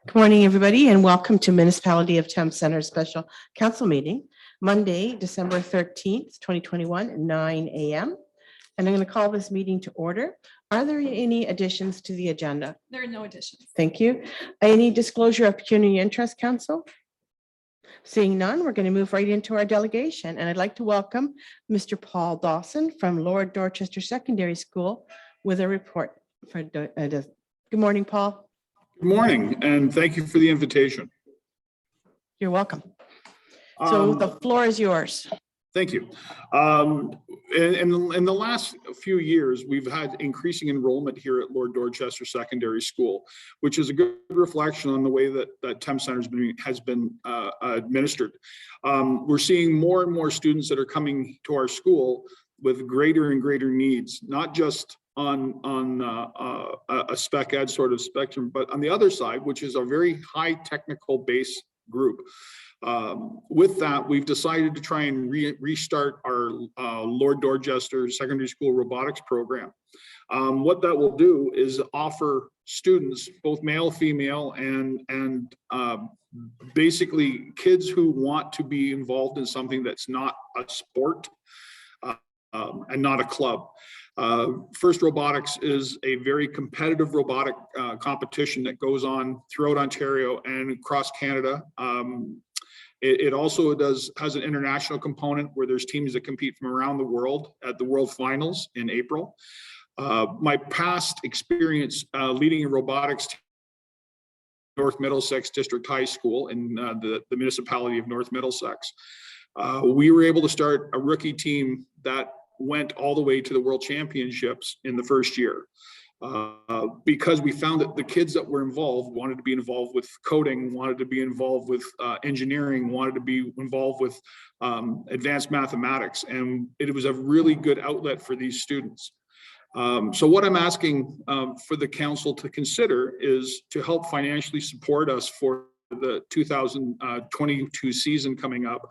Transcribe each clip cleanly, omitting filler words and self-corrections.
Good morning, everybody, and welcome to Municipality of Thames Center Special Council Meeting, Monday, December 13th, 2021, at 9 a.m. And I'm going to call this meeting to order. Are there any additions to the agenda? There are no additions. Thank you. Any disclosure of pecuniary interest, Council? Seeing none, we're going to move right into our delegation. And I'd like to welcome Mr. Paul Dawson from Lord Dorchester Secondary School with a report. Good morning, Paul. Good morning, and thank you for the invitation. You're welcome. So the floor is yours. Thank you. In the last few years, we've had increasing enrollment here at Lord Dorchester Secondary School, which is a good reflection on the way that Thames Center has been administered. We're seeing more and more students that are coming to our school with greater and greater needs, not just on a spec ed sort of spectrum, but on the other side, which is a very high technical base group. With that, we've decided to try and restart our Lord Dorchester Secondary School robotics program. What that will do is offer students, both male, female, and basically kids who want to be involved in something that's not a sport and not a club. First Robotics is a very competitive robotic competition that goes on throughout Ontario and across Canada. It also has an international component where there's teams that compete from around the world at the World Finals in April. My past experience leading a robotics team at North Middlesex District High School in the municipality of North Middlesex. We were able to start a rookie team that went all the way to the World Championships in the first year because we found that the kids that were involved wanted to be involved with coding, wanted to be involved with engineering, wanted to be involved with advanced mathematics, and it was a really good outlet for these students. So what I'm asking for the council to consider is to help financially support us for the 2022 season coming up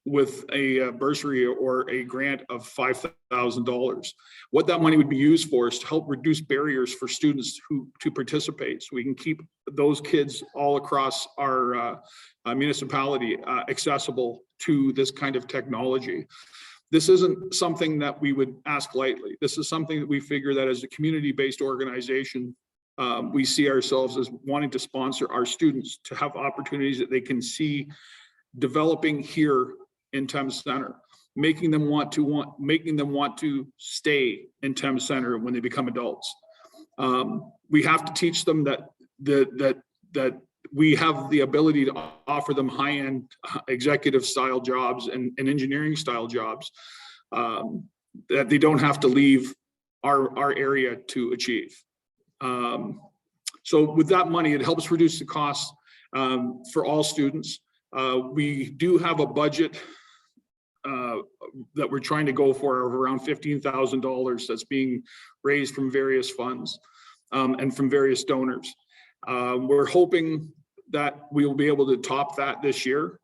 with a bursary or a grant of $5,000. What that money would be used for is to help reduce barriers for students to participate, so we can keep those kids all across our municipality accessible to this kind of technology. This isn't something that we would ask lightly. This is something that we figure that as a community-based organization, we see ourselves as wanting to sponsor our students to have opportunities that they can see developing here in Thames Center, making them want to stay in Thames Center when they become adults. We have to teach them that we have the ability to offer them high-end executive style jobs and engineering style jobs that they don't have to leave our area to achieve. So with that money, it helps reduce the costs for all students. We do have a budget that we're trying to go for of around $15,000 that's being raised from various funds and from various donors. We're hoping that we will be able to top that this year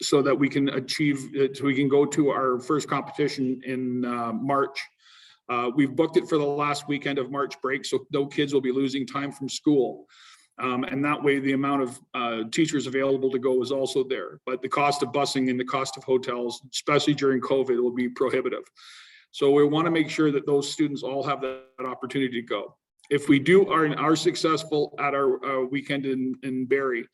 so that we can achieve it, so we can go to our first competition in March. We've booked it for the last weekend of March break, so no kids will be losing time from school. And that way the amount of teachers available to go is also there. But the cost of busing and the cost of hotels, especially during COVID, will be prohibitive. So we want to make sure that those students all have that opportunity to go. If we are successful at our weekend in Barrie,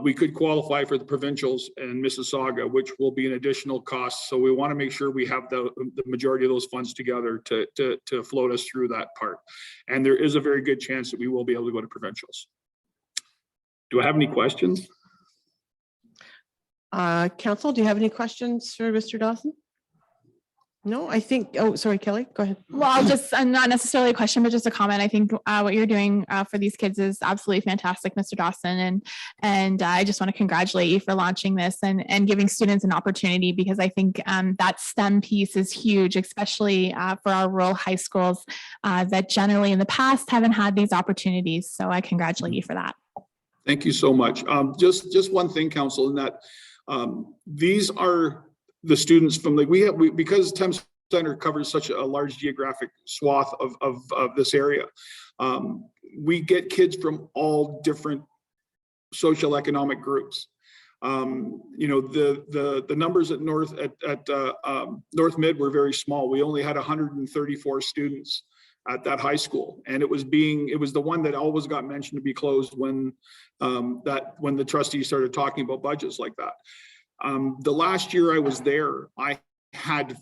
we could qualify for the provincials in Mississauga, which will be an additional cost. So we want to make sure we have the majority of those funds together to float us through that part. And there is a very good chance that we will be able to go to provincials. Do I have any questions? Council, do you have any questions for Mr. Dawson? No, I think, oh, sorry, Kelly, go ahead. Well, I'll just, not necessarily a question, but just a comment. I think what you're doing for these kids is absolutely fantastic, Mr. Dawson. And I just want to congratulate you for launching this and giving students an opportunity, because I think that STEM piece is huge, especially for our rural high schools that generally in the past haven't had these opportunities. So I congratulate you for that. Thank you so much. Just one thing, Council, in that these are the students from because Thames Center covers such a large geographic swath of this area. We get kids from all different socioeconomic groups. You know, the numbers at North Mid were very small. We only had 134 students at that high school, and it was the one that always got mentioned to be closed when the trustees started talking about budgets like that. The last year I was there, I had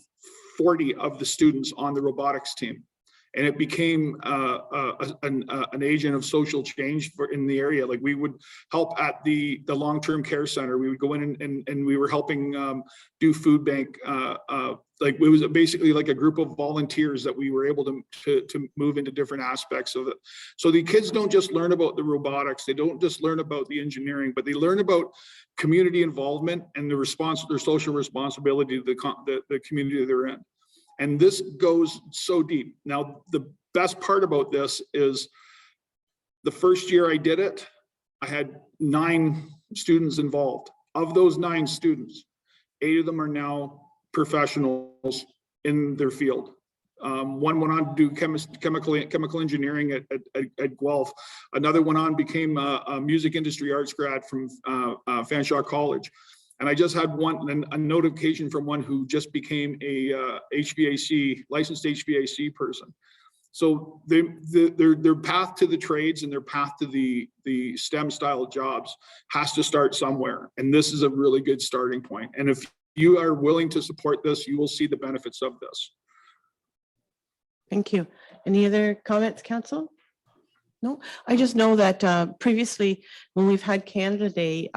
40 of the students on the robotics team, and it became an agent of social change in the area. Like, we would help at the long-term care center. We would go in and we were helping do food bank. Like, it was basically like a group of volunteers that we were able to move into different aspects of it. So the kids don't just learn about the robotics, they don't just learn about the engineering, but they learn about community involvement and their social responsibility to the community they're in. And this goes so deep. Now, the best part about this is the first year I did it, I had 9 students involved. Of those 9 students, 8 of them are now professionals in their field. One went on to do chemical engineering at Guelph. Another went on, became a music industry arts grad from Fanshawe College. And I just had a notification from one who just became a licensed HVAC person. So their path to the trades and their path to the STEM style jobs has to start somewhere. And this is a really good starting point. And if you are willing to support this, you will see the benefits of this. Thank you. Any other comments, Council? No, I just know that previously when we've had Canada Day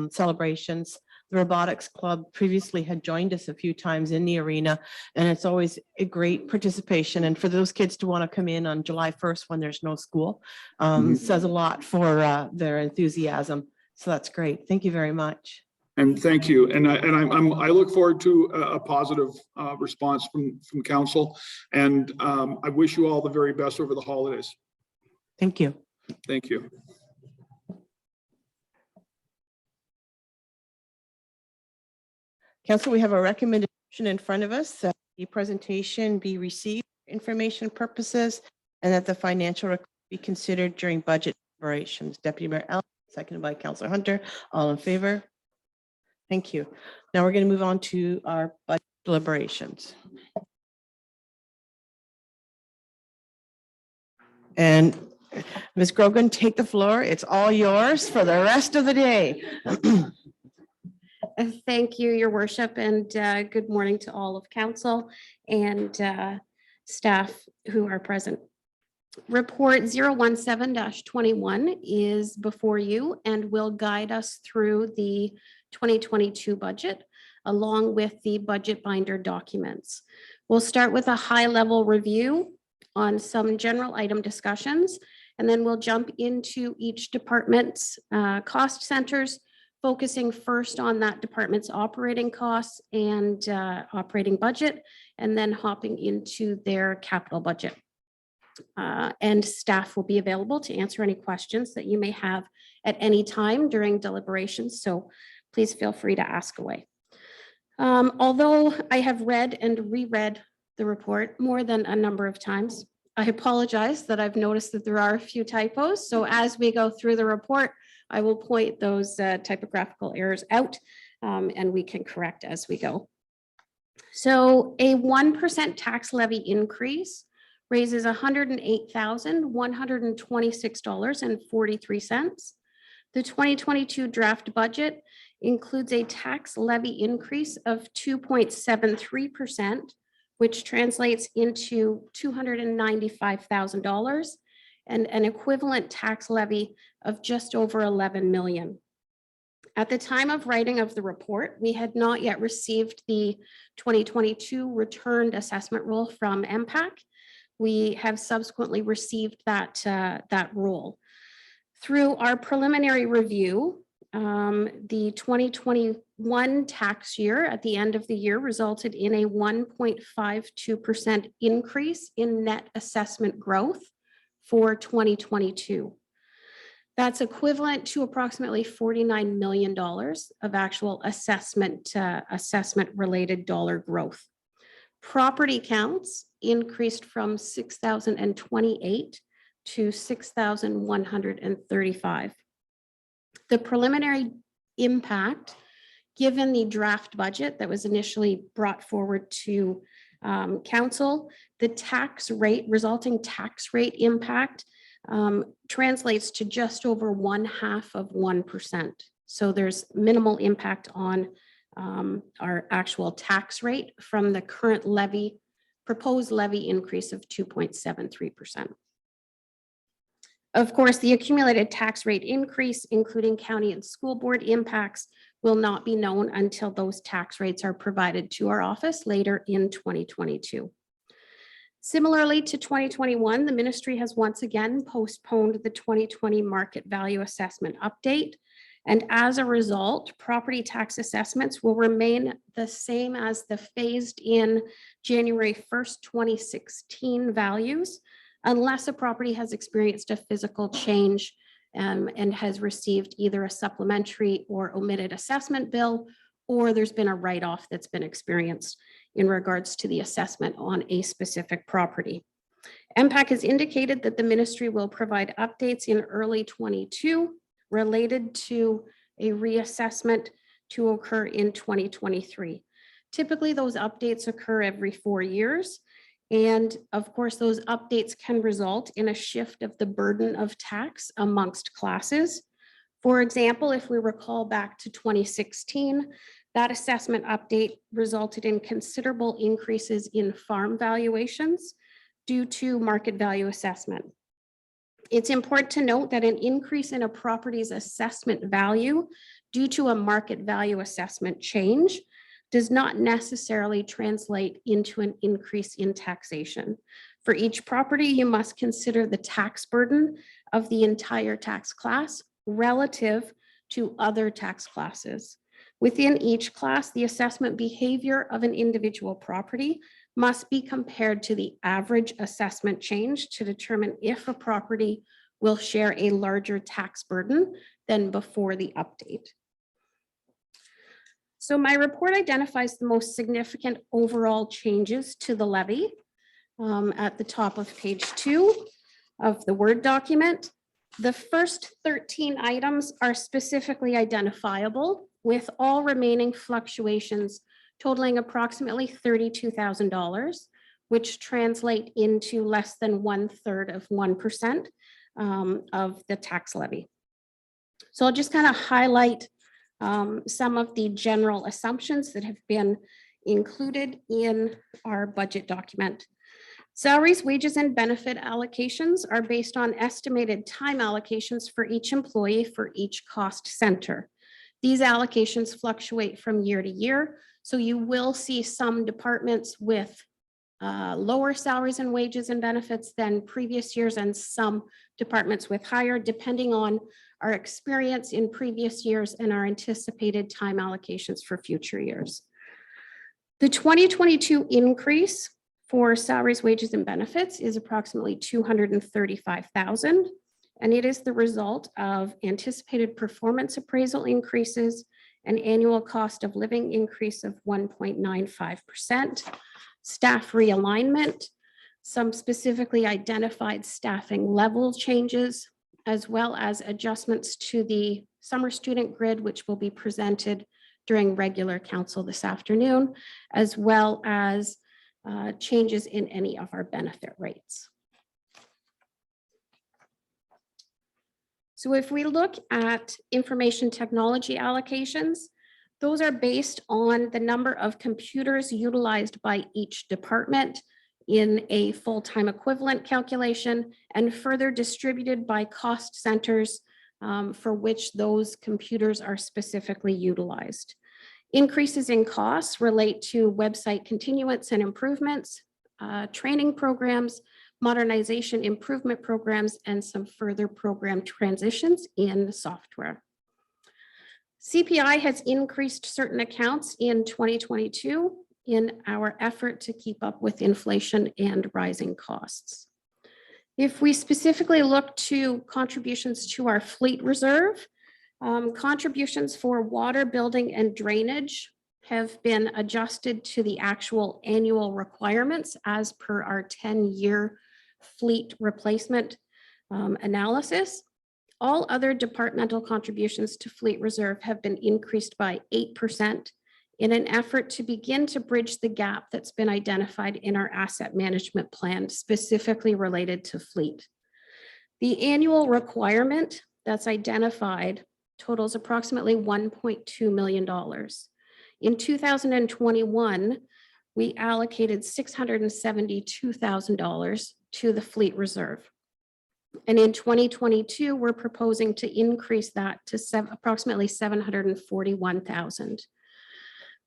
celebrations, the Robotics Club previously had joined us a few times in the arena, and it's always a great participation. And for those kids to want to come in on July 1st when there's no school says a lot for their enthusiasm. So that's great. Thank you very much. And thank you. And I look forward to a positive response from Council. And I wish you all the very best over the holidays. Thank you. Thank you. Council, we have a recommendation in front of us that the presentation be received for information purposes and that the financial record be considered during budget deliberations. Deputy Mayor Allen, seconded by Councillor Hunter. All in favor? Thank you. Now we're going to move on to our budget deliberations. And Ms. Grogan, take the floor. It's all yours for the rest of the day. Thank you, Your Worship, and good morning to all of council and staff who are present. Report 017-21 is before you and will guide us through the 2022 budget along with the budget binder documents. We'll start with a high-level review on some general item discussions, and then we'll jump into each department's cost centers, focusing first on that department's operating costs and operating budget, and then hopping into their capital budget. And staff will be available to answer any questions that you may have at any time during deliberations. So please feel free to ask away. Although I have read and reread the report more than a number of times, I apologize that I've noticed that there are a few typos. So as we go through the report, I will point those typographical errors out and we can correct as we go. So a 1% tax levy increase raises $108,126.43. The 2022 draft budget includes a tax levy increase of 2.73%, which translates into $295,000, and an equivalent tax levy of just over 11 million. At the time of writing of the report, we had not yet received the 2022 returned assessment roll from MPAC. We have subsequently received that roll. Through our preliminary review, the 2021 tax year at the end of the year resulted in a 1.52% increase in net assessment growth for 2022. That's equivalent to approximately $49 million of actual assessment related dollar growth. Property counts increased from 6,028 to 6,135. The preliminary impact, given the draft budget that was initially brought forward to council, the resulting tax rate impact translates to just over 0.5%. So there's minimal impact on our actual tax rate from the current proposed levy increase of 2.73%. Of course, the accumulated tax rate increase, including county and school board impacts, will not be known until those tax rates are provided to our office later in 2022. Similarly to 2021, the ministry has once again postponed the 2020 market value assessment update. And as a result, property tax assessments will remain the same as the phased in January 1st, 2016 values, unless a property has experienced a physical change and has received either a supplementary or omitted assessment bill, or there's been a write-off that's been experienced in regards to the assessment on a specific property. MPAC has indicated that the ministry will provide updates in early 22 related to a reassessment to occur in 2023. Typically, those updates occur every 4 years. And of course, those updates can result in a shift of the burden of tax amongst classes. For example, if we recall back to 2016, that assessment update resulted in considerable increases in farm valuations due to market value assessment. It's important to note that an increase in a property's assessment value due to a market value assessment change does not necessarily translate into an increase in taxation. For each property, you must consider the tax burden of the entire tax class relative to other tax classes. Within each class, the assessment behavior of an individual property must be compared to the average assessment change to determine if a property will share a larger tax burden than before the update. So my report identifies the most significant overall changes to the levy at the top of page 2 of the Word document. The first 13 items are specifically identifiable, with all remaining fluctuations totaling approximately $32,000, which translate into less than 1/3 of 1% of the tax levy. So I'll just kind of highlight some of the general assumptions that have been included in our budget document. Salaries, wages, and benefit allocations are based on estimated time allocations for each employee for each cost center. These allocations fluctuate from year to year, so you will see some departments with lower salaries and wages and benefits than previous years, and some departments with higher, depending on our experience in previous years and our anticipated time allocations for future years. The 2022 increase for salaries, wages, and benefits is approximately $235,000. And it is the result of anticipated performance appraisal increases, an annual cost of living increase of 1.95%, staff realignment, some specifically identified staffing level changes, as well as adjustments to the summer student grid, which will be presented during regular council this afternoon, as well as changes in any of our benefit rates. So if we look at information technology allocations, those are based on the number of computers utilized by each department in a full-time equivalent calculation and further distributed by cost centers for which those computers are specifically utilized. Increases in costs relate to website continuance and improvements, training programs, modernization improvement programs, and some further program transitions in software. CPI has increased certain accounts in 2022 in our effort to keep up with inflation and rising costs. If we specifically look to contributions to our fleet reserve, contributions for water, building, and drainage have been adjusted to the actual annual requirements as per our 10-year fleet replacement analysis. All other departmental contributions to fleet reserve have been increased by 8% in an effort to begin to bridge the gap that's been identified in our asset management plan, specifically related to fleet. The annual requirement that's identified totals approximately $1.2 million. In 2021, we allocated $672,000 to the fleet reserve. And in 2022, we're proposing to increase that to approximately $741,000.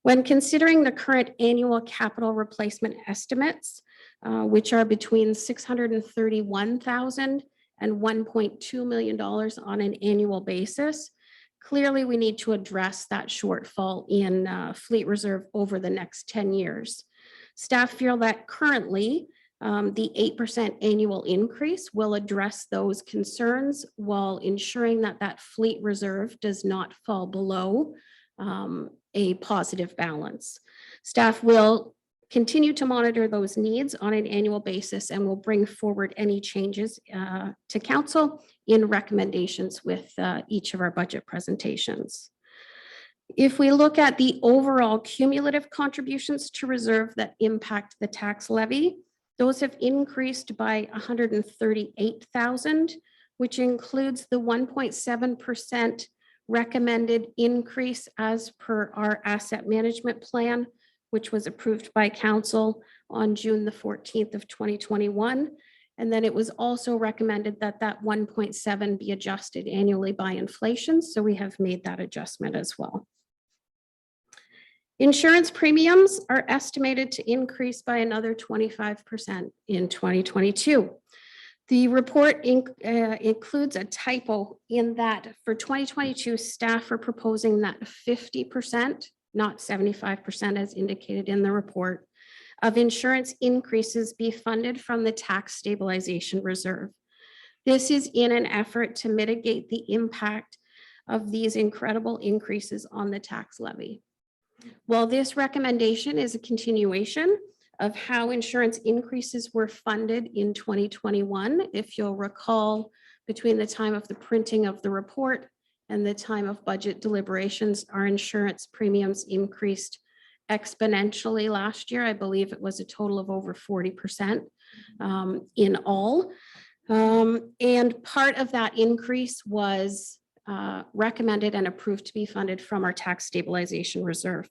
When considering the current annual capital replacement estimates, which are between $631,000 and $1.2 million on an annual basis, clearly we need to address that shortfall in fleet reserve over the next 10 years. Staff feel that currently the 8% annual increase will address those concerns while ensuring that that fleet reserve does not fall below a positive balance. Staff will continue to monitor those needs on an annual basis and will bring forward any changes to council in recommendations with each of our budget presentations. If we look at the overall cumulative contributions to reserve that impact the tax levy, those have increased by $138,000, which includes the 1.7% recommended increase as per our asset management plan, which was approved by council on June the 14th of 2021. And then it was also recommended that that 1.7 be adjusted annually by inflation. So we have made that adjustment as well. Insurance premiums are estimated to increase by another 25% in 2022. The report includes a typo in that for 2022, staff are proposing that 50%, not 75% as indicated in the report, of insurance increases be funded from the tax stabilization reserve. This is in an effort to mitigate the impact of these incredible increases on the tax levy. While this recommendation is a continuation of how insurance increases were funded in 2021, if you'll recall, between the time of the printing of the report and the time of budget deliberations, our insurance premiums increased exponentially last year. I believe it was a total of over 40% in all. And part of that increase was recommended and approved to be funded from our tax stabilization reserve.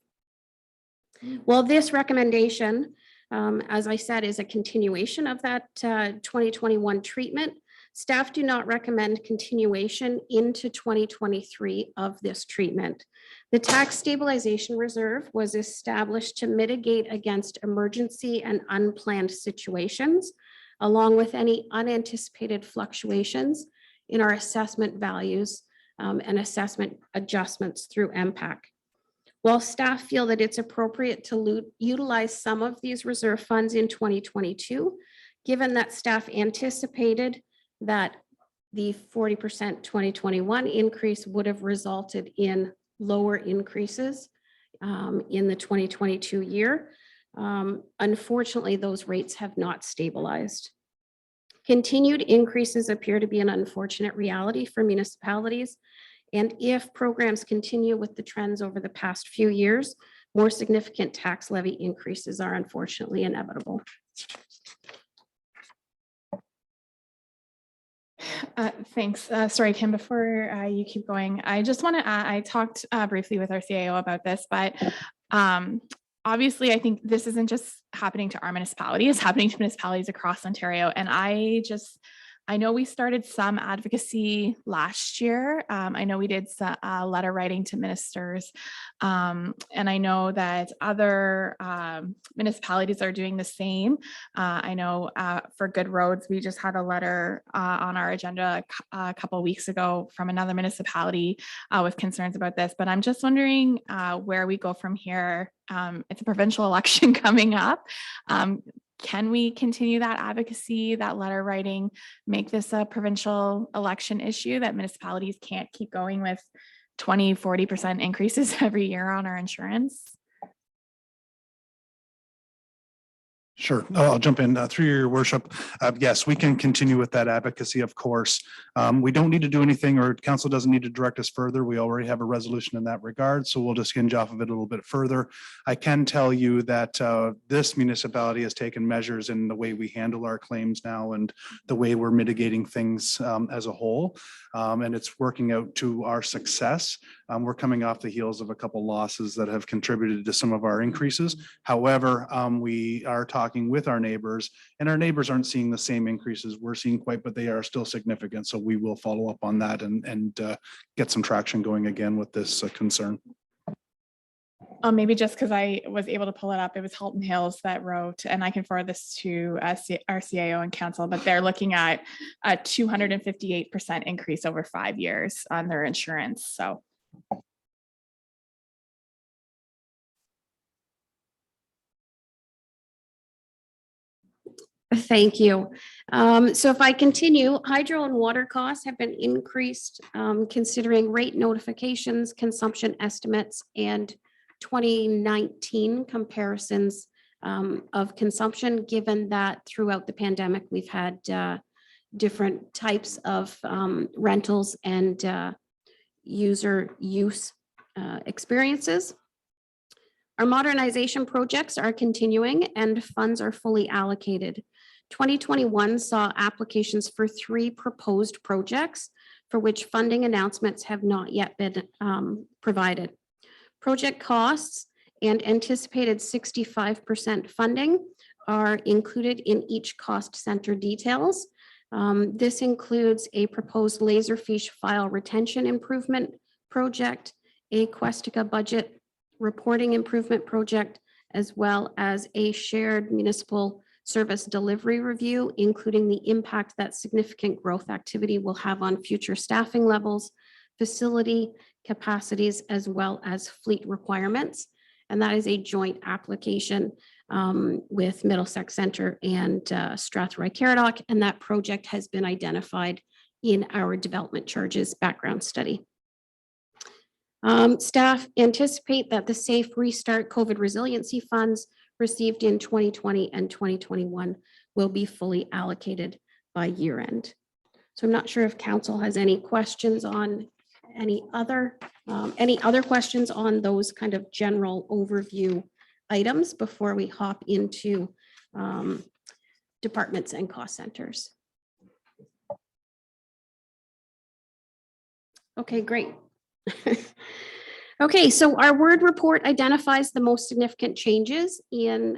Well, this recommendation, as I said, is a continuation of that 2021 treatment. Staff do not recommend continuation into 2023 of this treatment. The tax stabilization reserve was established to mitigate against emergency and unplanned situations, along with any unanticipated fluctuations in our assessment values and assessment adjustments through MPAC. While staff feel that it's appropriate to utilize some of these reserve funds in 2022, given that staff anticipated that the 40% 2021 increase would have resulted in lower increases in the 2022 year. Unfortunately, those rates have not stabilized. Continued increases appear to be an unfortunate reality for municipalities, And if programs continue with the trends over the past few years, more significant tax levy increases are unfortunately inevitable. Thanks. Sorry, Kim, before you keep going, I just want to, I talked briefly with our CAO about this, but obviously I think this isn't just happening to our municipality, it's happening to municipalities across Ontario. And I know we started some advocacy last year. I know we did letter writing to ministers. And I know that other municipalities are doing the same. I know for Good Roads, we just had a letter on our agenda a couple of weeks ago from another municipality with concerns about this. But I'm just wondering where we go from here. It's a provincial election coming up. Can we continue that advocacy, that letter writing, make this a provincial election issue that municipalities can't keep going with 20–40% increases every year on our insurance? Sure. I'll jump in through your worship. Yes, we can continue with that advocacy, of course. We don't need to do anything, or council doesn't need to direct us further. We already have a resolution in that regard, so we'll just hinge off of it a little bit further. I can tell you that this municipality has taken measures in the way we handle our claims now and the way we're mitigating things as a whole. And it's working out to our success. We're coming off the heels of a couple losses that have contributed to some of our increases. However, we are talking with our neighbors, and our neighbors aren't seeing the same increases we're seeing quite, but they are still significant. So we will follow up on that and get some traction going again with this concern. Maybe just because I was able to pull it up, it was Halton Hills that wrote, and I can forward this to our CAO and council, but they're looking at a 258% increase over 5 years on their insurance. So. Thank you. So if I continue, hydro and water costs have been increased considering rate notifications, consumption estimates, and 2019 comparisons of consumption, given that throughout the pandemic, we've had different types of rentals and user use experiences. Our modernization projects are continuing and funds are fully allocated. 2021 saw applications for 3 proposed projects for which funding announcements have not yet been provided. Project costs and anticipated 65% funding are included in each cost center details. This includes a proposed Laserfish file retention improvement project, a Questica budget reporting improvement project, as well as a shared municipal service delivery review, including the impact that significant growth activity will have on future staffing levels, facility capacities, as well as fleet requirements. And that is a joint application with Middlesex Centre and Strathroy Caradoc, and that project has been identified in our development charges background study. Staff anticipate that the Safe Restart COVID resiliency funds received in 2020 and 2021 will be fully allocated by year end. So I'm not sure if council has any questions on any other questions on those kind of general overview items before we hop into departments and cost centers. Okay, great. Okay, so our word report identifies the most significant changes in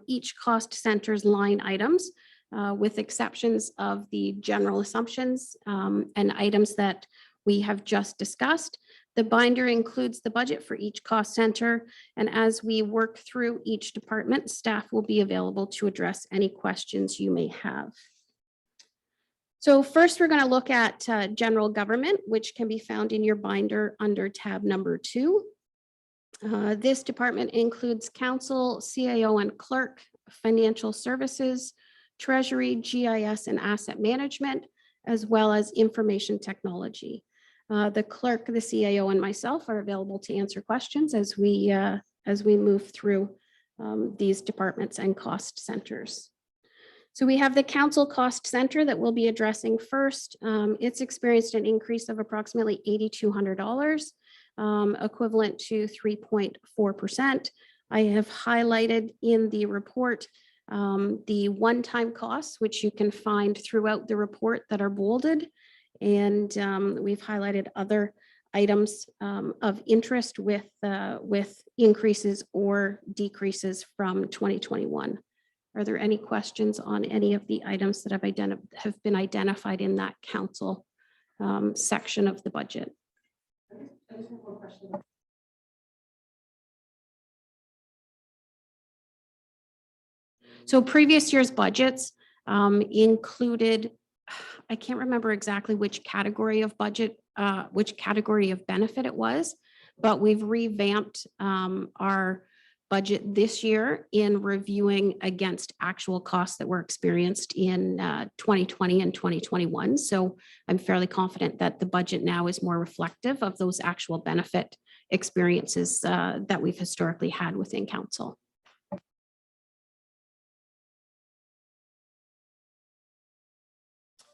each cost center's line items, with exceptions of the general assumptions and items that we have just discussed. The binder includes the budget for each cost center, and as we work through each department, staff will be available to address any questions you may have. So first, we're going to look at general government, which can be found in your binder under tab number 2. This department includes council, CAO and clerk, financial services, treasury, GIS and asset management, as well as information technology. The clerk, the CAO and myself are available to answer questions as we move through these departments and cost centers. So we have the council cost center that we'll be addressing first. It's experienced an increase of approximately $8,200, equivalent to 3.4%. I have highlighted in the report the one-time costs, which you can find throughout the report that are bolded. And we've highlighted other items of interest with increases or decreases from 2021. Are there any questions on any of the items that have been identified in that council section of the budget? So previous year's budgets included, I can't remember exactly which category of budget, which category of benefit it was, but we've revamped our budget this year in reviewing against actual costs that were experienced in 2020 and 2021. So I'm fairly confident that the budget now is more reflective of those actual benefit experiences that we've historically had within council.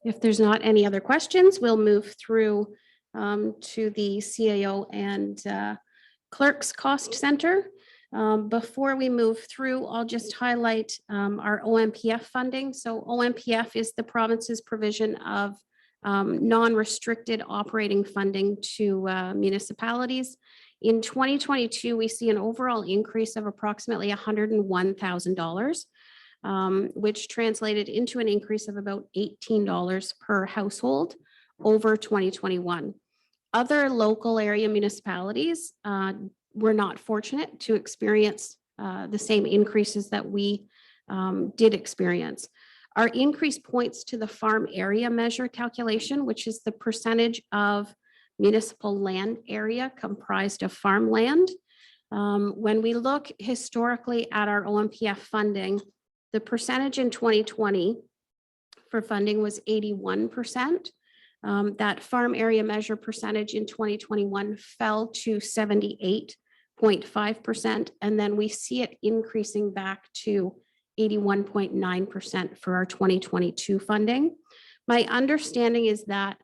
If there's not any other questions, we'll move through to the CAO and Clerk's Cost Center. Before we move through, I'll just highlight our OMPF funding. So OMPF is the province's provision of non-restricted operating funding to municipalities. In 2022, we see an overall increase of approximately $101,000. Which translated into an increase of about $18 per household over 2021. Other local area municipalities were not fortunate to experience the same increases that we did experience. Our increase points to the farm area measure calculation, which is the percentage of municipal land area comprised of farmland. When we look historically at our OMPF funding, the percentage in 2020 for funding was 81%. That farm area measure percentage in 2021 fell to 78.5%. And then we see it increasing back to 81.9% for our 2022 funding. My understanding is that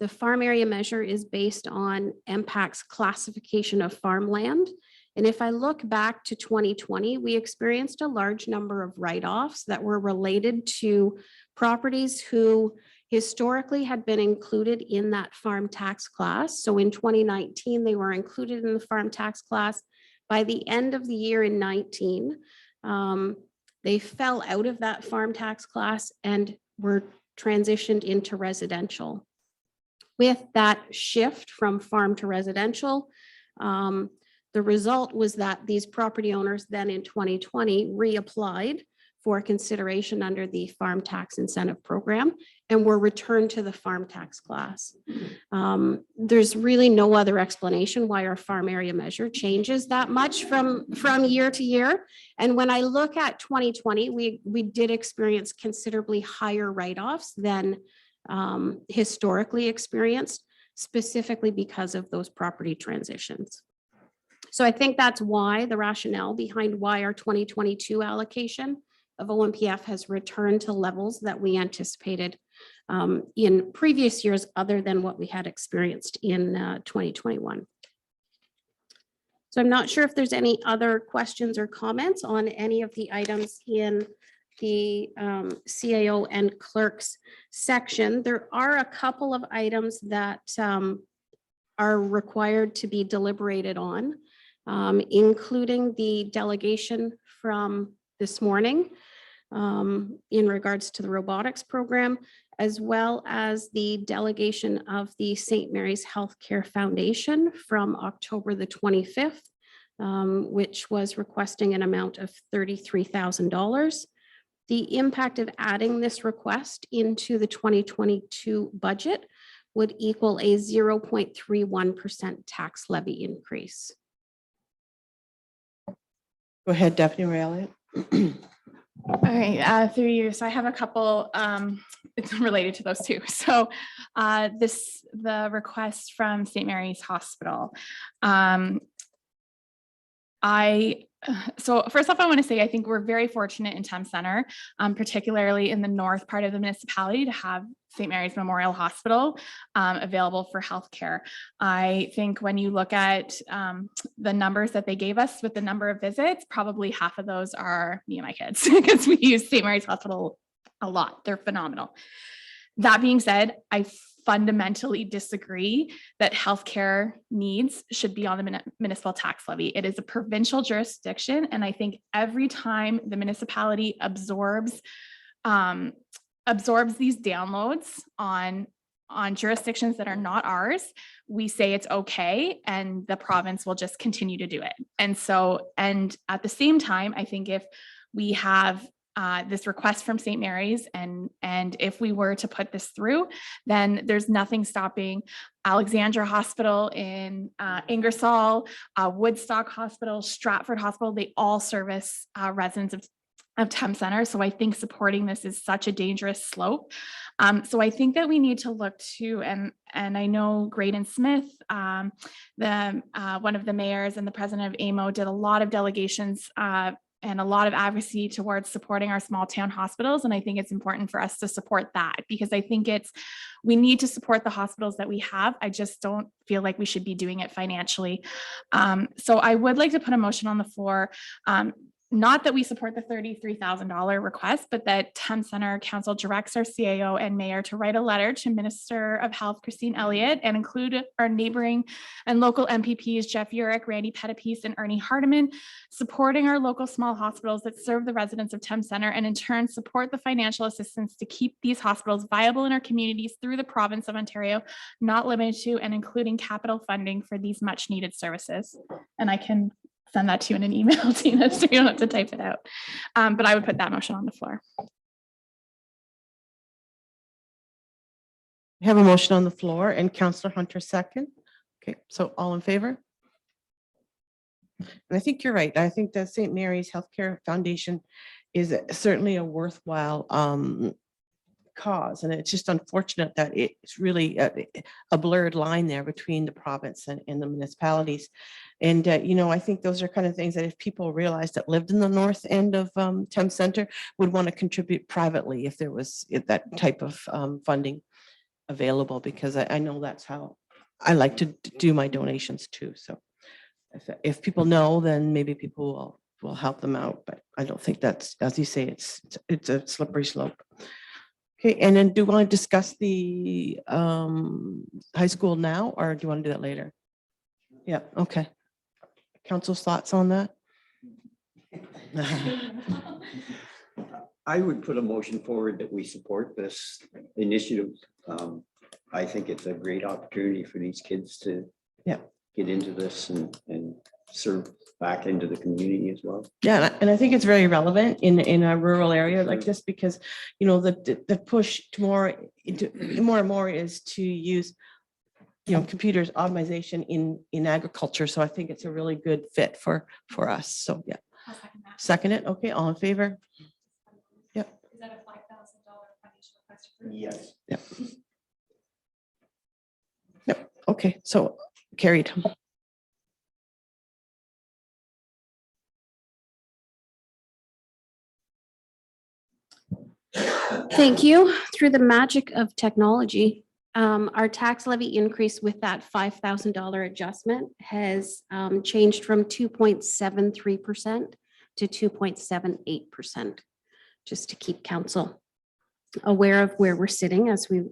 the farm area measure is based on MPAC's classification of farmland. And if I look back to 2020, we experienced a large number of write-offs that were related to properties who historically had been included in that farm tax class. So in 2019, they were included in the farm tax class. By the end of the year in 19, they fell out of that farm tax class and were transitioned into residential. With that shift from farm to residential, the result was that these property owners then in 2020 reapplied for consideration under the farm tax incentive program and were returned to the farm tax class. There's really no other explanation why our farm area measure changes that much from year to year. And when I look at 2020, we did experience considerably higher write-offs than historically experienced, specifically because of those property transitions. So I think that's why the rationale behind why our 2022 allocation of OMPF has returned to levels that we anticipated in previous years, other than what we had experienced in 2021. So I'm not sure if there's any other questions or comments on any of the items in the CAO and clerks section. There are a couple of items that are required to be deliberated on, including the delegation from this morning in regards to the robotics program, as well as the delegation of the St. Mary's Healthcare Foundation from October the 25th, which was requesting an amount of $33,000. The impact of adding this request into the 2022 budget would equal a 0.31% tax levy increase. Go ahead, Deputy Mayor Elliott. All right, through you. So I have a couple, it's related to those two. So the request from St. Mary's Hospital. I So first off, I want to say I think we're very fortunate in Thames Center, particularly in the north part of the municipality, to have St. Mary's Memorial Hospital available for healthcare. I think when you look at the numbers that they gave us with the number of visits, probably half of those are me and my kids because we use St. Mary's Hospital a lot. They're phenomenal. That being said, I fundamentally disagree that healthcare needs should be on the municipal tax levy. It is a provincial jurisdiction, and I think every time the municipality absorbs these downloads on jurisdictions that are not ours, we say it's okay, and the province will just continue to do it. And at the same time, I think if we have this request from St. Mary's, and if we were to put this through, then there's nothing stopping Alexandra Hospital in Ingersoll, Woodstock Hospital, Stratford Hospital. They all service residents of Thames Center. So I think supporting this is such a dangerous slope. So I think that we need to look to, and I know Graydon Smith, one of the mayors and the president of AMO, did a lot of delegations and a lot of advocacy towards supporting our small town hospitals. And I think it's important for us to support that, because I think we need to support the hospitals that we have. I just don't feel like we should be doing it financially. So I would like to put a motion on the floor. Not that we support the $33,000 request, but that Thames Center Council directs our CAO and mayor to write a letter to Minister of Health Christine Elliott and include our neighboring and local MPPs, Jeff Urick, Randy Pettipies, and Ernie Hardeman, supporting our local small hospitals that serve the residents of Thames Center, and in turn support the financial assistance to keep these hospitals viable in our communities through the province of Ontario, not limited to and including capital funding for these much needed services. And I can send that to you in an email, Tina, so you don't have to type it out. But I would put that motion on the floor. We have a motion on the floor and Councillor Hunter second. Okay, so all in favor? And I think you're right. I think the St. Mary's Healthcare Foundation is certainly a worthwhile cause. And it's just unfortunate that it's really a blurred line there between the province and the municipalities. And, I think those are kind of things that if people realized that lived in the north end of Thames Center would want to contribute privately if there was that type of funding available, because I know that's how I like to do my donations too. So if people know, then maybe people will help them out. But I don't think that's, as you say, it's a slippery slope. Okay, and then do you want to discuss the high school now, or do you want to do that later? Yeah, okay. Council's thoughts on that? I would put a motion forward that we support this initiative. I think it's a great opportunity for these kids to get into this and serve back into the community as well. Yeah, and I think it's very relevant in a rural area like this, because the push to more and more is to use computers, optimization in agriculture. So I think it's a really good fit for us. So yeah. I'll second that. Second it. Okay, all in favor? Yep. Is that a $5,000 financial request? Yes. Yep. Yep. Okay, so carried. Thank you. Through the magic of technology, our tax levy increase with that $5,000 adjustment has changed from 2.73% to 2.78%, just to keep council aware of where we're sitting as we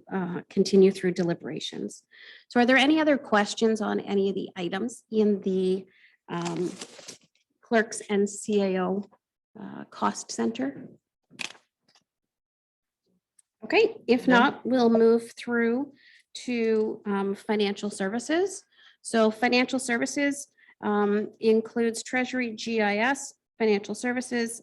continue through deliberations. So are there any other questions on any of the items in the clerks and CAO cost center? Okay, if not, we'll move through to financial services. So financial services includes treasury, GIS, financial services,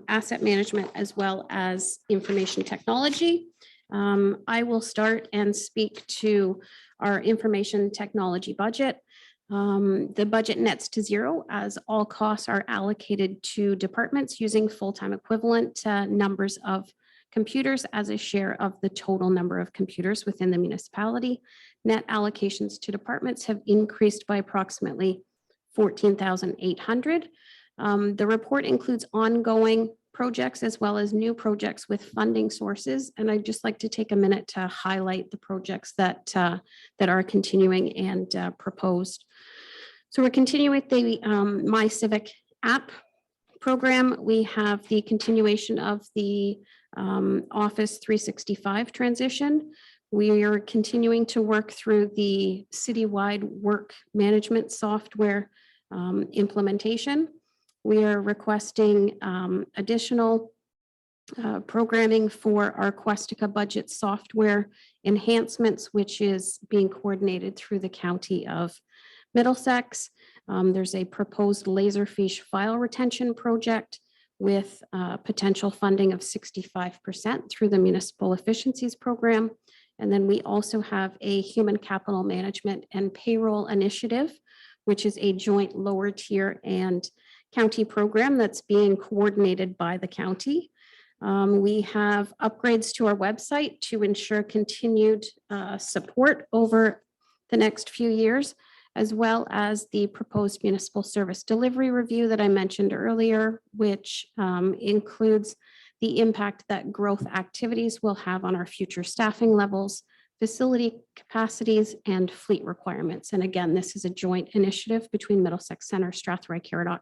asset management, as well as information technology. I will start and speak to our information technology budget. The budget nets to zero as all costs are allocated to departments using full-time equivalent numbers of computers as a share of the total number of computers within the municipality. Net allocations to departments have increased by approximately 14,800. The report includes ongoing projects as well as new projects with funding sources. And I'd just like to take a minute to highlight the projects that are continuing and proposed. So we're continuing with the My Civic app program. We have the continuation of the Office 365 transition. We are continuing to work through the citywide work management software implementation. We are requesting additional programming for our Questica budget software enhancements, which is being coordinated through the County of Middlesex. There's a proposed Laserfish file retention project with potential funding of 65% through the Municipal Efficiencies Program. And then we also have a Human Capital Management and Payroll Initiative, which is a joint lower tier and county program that's being coordinated by the county. We have upgrades to our website to ensure continued support over the next few years, as well as the proposed municipal service delivery review that I mentioned earlier, which includes the impact that growth activities will have on our future staffing levels, facility capacities, and fleet requirements. And again, this is a joint initiative between Middlesex Center, Strathroy Caradoc,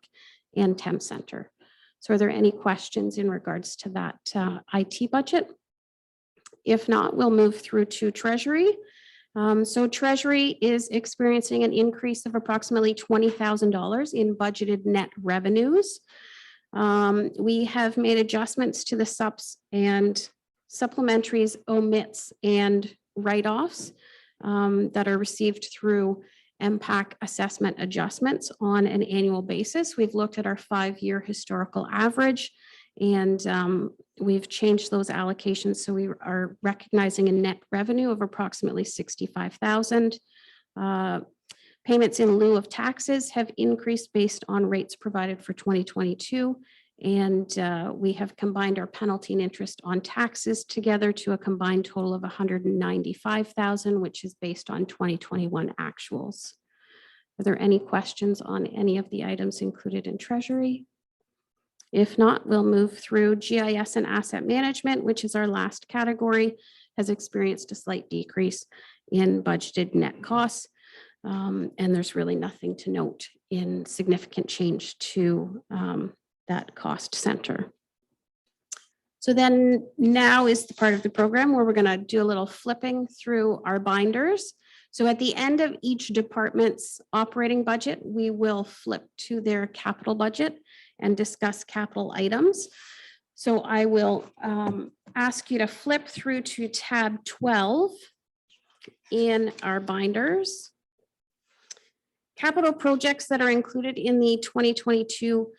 and Thames Center. So are there any questions in regards to that IT budget? If not, we'll move through to Treasury. So Treasury is experiencing an increase of approximately $20,000 in budgeted net revenues. We have made adjustments to the subs and supplementaries, omits, and write-offs that are received through MPAC assessment adjustments on an annual basis. We've looked at our 5-year historical average, and we've changed those allocations. So we are recognizing a net revenue of approximately $65,000. Payments in lieu of taxes have increased based on rates provided for 2022. And we have combined our penalty and interest on taxes together to a combined total of $195,000, which is based on 2021 actuals. Are there any questions on any of the items included in Treasury? If not, we'll move through GIS and asset management, which is our last category, has experienced a slight decrease in budgeted net costs. And there's really nothing to note in significant change to that cost center. So then now is the part of the program where we're going to do a little flipping through our binders. So at the end of each department's operating budget, we will flip to their capital budget and discuss capital items. So I will ask you to flip through to tab 12 in our binders. Capital projects that are included in the 2022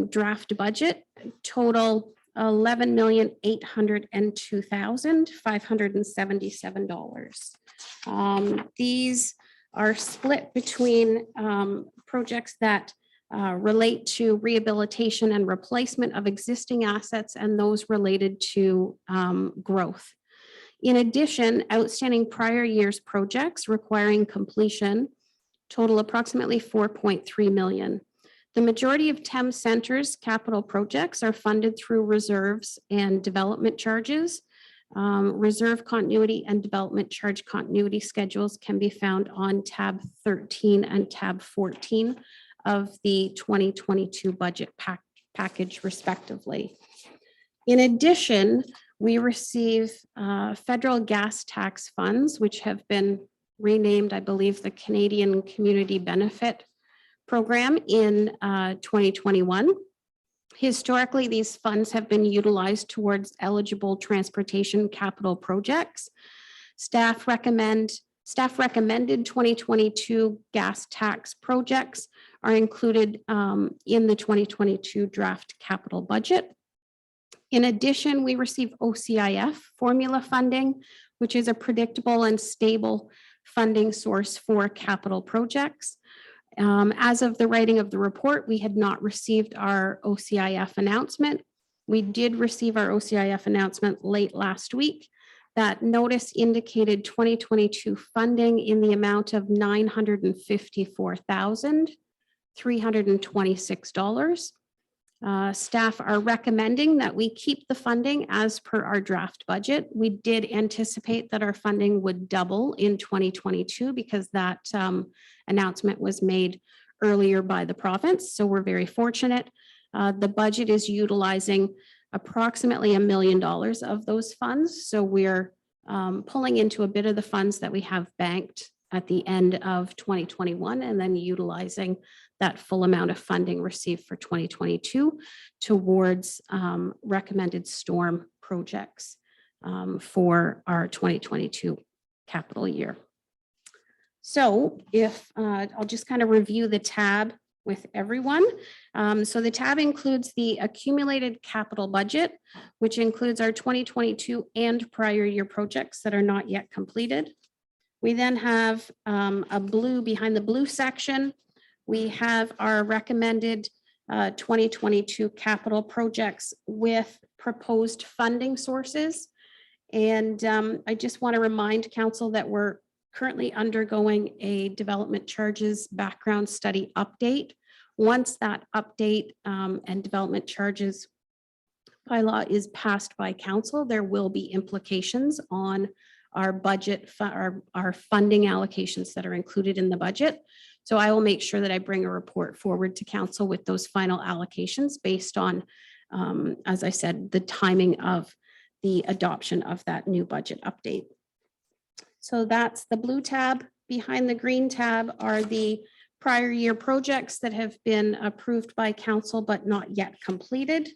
draft budget total $11,802,577. These are split between projects that relate to rehabilitation and replacement of existing assets and those related to growth. In addition, outstanding prior year's projects requiring completion total approximately $4.3 million. The majority of Thames Center's capital projects are funded through reserves and development charges. Reserve continuity and development charge continuity schedules can be found on tab 13 and tab 14 of the 2022 budget package respectively. In addition, we receive federal gas tax funds, which have been renamed, I believe, the Canadian Community Benefit Program in 2021. Historically, these funds have been utilized towards eligible transportation capital projects. Staff recommended 2022 gas tax projects are included in the 2022 draft capital budget. In addition, we receive OCIF formula funding, which is a predictable and stable funding source for capital projects. As of the writing of the report, we had not received our OCIF announcement. We did receive our OCIF announcement late last week. That notice indicated 2022 funding in the amount of $954,000 $326. Staff are recommending that we keep the funding as per our draft budget. We did anticipate that our funding would double in 2022 because that announcement was made earlier by the province. So we're very fortunate. The budget is utilizing approximately $1 million of those funds. So we're pulling into a bit of the funds that we have banked at the end of 2021 and then utilizing that full amount of funding received for 2022 towards recommended storm projects for our 2022 capital year. So if I'll just kind of review the tab with everyone. So the tab includes the accumulated capital budget, which includes our 2022 and prior year projects that are not yet completed. We then have a blue behind the blue section. We have our recommended 2022 capital projects with proposed funding sources. And I just want to remind council that we're currently undergoing a development charges background study update. Once that update and development charges bylaw is passed by council, there will be implications on our budget, our funding allocations that are included in the budget. So I will make sure that I bring a report forward to council with those final allocations based on, as I said, the timing of the adoption of that new budget update. So that's the blue tab. Behind the green tab are the prior year projects that have been approved by council but not yet completed.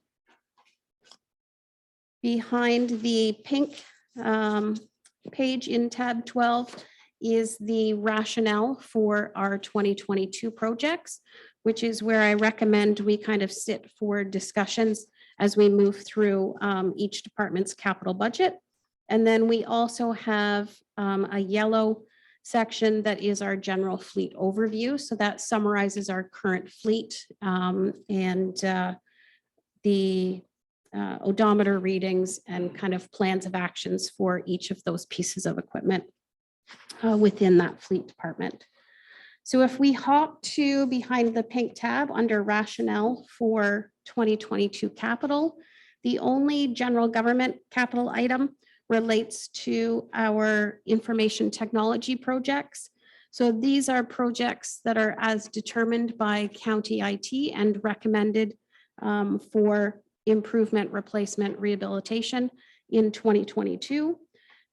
Behind the pink page in tab 12 is the rationale for our 2022 projects, which is where I recommend we kind of sit for discussions as we move through each department's capital budget. And then we also have a yellow section that is our general fleet overview. So that summarizes our current fleet and the odometer readings and kind of plans of actions for each of those pieces of equipment within that fleet department. So if we hop to behind the pink tab under rationale for 2022 capital, the only general government capital item relates to our information technology projects. So these are projects that are as determined by county IT and recommended for improvement, replacement, rehabilitation in 2022.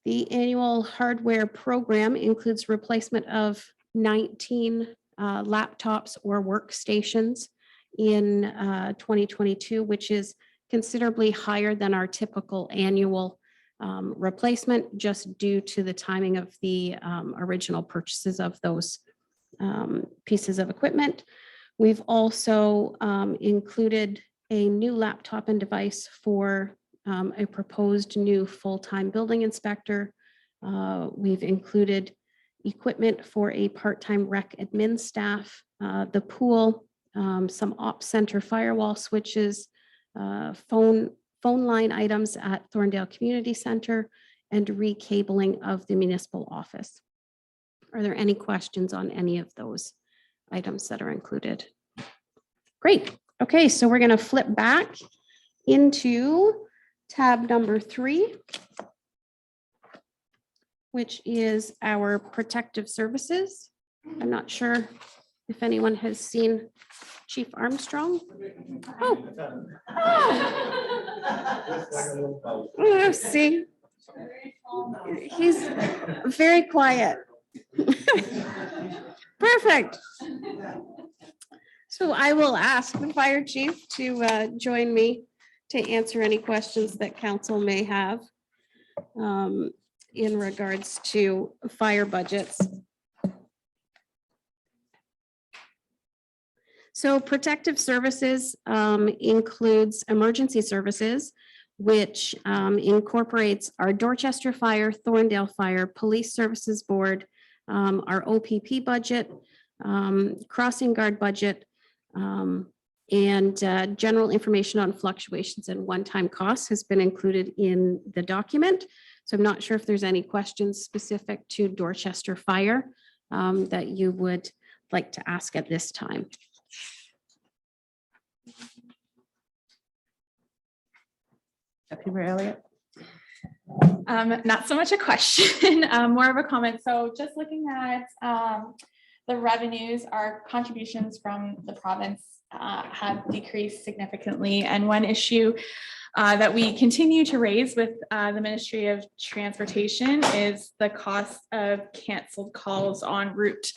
The annual hardware program includes replacement of 19 laptops or workstations in 2022, which is considerably higher than our typical annual replacement, just due to the timing of the original purchases of those pieces of equipment. We've also included a new laptop and device for a proposed new full-time building inspector. We've included equipment for a part-time rec admin staff, the pool, some ops center firewall switches, phone line items at Thorndale Community Center, and recabling of the municipal office. Are there any questions on any of those items that are included? Great. Okay, so we're going to flip back into tab number 3, which is our protective services. I'm not sure if anyone has seen Chief Armstrong. Oh, oh, see, he's very quiet. Perfect. So I will ask the fire chief to join me to answer any questions that council may have in regards to fire budgets. So protective services includes emergency services, which incorporates our Dorchester Fire, Thorndale Fire, Police Services Board, our OPP budget, crossing guard budget, and general information on fluctuations and one-time costs has been included in the document. So I'm not sure if there's any questions specific to Dorchester Fire that you would like to ask at this time. Deputy Mayor Elliott? Not so much a question, more of a comment. So just looking at the revenues, our contributions from the province have decreased significantly. And one issue that we continue to raise with the Ministry of Transportation is the cost of canceled calls en route,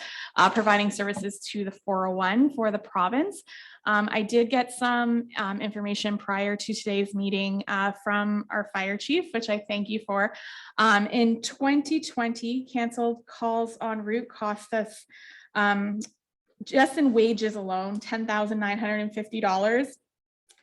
providing services to the 401 for the province. I did get some information prior to today's meeting from our fire chief, which I thank you for. In 2020, canceled calls en route cost us just in wages alone, $10,950.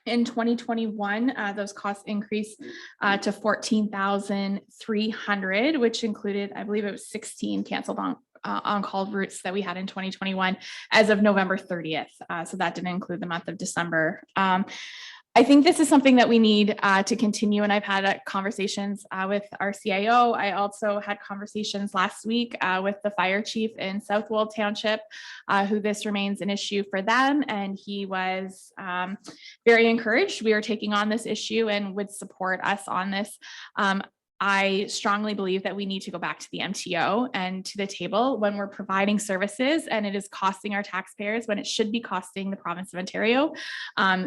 In 2021, those costs increased to $14,300, which included, I believe it was 16 canceled on-call routes that we had in 2021 as of November 30th. So that didn't include the month of December. I think this is something that we need to continue, and I've had conversations with our CIO. I also had conversations last week with the fire chief in Southwold Township, who this remains an issue for them, and he was very encouraged. We are taking on this issue and would support us on this. I strongly believe that we need to go back to the MTO and to the table when we're providing services and it is costing our taxpayers when it should be costing the province of Ontario.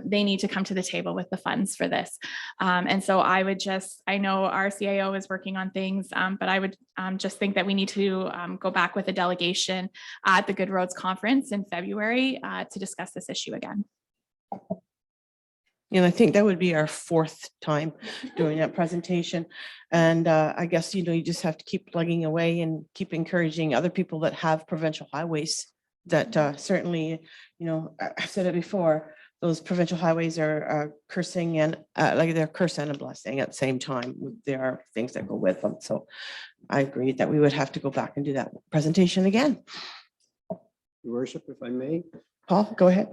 They need to come to the table with the funds for this. And so I know our CIO is working on things, but I would just think that we need to go back with a delegation at the Good Roads Conference in February to discuss this issue again. And I think that would be our fourth time doing that presentation. And I guess, you just have to keep plugging away and keep encouraging other people that have provincial highways that certainly, I've said it before, those provincial highways are cursing and like they're curse and a blessing at the same time. There are things that go with them. So I agree that we would have to go back and do that presentation again. Your worship, if I may, Paul, go ahead.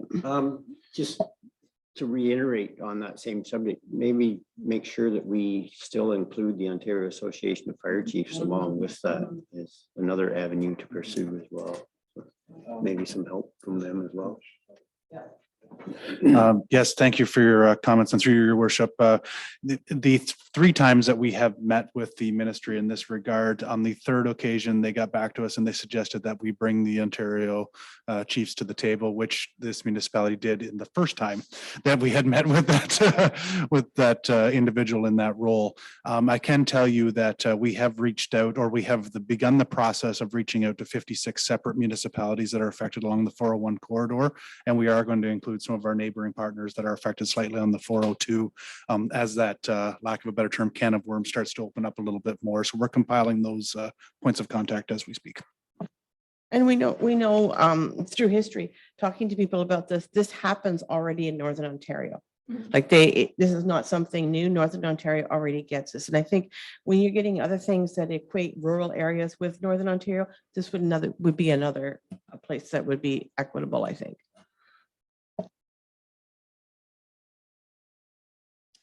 just to reiterate on that same subject, maybe make sure that we still include the Ontario Association of Fire Chiefs along with that is another avenue to pursue as well. Maybe some help from them as well. Yes, thank you for your comments, and through your worship. The 3 times that we have met with the ministry in this regard, on the 3rd occasion, they got back to us and they suggested that we bring the Ontario chiefs to the table, which this municipality did in the first time that we had met with that individual in that role. I can tell you that we have reached out, or we have begun the process of reaching out to 56 separate municipalities that are affected along the 401 corridor, and we are going to include some of our neighboring partners that are affected slightly on the 402 as that, lack of a better term, can of worms starts to open up a little bit more. So we're compiling those points of contact as we speak. And we know through history, talking to people about this happens already in Northern Ontario. Like this is not something new. Northern Ontario already gets this. And I think when you're getting other things that equate rural areas with Northern Ontario, this would be another place that would be equitable, I think.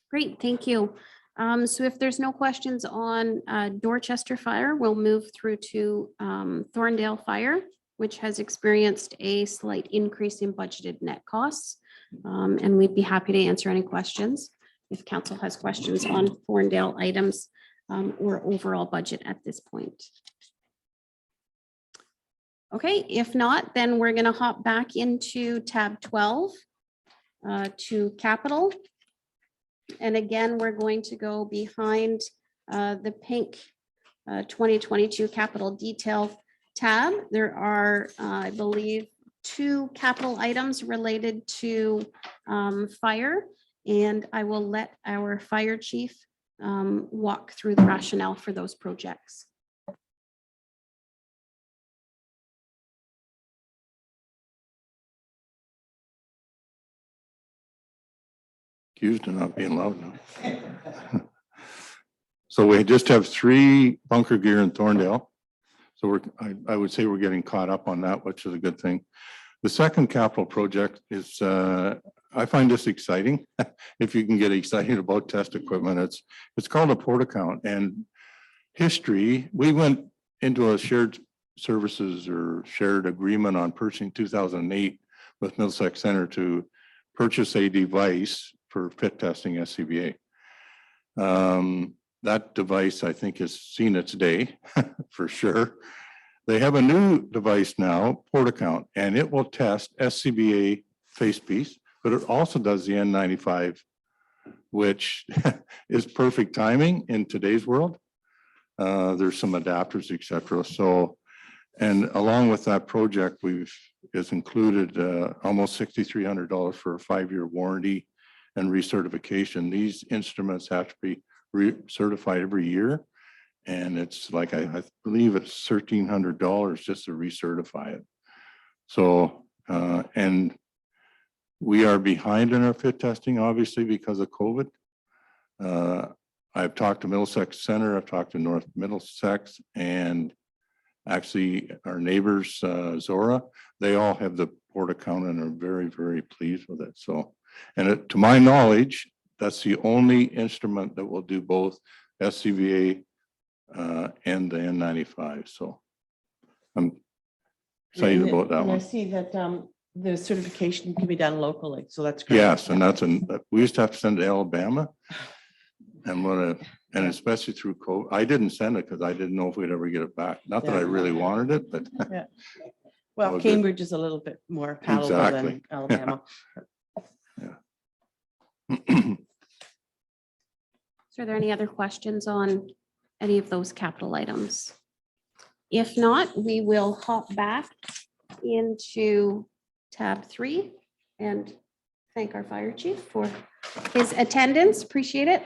Great, thank you. So if there's no questions on Dorchester Fire, we'll move through to Thorndale Fire, which has experienced a slight increase in budgeted net costs. And we'd be happy to answer any questions if council has questions on Thorndale items or overall budget at this point. Okay, if not, then we're going to hop back into tab 12 to capital. And again, we're going to go behind the pink 2022 capital detail tab. There are, I believe, 2 capital items related to fire, and I will let our fire chief walk through the rationale for those projects. Accused of not being loud now. So we just have 3 bunker gear in Thorndale. So I would say we're getting caught up on that, which is a good thing. The second capital project is, I find this exciting. If you can get excited about test equipment, it's called a port account. And history, we went into a shared services or shared agreement on purchasing 2008 with Middlesex Center to purchase a device for fit testing SCBA. That device, I think, has seen its day for sure. They have a new device now, port account, and it will test SCBA face piece, but it also does the N95, which is perfect timing in today's world. There's some adapters, etc. So, and along with that project, is included almost $6,300 for a 5-year warranty and recertification. These instruments have to be certified every year. And it's like, I believe it's $1,300 just to recertify it. So, and we are behind in our fit testing, obviously, because of COVID. I've talked to Middlesex Center, I've talked to North Middlesex, and actually our neighbors, Zora, they all have the port account and are very, very pleased with it. So, and to my knowledge, that's the only instrument that will do both SCBA and the N95. So I'm excited about that And I one. see that the certification can be done locally, so that's great. Yes, and we used to have to send to Alabama. And especially through COVID, I didn't send it because I didn't know if we'd ever get it back. Not that I really wanted it, but Well, good. Cambridge is a little bit more palatable Exactly. than Alabama. So are there any other questions on any of those capital items? If not, we will hop back into tab 3 and thank our fire chief for his attendance. Appreciate it.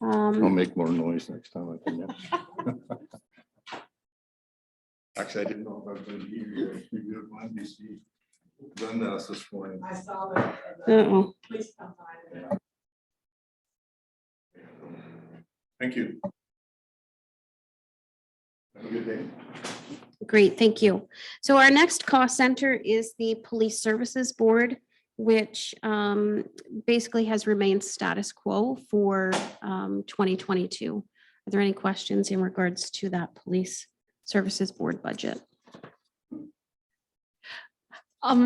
I'll make more noise next time I can. Actually, I didn't know if I was going to be here. You did mind me see. Done this morning. I saw that. Uh-oh. Please come by. Thank you. Have a good day. Great, thank you. So our next cost center is the Police Services Board, which basically has remained status quo for 2022. Are there any questions in regards to that Police Services Board budget?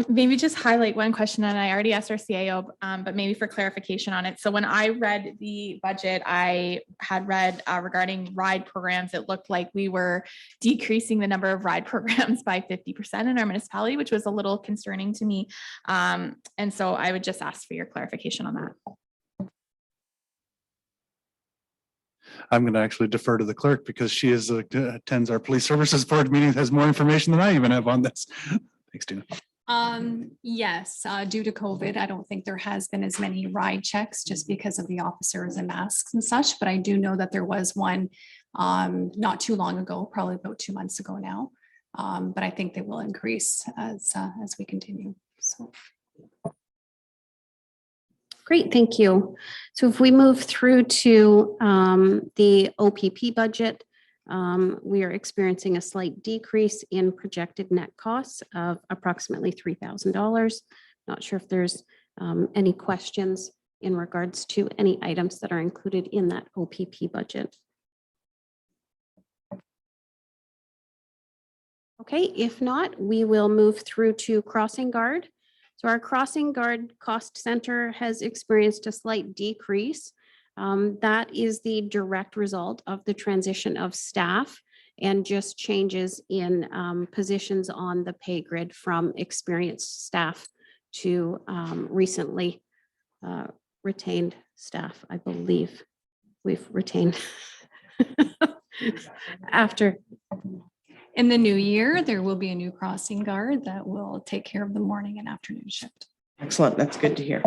Maybe just highlight one question, and I already asked our CAO, but maybe for clarification on it. So when I read the budget, I had read regarding ride programs, it looked like we were decreasing the number of ride programs by 50% in our municipality, which was a little concerning to me. And so I would just ask for your clarification on that. I'm going to actually defer to the clerk because she attends our police services board meeting, has more information than I even have on this. Thanks, Tina. Yes, due to COVID, I don't think there has been as many ride checks just because of the officers and masks and such, but I do know that there was one not too long ago, probably about 2 months ago now. But I think they will increase as we continue. So. Great, thank you. So if we move through to the OPP budget, we are experiencing a slight decrease in projected net costs of approximately $3,000. Not sure if there's any questions in regards to any items that are included in that OPP budget. Okay, if not, we will move through to Crossing Guard. So our Crossing Guard cost center has experienced a slight decrease. That is the direct result of the transition of staff and just changes in positions on the pay grid from experienced staff to recently retained staff. I believe we've retained after. In the new year, there will be a new crossing guard that will take care of the morning and afternoon shift. Excellent, that's good to hear.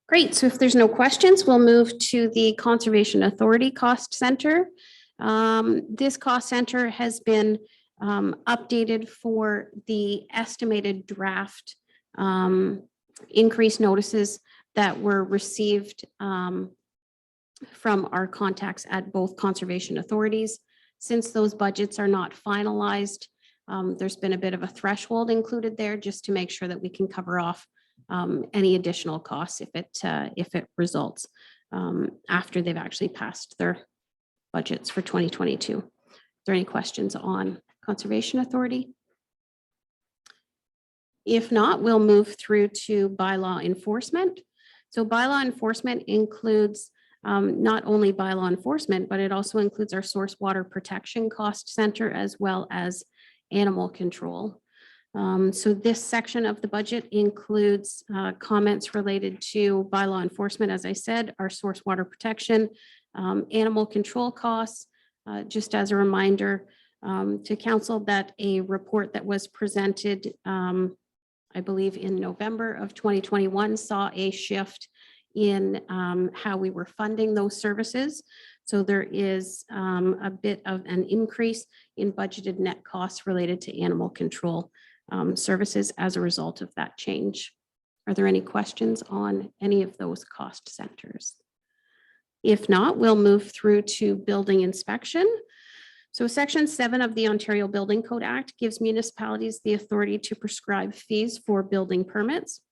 Great, so if there's no questions, we'll move to the Conservation Authority Cost Center. This cost center has been updated for the estimated draft increase notices that were received from our contacts at both conservation authorities. Since those budgets are not finalized, there's been a bit of a threshold included there just to make sure that we can cover off any additional costs if it results after they've actually passed their budgets for 2022. Are there any questions on Conservation Authority? If not, we'll move through to bylaw enforcement. So bylaw enforcement includes not only bylaw enforcement, but it also includes our source water protection cost center as well as animal control. So this section of the budget includes comments related to bylaw enforcement, as I said, our source water protection, animal control costs. Just as a reminder to council that a report that was presented, I believe in November of 2021, saw a shift in how we were funding those services. So there is a bit of an increase in budgeted net costs related to animal control services as a result of that change. Are there any questions on any of those cost centers? If not, we'll move through to building inspection. So Section 7 of the Ontario Building Code Act gives municipalities the authority to prescribe fees for building permits.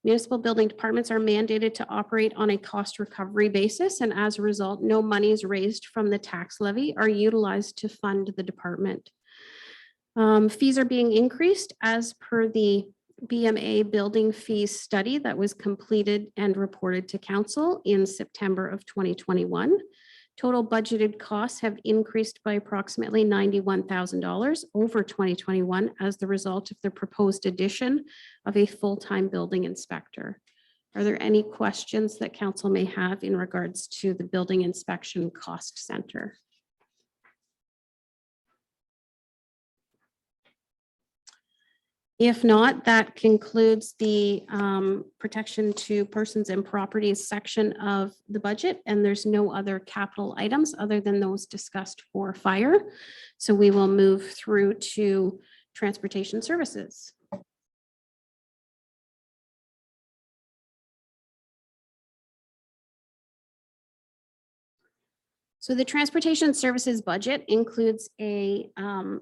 Municipal building departments are mandated to operate on a cost recovery basis, and as a result, no monies raised from the tax levy are utilized to fund the department. Fees are being increased as per the BMA building fees study that was completed and reported to council in September of 2021. Total budgeted costs have increased by approximately $91,000 over 2021 as the result of the proposed addition of a full-time building inspector. Are there any questions that council may have in regards to the building inspection cost center? If not, that concludes the protection to persons and properties section of the budget, and there's no other capital items other than those discussed for fire. So we will move through to transportation services. So the transportation services budget includes a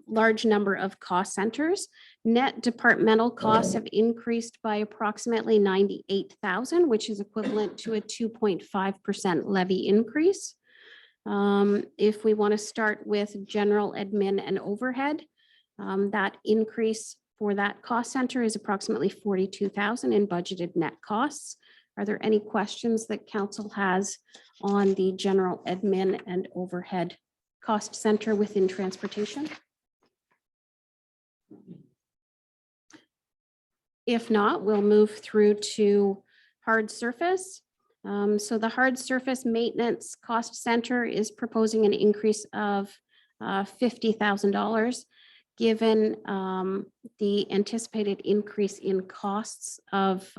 large number of cost centers. Net departmental costs have increased by approximately 98,000, which is equivalent to a 2.5% levy increase. If we want to start with general admin and overhead, that increase for that cost center is approximately 42,000 in budgeted net costs. Are there any questions that council has on the general admin and overhead cost center within transportation? If not, we'll move through to hard surface. So the hard surface maintenance cost center is proposing an increase of $50,000 given the anticipated increase in costs of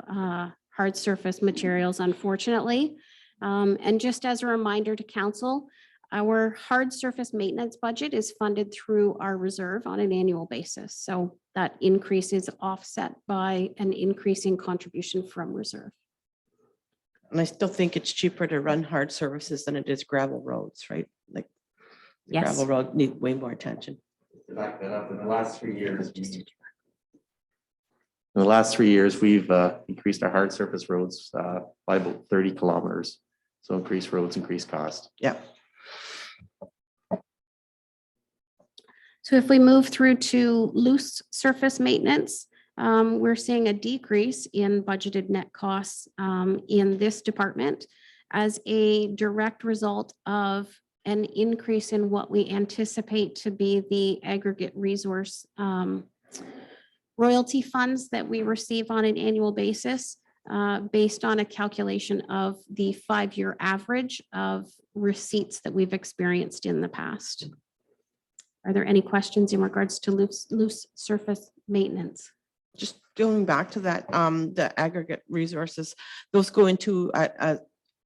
hard surface materials, unfortunately. And just as a reminder to council, our hard surface maintenance budget is funded through our reserve on an annual basis. So that increase is offset by an increase in contribution from reserve. And I still think it's cheaper to run hard services than it is gravel roads, right? Like Yes. gravel road need way more attention. To back that up, in the last 3 years, we've increased our hard surface roads by about 30 kilometers. So increased roads, increased cost. Yeah. So if we move through to loose surface maintenance, we're seeing a decrease in budgeted net costs in this department as a direct result of an increase in what we anticipate to be the aggregate resource royalty funds that we receive on an annual basis based on a calculation of the 5-year average of receipts that we've experienced in the past. Are there any questions in regards to loose surface maintenance? Just going back to that, the aggregate resources, those go into a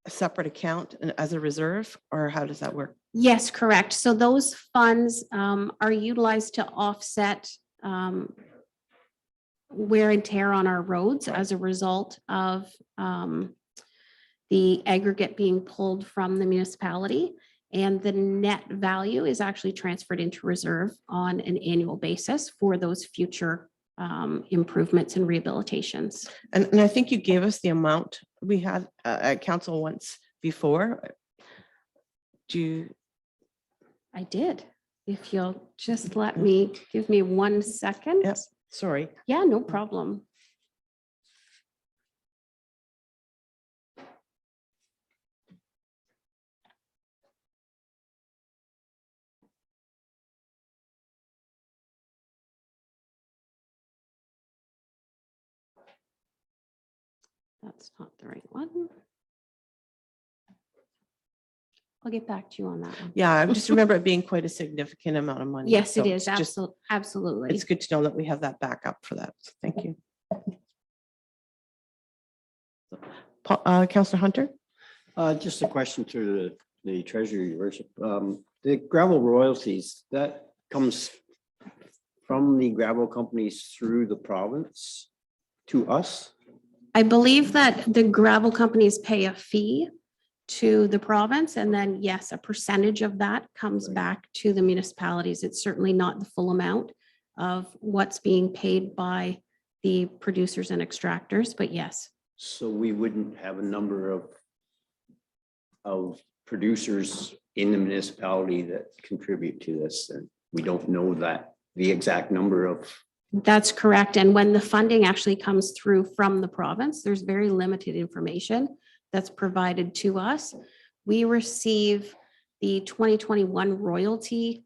separate account and as a reserve, or how does that work? Yes, correct. So those funds are utilized to offset wear and tear on our roads as a result of the aggregate being pulled from the municipality. And the net value is actually transferred into reserve on an annual basis for those future improvements and rehabilitations. And I think you gave us the amount we had at council once before. Do you? I did. If you'll just give me 1 second. Yes, sorry. Yeah, no problem. That's not the right one. I'll get back to you on that one. Yeah, I just remember it being quite a significant amount of money. Yes, it So is. it's just- Absolutely. It's good to know that we have that backup for that. So thank you. Counselor Hunter? Just a question to the treasurer, your worship. The gravel royalties, that comes from the gravel companies through the province to us? I believe that the gravel companies pay a fee to the province, and then, yes, a percentage of that comes back to the municipalities. It's certainly not the full amount of what's being paid by the producers and extractors, but yes. So we wouldn't have a number of producers in the municipality that contribute to this, and we don't know that the exact number of. That's correct. And when the funding actually comes through from the province, there's very limited information that's provided to us. We receive the 2021 royalty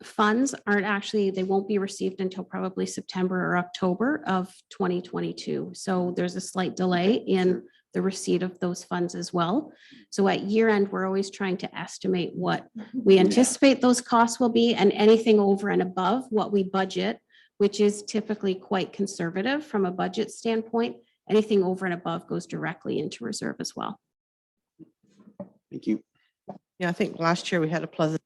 funds aren't actually, they won't be received until probably September or October of 2022. So there's a slight delay in the receipt of those funds as well. So at year end, we're always trying to estimate what we anticipate those costs will be, and anything over and above what we budget, which is typically quite conservative from a budget standpoint. Anything over and above goes directly into reserve as well. Thank you. Yeah, I think last year we had a pleasant.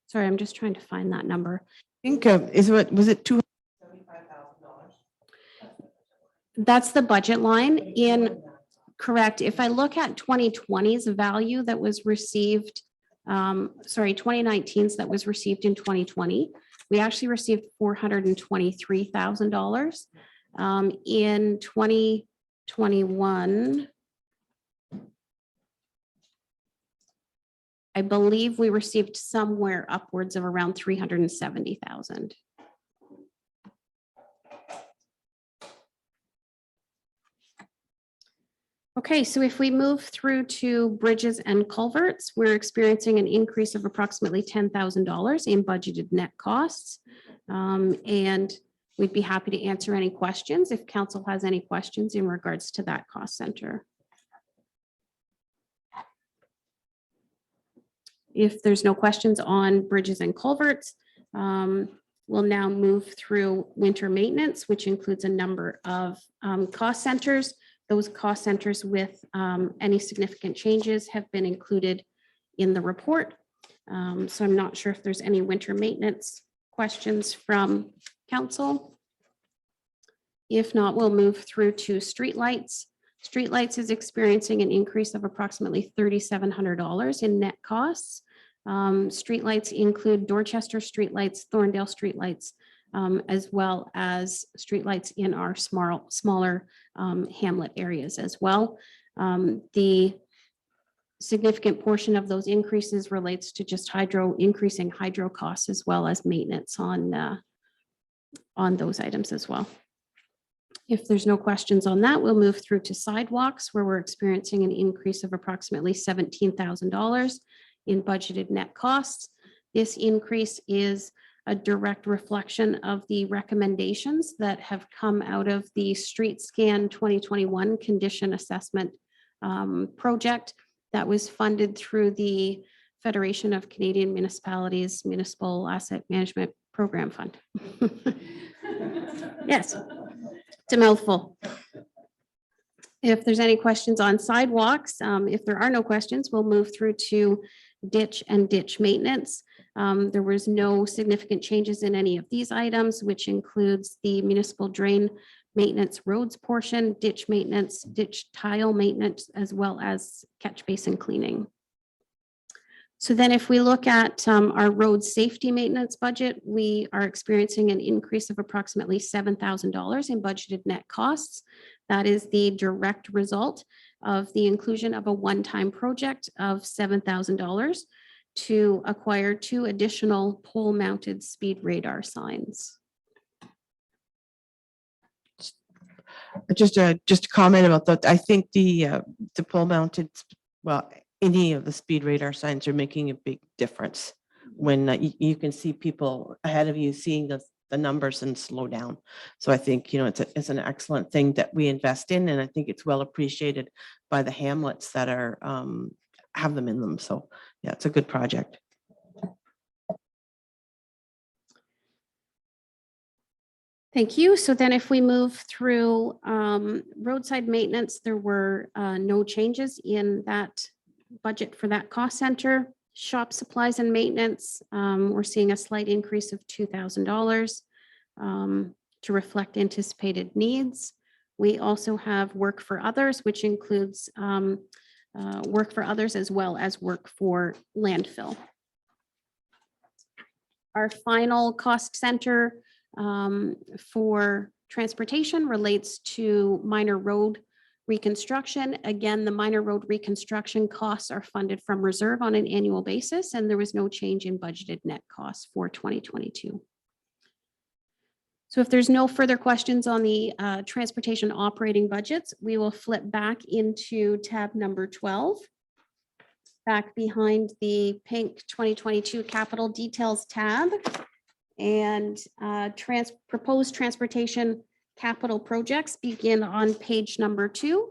Sorry, I'm just trying to find that number. I think, was it $275,000? That's the budget line in, correct. If I look at 2020's value that was received, 2019's that was received in 2020, we actually received $423,000. In 2021, I believe we received somewhere upwards of around 370,000. Okay, so if we move through to bridges and culverts, we're experiencing an increase of approximately $10,000 in budgeted net costs. And we'd be happy to answer any questions if council has any questions in regards to that cost center. If there's no questions on bridges and culverts, we'll now move through winter maintenance, which includes a number of cost centers. Those cost centers with any significant changes have been included in the report. So I'm not sure if there's any winter maintenance questions from council. If not, we'll move through to streetlights. Streetlights is experiencing an increase of approximately $3,700 in net costs. Streetlights include Dorchester streetlights, Thorndale streetlights, as well as streetlights in our smaller hamlet areas as well. The significant portion of those increases relates to just increasing hydro costs as well as maintenance on those items as well. If there's no questions on that, we'll move through to sidewalks, where we're experiencing an increase of approximately $17,000 in budgeted net costs. This increase is a direct reflection of the recommendations that have come out of the Street Scan 2021 condition assessment project that was funded through the Federation of Canadian Municipalities Municipal Asset Management Program Fund. Yes. It's a mouthful. If there's any questions on sidewalks, if there are no questions, we'll move through to ditch and ditch maintenance. There was no significant changes in any of these items, which includes the municipal drain maintenance roads portion, ditch maintenance, ditch tile maintenance, as well as catch basin cleaning. So then if we look at our road safety maintenance budget, we are experiencing an increase of approximately $7,000 in budgeted net costs. That is the direct result of the inclusion of a one-time project of $7,000 to acquire 2 additional pole-mounted speed radar signs. Just a comment about that. I think the pole mounted, well, any of the speed radar signs are making a big difference when you can see people ahead of you seeing the numbers and slow down. So I think, it's an excellent thing that we invest in, and I think it's well appreciated by the hamlets that are have them in them. So yeah, it's a good project. Thank you. So then if we move through roadside maintenance, there were no changes in that budget for that cost center. Shop supplies and maintenance, we're seeing a slight increase of $2,000 to reflect anticipated needs. We also have work for others, which includes work for others as well as work for landfill. Our final cost center for transportation relates to minor road reconstruction. Again, the minor road reconstruction costs are funded from reserve on an annual basis, and there was no change in budgeted net costs for 2022. So if there's no further questions on the transportation operating budgets, we will flip back into tab number 12. Back behind the pink 2022 capital details tab. And proposed transportation capital projects begin on page number 2.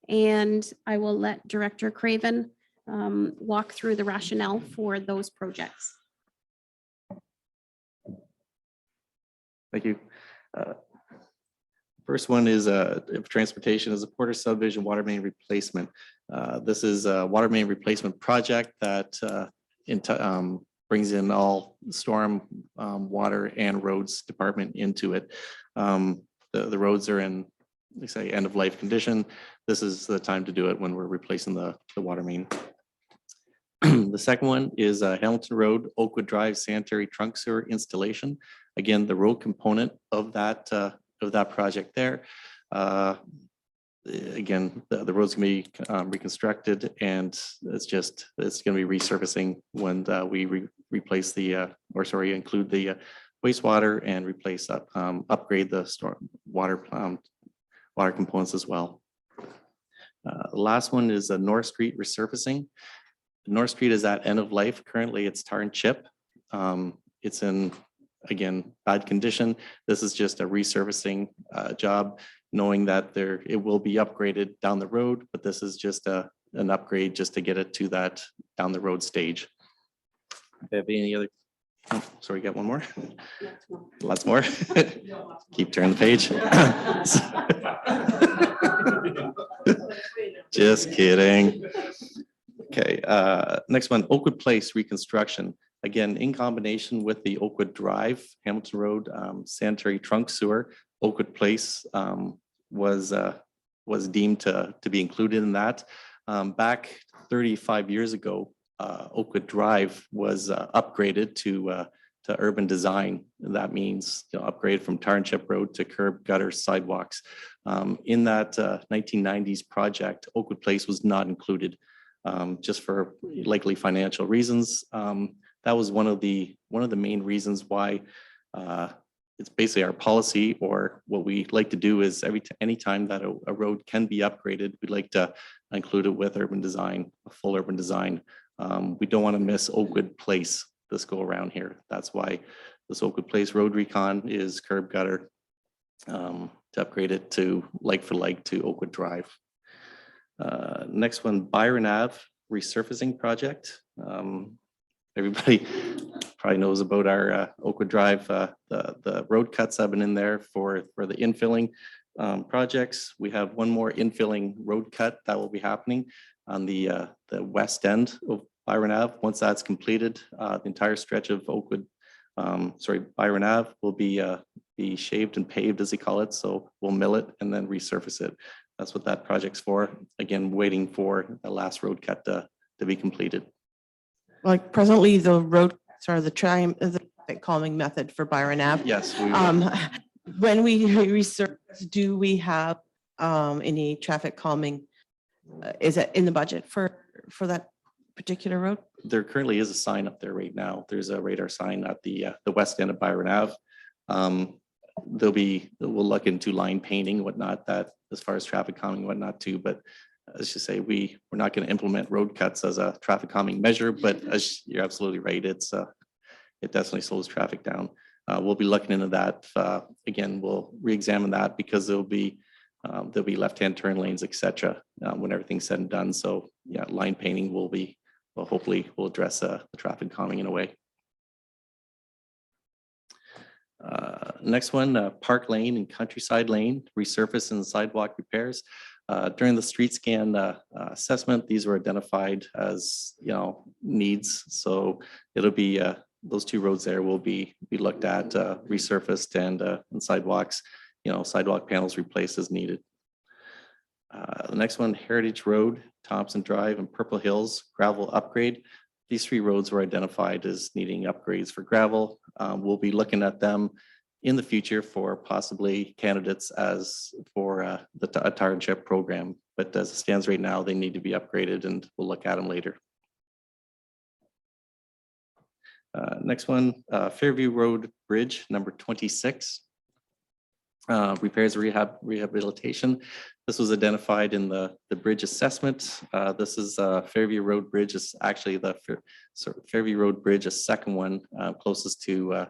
And I will let Director Craven walk through the rationale for those projects. Thank you. First one is transportation is a Porter subdivision water main replacement. This is a water main replacement project that brings in all storm water and roads department into it. The roads are in, let's say, end of life condition. This is the time to do it when we're replacing the water main. The second one is Hamilton Road, Oakwood Drive sanitary trunk sewer installation. Again, the road component of that project there. Again, the road's gonna be reconstructed, and it's gonna be resurfacing when we replace include the wastewater and replace upgrade the storm water components as well. The last one is a North Street resurfacing. North Street is at end of life. Currently, it's tar and chip. It's in, again, bad condition. This is just a resurfacing job, knowing that it will be upgraded down the road, but this is just an upgrade just to get it to that down the road stage. Have any other? Oh, sorry, got one more. Lots more. Keep turning the page. Just kidding. Okay, next one, Oakwood Place reconstruction. Again, in combination with the Oakwood Drive, Hamilton Road sanitary trunk sewer, Oakwood Place was deemed to be included in that. Back 35 years ago, Oakwood Drive was upgraded to urban design. That means upgrade from tar and chip road to curb, gutter, sidewalks. In that 1990s project, Oakwood Place was not included, just for likely financial reasons. That was one of the main reasons why it's basically our policy, or what we like to do is anytime that a road can be upgraded, we'd like to include it with urban design, a full urban design. We don't want to miss Oakwood Place this go around here. That's why this Oakwood Place road recon is curb gutter to upgrade it to like for like to Oakwood Drive. Next one, Byron Ave resurfacing project. Everybody probably knows about our Oakwood Drive. The road cuts have been in there for the infilling projects. We have one more infilling road cut that will be happening on the west end of Byron Ave. Once that's completed, the entire stretch of Byron Ave will be shaved and paved, as they call it. So we'll mill it and then resurface it. That's what that project's for. Again, waiting for the last road cut to be completed. Like presently, the road, the traffic calming method for Byron Ave. Yes. When we research, do we have any traffic calming? Is it in the budget for that particular road? There currently is a sign up there right now. There's a radar sign at the west end of Byron Ave. We'll look into line painting, whatnot, that as far as traffic calming and whatnot too, but as you say, we're not going to implement road cuts as a traffic calming measure, but as you're absolutely right, it definitely slows traffic down. We'll be looking into that. Again, we'll re-examine that because there'll be left-hand turn lanes, etc. When everything's said and done. So yeah, line painting hopefully will address the traffic calming in a way. Next one, Park Lane and Countryside Lane resurface and sidewalk repairs. During the street scan assessment, these were identified as needs. So it'll be those two roads there will be looked at, resurfaced and sidewalks, sidewalk panels replaced as needed. The next one, Heritage Road, Thompson Drive, and Purple Hills gravel upgrade. These three roads were identified as needing upgrades for gravel. We'll be looking at them in the future for possibly candidates as for a township program. But as it stands right now, they need to be upgraded and we'll look at them later. Next one, Fairview Road Bridge, number 26. Repairs, rehabilitation. This was identified in the bridge assessment. This is Fairview Road Bridge is actually the Fairview Road Bridge, a second one closest to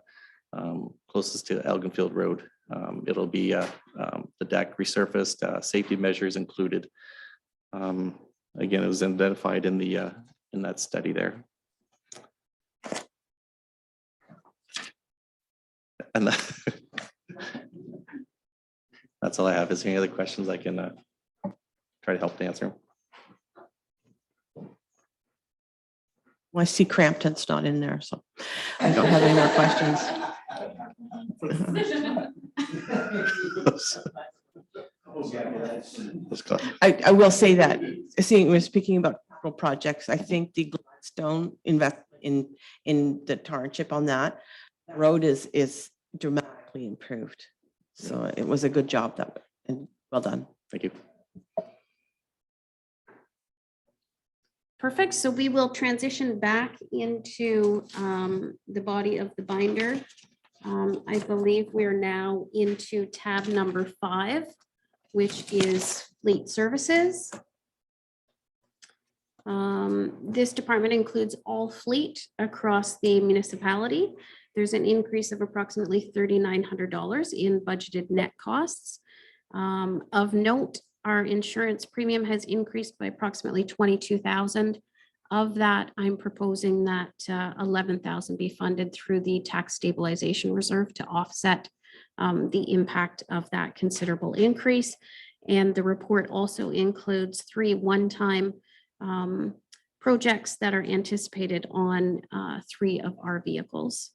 Elginfield Road. It'll be the deck resurfaced, safety measures included. Again, it was identified in that study there. And that's all I have. Is there any other questions I can try to help to answer? Well, I see Crampton's not in there, so I don't have any more questions. I will say that, seeing we're speaking about projects, I think the Gladstone invest in the township on that road is dramatically improved. So it was a good job and well done. Thank you. Perfect. So we will transition back into the body of the binder. I believe we're now into tab number 5, which is fleet services. This department includes all fleet across the municipality. There's an increase of approximately $3,900 in budgeted net costs. Of note, our insurance premium has increased by approximately $22,000. Of that, I'm proposing that $11,000 be funded through the tax stabilization reserve to offset the impact of that considerable increase. And the report also includes 3 one-time projects that are anticipated on 3 of our vehicles.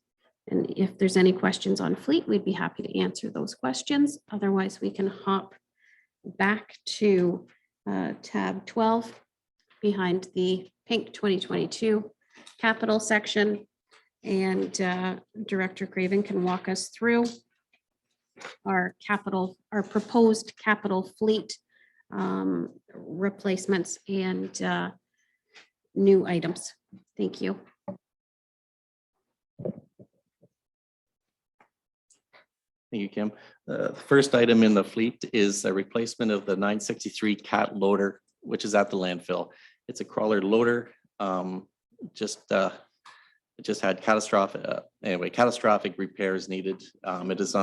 And if there's any questions on fleet, we'd be happy to answer those questions. Otherwise, we can hop back to tab 12 behind the pink 2022 capital section. And Director Craven can walk us through our proposed capital fleet replacements and new items. Thank you. Thank you, Kim. The first item in the fleet is a replacement of the 963 cat loader, which is at the landfill. It's a crawler loader. It just had catastrophic repairs needed. It is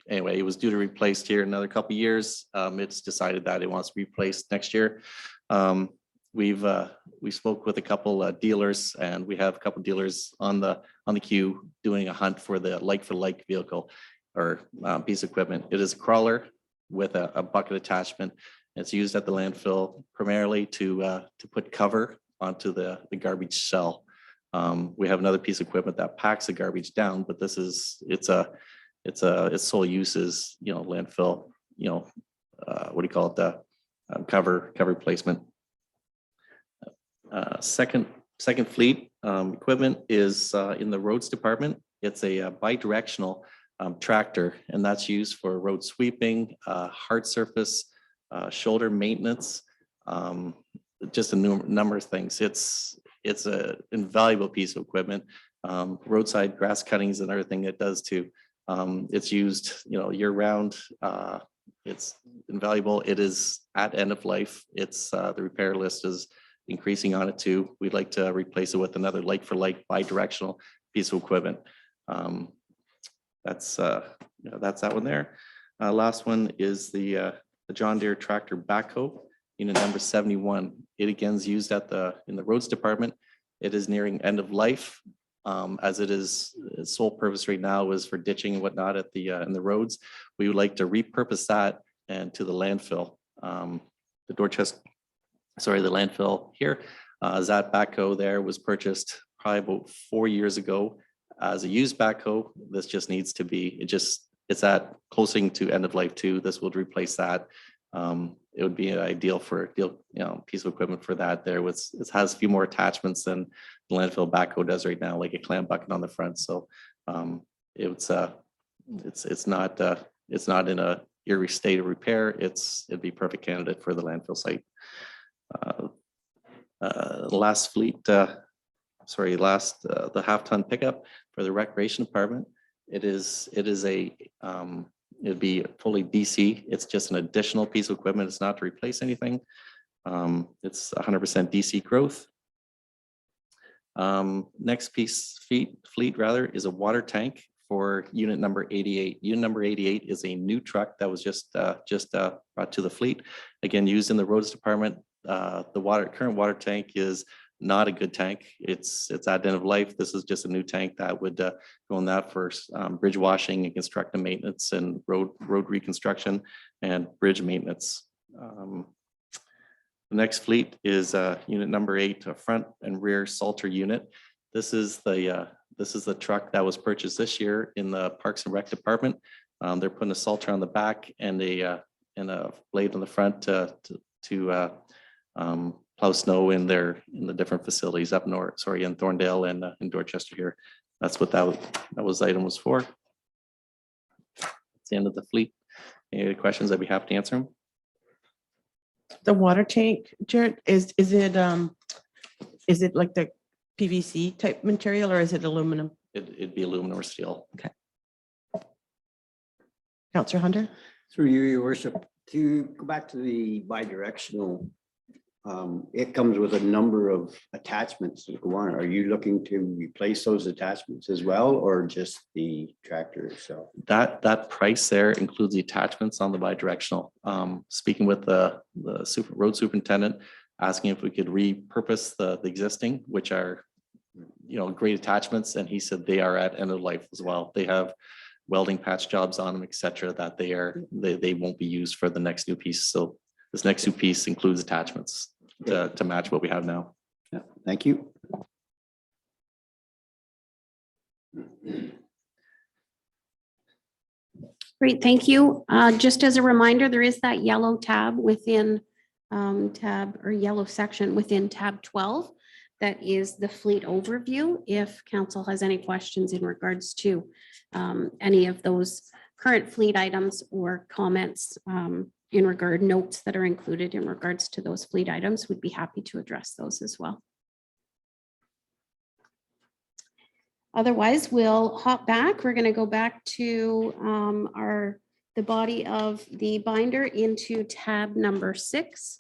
anyway, it was due to replaced here in another couple of years. It's decided that it wants to be replaced next year. We spoke with a couple dealers, and we have a couple dealers on the queue doing a hunt for the like vehicle or piece of equipment. It is a crawler with a bucket attachment. It's used at the landfill primarily to put cover onto the garbage cell. We have another piece of equipment that packs the garbage down, but its sole use is landfill. What do you call it? The cover placement. Second fleet equipment is in the roads department. It's a bidirectional tractor, and that's used for road sweeping, hard surface, shoulder maintenance, just a number of things. it's a invaluable piece of equipment. Roadside grass cuttings and everything it does too. It's used, year round. It's invaluable. It is at end of life. It's the repair list is increasing on it too. We'd like to replace it with another like for like bi-directional piece of equipment. That's that one there. Last one is the John Deere tractor backhoe, unit number 71. It again is used in the roads department. It is nearing end of life. As it is, its sole purpose right now is for ditching and whatnot at in the roads. We would like to repurpose that and to the landfill. The landfill here. That backhoe there was purchased probably about 4 years ago as a used backhoe. This just needs to be, it's at closing to end of life too. This would replace that. It would be an ideal piece of equipment for that. It has a few more attachments than the landfill backhoe does right now, like a clam bucket on the front. So it's not in a eerie state of repair. It'd be perfect candidate for the landfill site. Last fleet, the half-ton pickup for the recreation department. It'd be fully DC. It's just an additional piece of equipment. It's not to replace anything. It's 100% DC growth. Next fleet rather is a water tank for unit number 88. Unit number 88 is a new truck that was just brought to the fleet. Again, used in the roads department. The current water tank is not a good tank. It's at end of life. This is just a new tank that would go on that for bridge washing and constructive maintenance and road reconstruction and bridge maintenance. The next fleet is unit number 8, a front and rear salter unit. This is the truck that was purchased this year in the Parks and Rec department. They're putting a salter on the back and a blade on the front to plow snow in the different facilities up north, in Thorndale and in Dorchester here. That's what that item was for. It's the end of the fleet. Any questions? I'd be happy to answer them. The water tank, Jared, is it like the PVC type material or is it aluminum? It'd be aluminum or steel. Councillor Hunter? Through you, your worship, to go back to the bi-directional, it comes with a number of attachments that go on. Are you looking to replace those attachments as well, or just the tractor itself? That price there includes the attachments on the bi-directional. Speaking with the road superintendent, asking if we could repurpose the existing, which are great attachments, and he said they are at end of life as well. They have welding patch jobs on them, etc. That they won't be used for the next new piece. So this next new piece includes attachments to match what we have now. Yeah, thank you. Great, thank you. Just as a reminder, there is that yellow tab within yellow section within tab 12. That is the fleet overview. If council has any questions in regards to any of those current fleet items or comments notes that are included in regards to those fleet items, we'd be happy to address those as well. Otherwise, we'll hop back. We're going to go back to the body of the binder into tab number 6,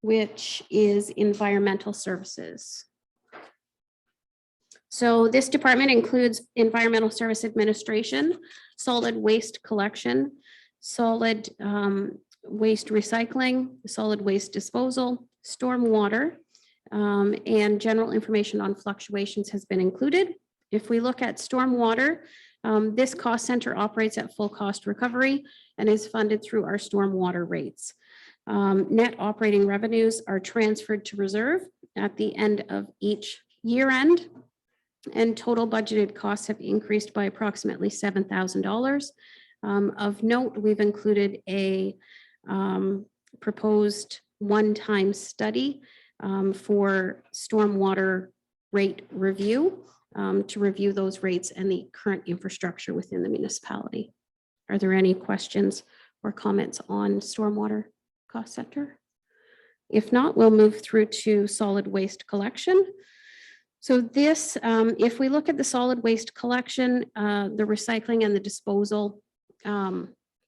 which is environmental services. So this department includes environmental service administration, solid waste collection, solid waste recycling, solid waste disposal, stormwater, and general information on fluctuations has been included. If we look at stormwater, this cost center operates at full cost recovery and is funded through our stormwater rates. Net operating revenues are transferred to reserve at the end of each year end, and total budgeted costs have increased by approximately $7,000. Of note, we've included a proposed one-time study for stormwater rate review to review those rates and the current infrastructure within the municipality. Are there any questions or comments on stormwater cost center? If not, we'll move through to solid waste collection. So this, if we look at the solid waste collection, the recycling and the disposal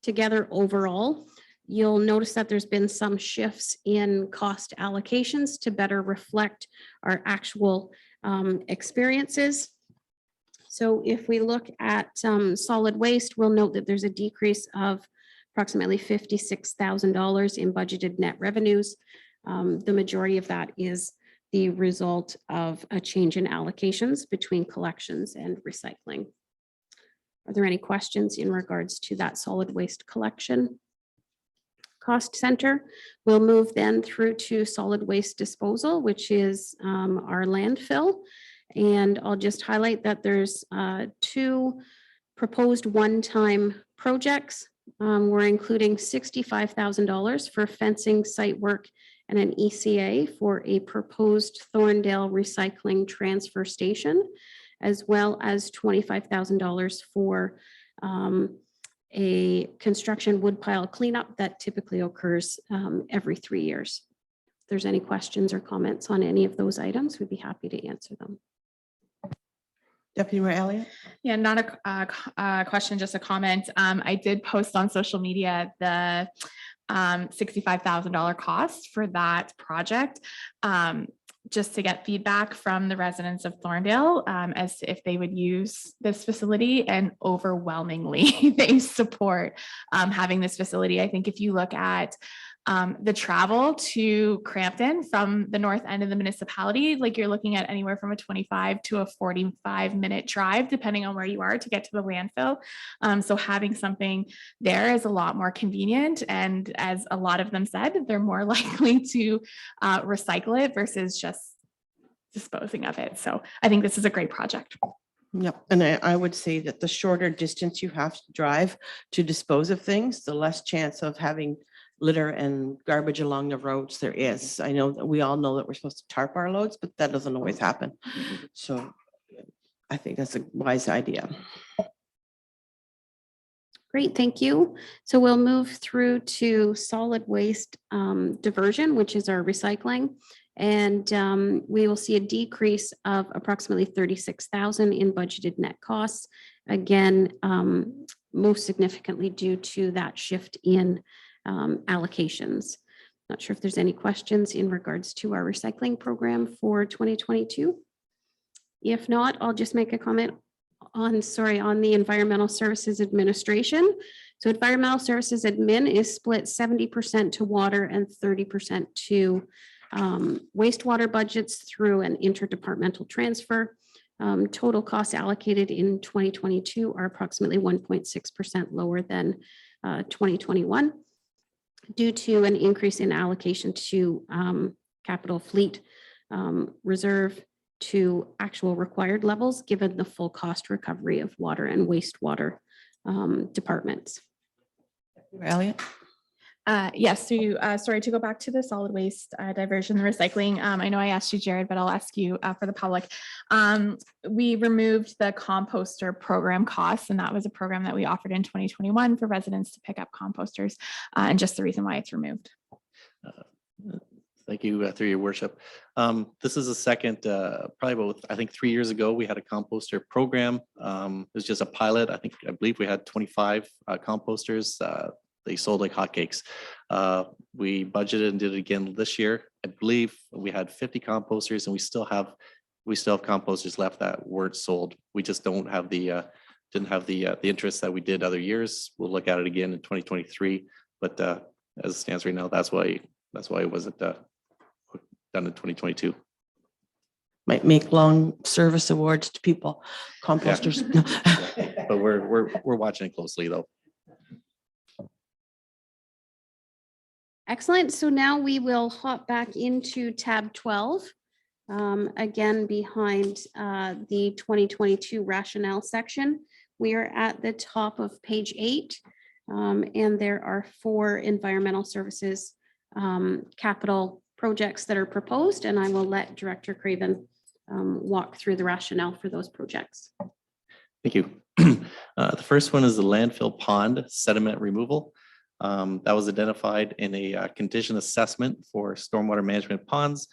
together overall, you'll notice that there's been some shifts in cost allocations to better reflect our actual experiences. So if we look at solid waste, we'll note that there's a decrease of approximately $56,000 in budgeted net revenues. The majority of that is the result of a change in allocations between collections and recycling. Are there any questions in regards to that solid waste collection cost center? We'll move then through to solid waste disposal, which is our landfill. And I'll just highlight that there's 2 proposed one-time projects. We're including $65,000 for fencing, site work, and an ECA for a proposed Thorndale recycling transfer station, as well as $25,000 for a construction woodpile cleanup that typically occurs every 3 years. If there's any questions or comments on any of those items, we'd be happy to answer them. Deputy Mayor Elliott? Yeah, not a question, just a comment. I did post on social media the $65,000 cost for that project, just to get feedback from the residents of Thorndale as to if they would use this facility, and overwhelmingly they support having this facility. I think if you look at the travel to Crampton from the north end of the municipality, like you're looking at anywhere from a 25 to a 45-minute drive, depending on where you are to get to the landfill. So having something there is a lot more convenient. And as a lot of them said, they're more likely to recycle it versus just disposing of it. So I think this is a great project. Yep, and I would say that the shorter distance you have to drive to dispose of things, the less chance of having litter and garbage along the roads there is. I know that we all know that we're supposed to tarp our loads, but that doesn't always happen. So I think that's a wise idea. Great, thank you. So we'll move through to solid waste diversion, which is our recycling. And we will see a decrease of approximately $36,000 in budgeted net costs. Again, most significantly due to that shift in allocations. Not sure if there's any questions in regards to our recycling program for 2022. If not, I'll just make a comment on the Environmental Services Administration. So Environmental Services Admin is split 70% to water and 30% to wastewater budgets through an interdepartmental transfer. Total costs allocated in 2022 are approximately 1.6% lower than 2021 due to an increase in allocation to capital fleet reserve to actual required levels, given the full cost recovery of water and wastewater departments. Elliott? Yes, so sorry to go back to the solid waste diversion and recycling. I know I asked you, Jared, but I'll ask you for the public. We removed the composter program costs, and that was a program that we offered in 2021 for residents to pick up composters, and just the reason why it's removed. Thank you, through your worship. This is the second, probably about, I think 3 years ago, we had a composter program. It was just a pilot. I believe we had 25 composters. They sold like hotcakes. We budgeted and did it again this year. I believe we had 50 composters, and we still have composters left that weren't sold. We just don't have didn't have the interest that we did other years. We'll look at it again in 2023. But as it stands right now, that's why it wasn't done in 2022. Might make long service awards to people, composters. But we're watching it closely though. Excellent. So now we will hop back into tab 12. Again, behind the 2022 rationale section. We are at the top of page 8, and there are 4 environmental services capital projects that are proposed, and I will let Director Craven walk through the rationale for those projects. Thank you. The first one is the landfill pond sediment removal. That was identified in a condition assessment for stormwater management ponds.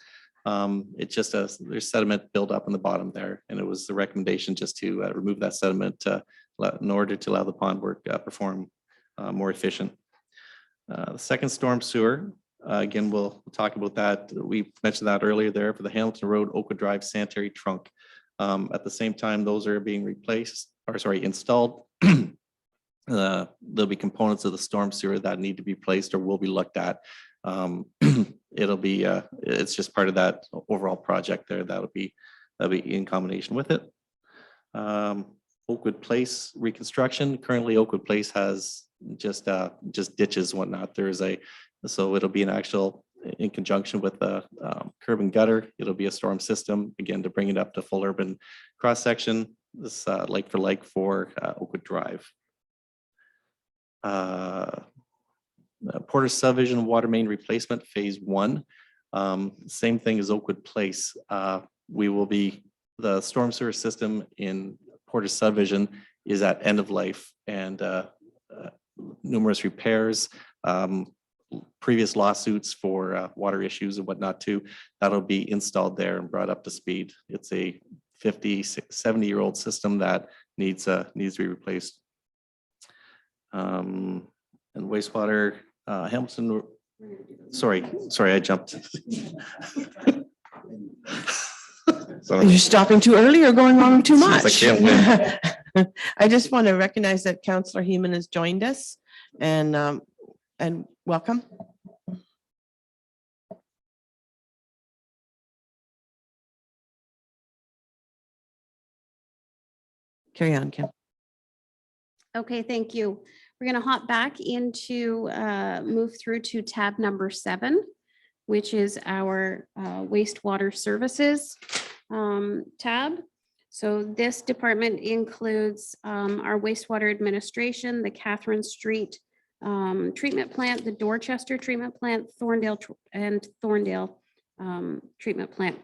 It's just there's sediment built up in the bottom there, and it was the recommendation just to remove that sediment in order to allow the pond work perform more efficient. The second storm sewer, again, we'll talk about that. We mentioned that earlier there for the Hamilton Road, Oakwood Drive sanitary trunk. At the same time, those are being installed. There'll be components of the storm sewer that need to be placed or will be looked at. It'll be, it's just part of that overall project there. That'll be in combination with it. Oakwood Place reconstruction. Currently, Oakwood Place has just ditches and whatnot. So it'll be an actual, in conjunction with the curb and gutter. It'll be a storm system, again, to bring it up to full urban cross section. This like for Oakwood Drive. Porter subdivision water main replacement phase 1. Same thing as Oakwood Place. The storm sewer system in Porter subdivision is at end of life, and numerous repairs, previous lawsuits for water issues and whatnot too, that'll be installed there and brought up to speed. It's a 50, 70-year-old system that needs to be replaced. And wastewater, Hamilton, sorry, I jumped. You're stopping too early or going on too Seems much? I can't win. I just want to recognize that Councillor Heeman has joined us, and welcome. Carry on, Kim. Okay, thank you. We're going to hop back into, move through to tab number 7, which is our wastewater services tab. So this department includes our wastewater administration, the Catherine Street treatment plant, the Dorchester treatment plant, Thorndale treatment plant.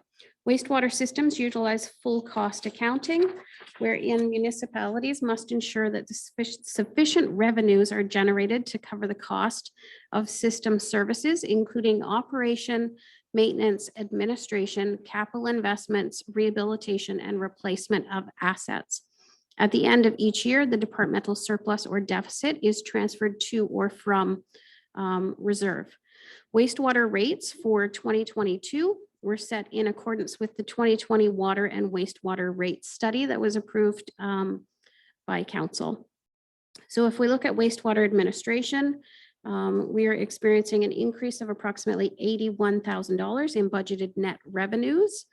Wastewater systems utilize full cost accounting, wherein municipalities must ensure that sufficient revenues are generated to cover the cost of system services, including operation, maintenance, administration, capital investments, rehabilitation, and replacement of assets. At the end of each year, the departmental surplus or deficit is transferred to or from reserve. Wastewater rates for 2022 were set in accordance with the 2020 water and wastewater rate study that was approved by council. So if we look at wastewater administration, we are experiencing an increase of approximately $81,000 in budgeted net revenues,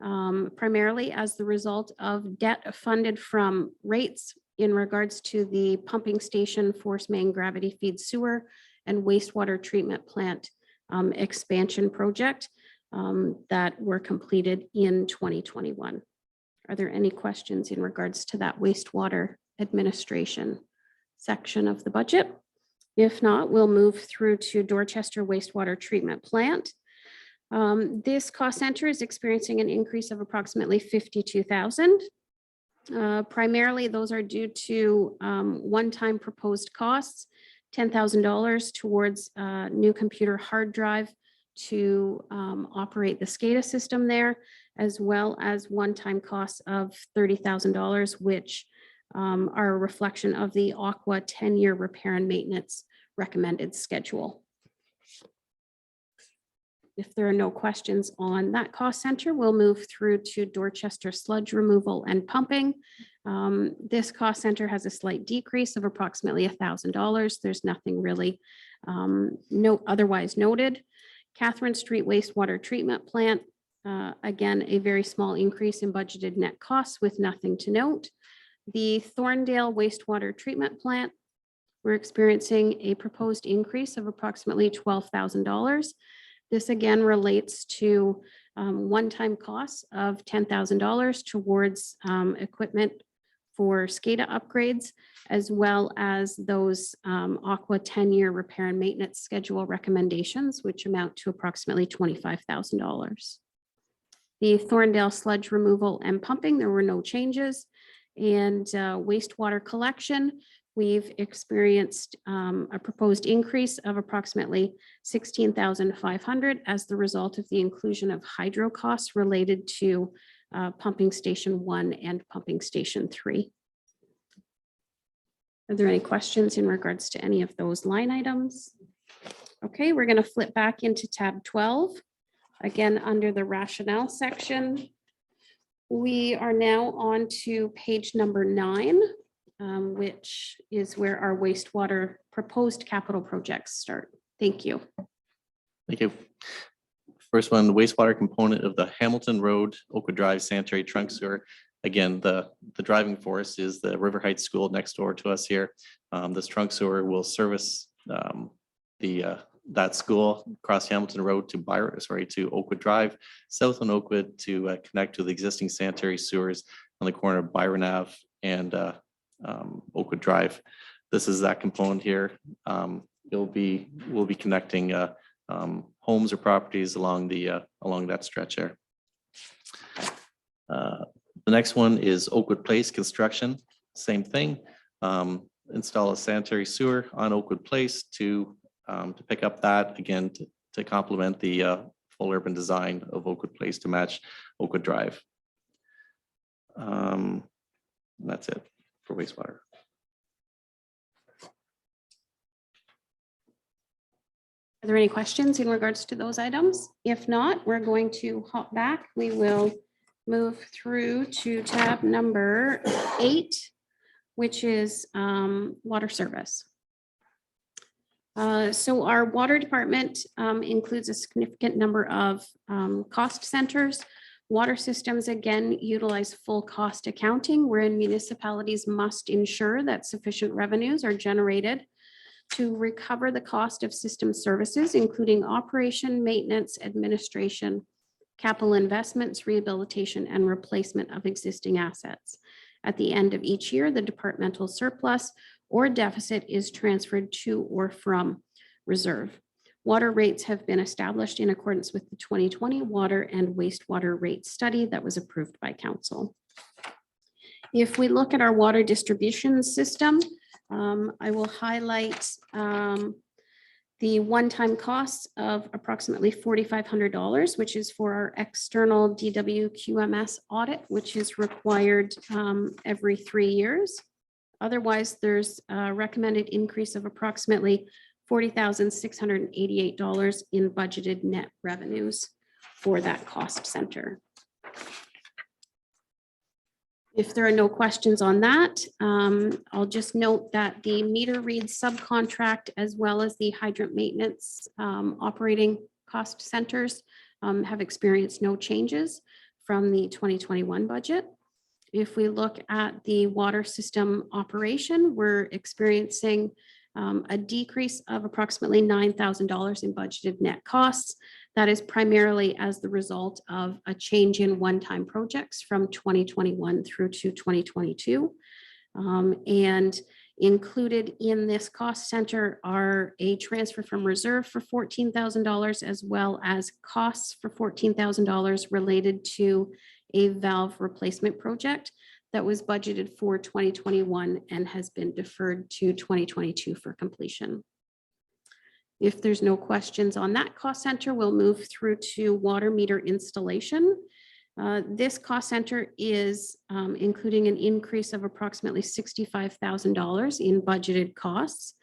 primarily as the result of debt funded from rates in regards to the pumping station, force main, gravity feed sewer, and wastewater treatment plant expansion project that were completed in 2021. Are there any questions in regards to that wastewater administration section of the budget? If not, we'll move through to Dorchester wastewater treatment plant. This cost center is experiencing an increase of approximately $52,000. Primarily, those are due to one-time proposed costs, $10,000 towards a new computer hard drive to operate the SCADA system there, as well as one-time costs of $30,000, which are a reflection of the Aqua 10-year repair and maintenance recommended schedule. If there are no questions on that cost center, we'll move through to Dorchester sludge removal and pumping. This cost center has a slight decrease of approximately $1,000. There's nothing really otherwise noted. Catherine Street wastewater treatment plant, again, a very small increase in budgeted net costs with nothing to note. The Thorndale wastewater treatment plant, we're experiencing a proposed increase of approximately $12,000. This again relates to one-time costs of $10,000 towards equipment for SCADA upgrades, as well as those Aqua 10-year repair and maintenance schedule recommendations, which amount to approximately $25,000. The Thorndale sludge removal and pumping, there were no changes. And wastewater collection, we've experienced a proposed increase of approximately 16,500 as the result of the inclusion of hydro costs related to pumping station 1 and pumping station 3. Are there any questions in regards to any of those line items? Okay, we're going to flip back into tab 12. Again, under the rationale section, we are now on to page number 9, which is where our wastewater proposed capital projects start. Thank you. Thank you. First one, the wastewater component of the Hamilton Road, Oakwood Drive Sanitary Trunk Sewer. Again, the driving force is the River Heights School next door to us here. This trunk sewer will service that school across Hamilton Road to Oakwood Drive, south on Oakwood to connect to the existing sanitary sewers on the corner of Byron Ave and Oakwood Drive. This is that component here. We'll be connecting homes or properties along that stretch there. The next one is Oakwood Place construction. Same thing. Install a sanitary sewer on Oakwood Place to pick up that again to complement the full urban design of Oakwood Place to match Oakwood Drive. That's it for wastewater. Are there any questions in regards to those items? If not, we're going to hop back. We will move through to tab number 8, which is water service. So our water department includes a significant number of cost centers. Water systems, again, utilize full cost accounting, wherein municipalities must ensure that sufficient revenues are generated to recover the cost of system services, including operation, maintenance, administration, capital investments, rehabilitation, and replacement of existing assets. At the end of each year, the departmental surplus or deficit is transferred to or from reserve. Water rates have been established in accordance with the 2020 water and wastewater rate study that was approved by council. If we look at our water distribution system, I will highlight the one-time costs of approximately $4,500, which is for our external DWQMS audit, which is required every 3 years. Otherwise, there's a recommended increase of approximately $40,688 in budgeted net revenues for that cost center. If there are no questions on that, I'll just note that the meter read subcontract as well as the hydrant maintenance operating cost centers have experienced no changes from the 2021 budget. If we look at the water system operation, we're experiencing a decrease of approximately $9,000 in budgeted net costs. That is primarily as the result of a change in one-time projects from 2021 through to 2022. And included in this cost center are a transfer from reserve for $14,000 as well as costs for $14,000 related to a valve replacement project that was budgeted for 2021 and has been deferred to 2022 for completion. If there's no questions on that cost center, we'll move through to water meter installation. This cost center is including an increase of approximately $65,000 in budgeted costs.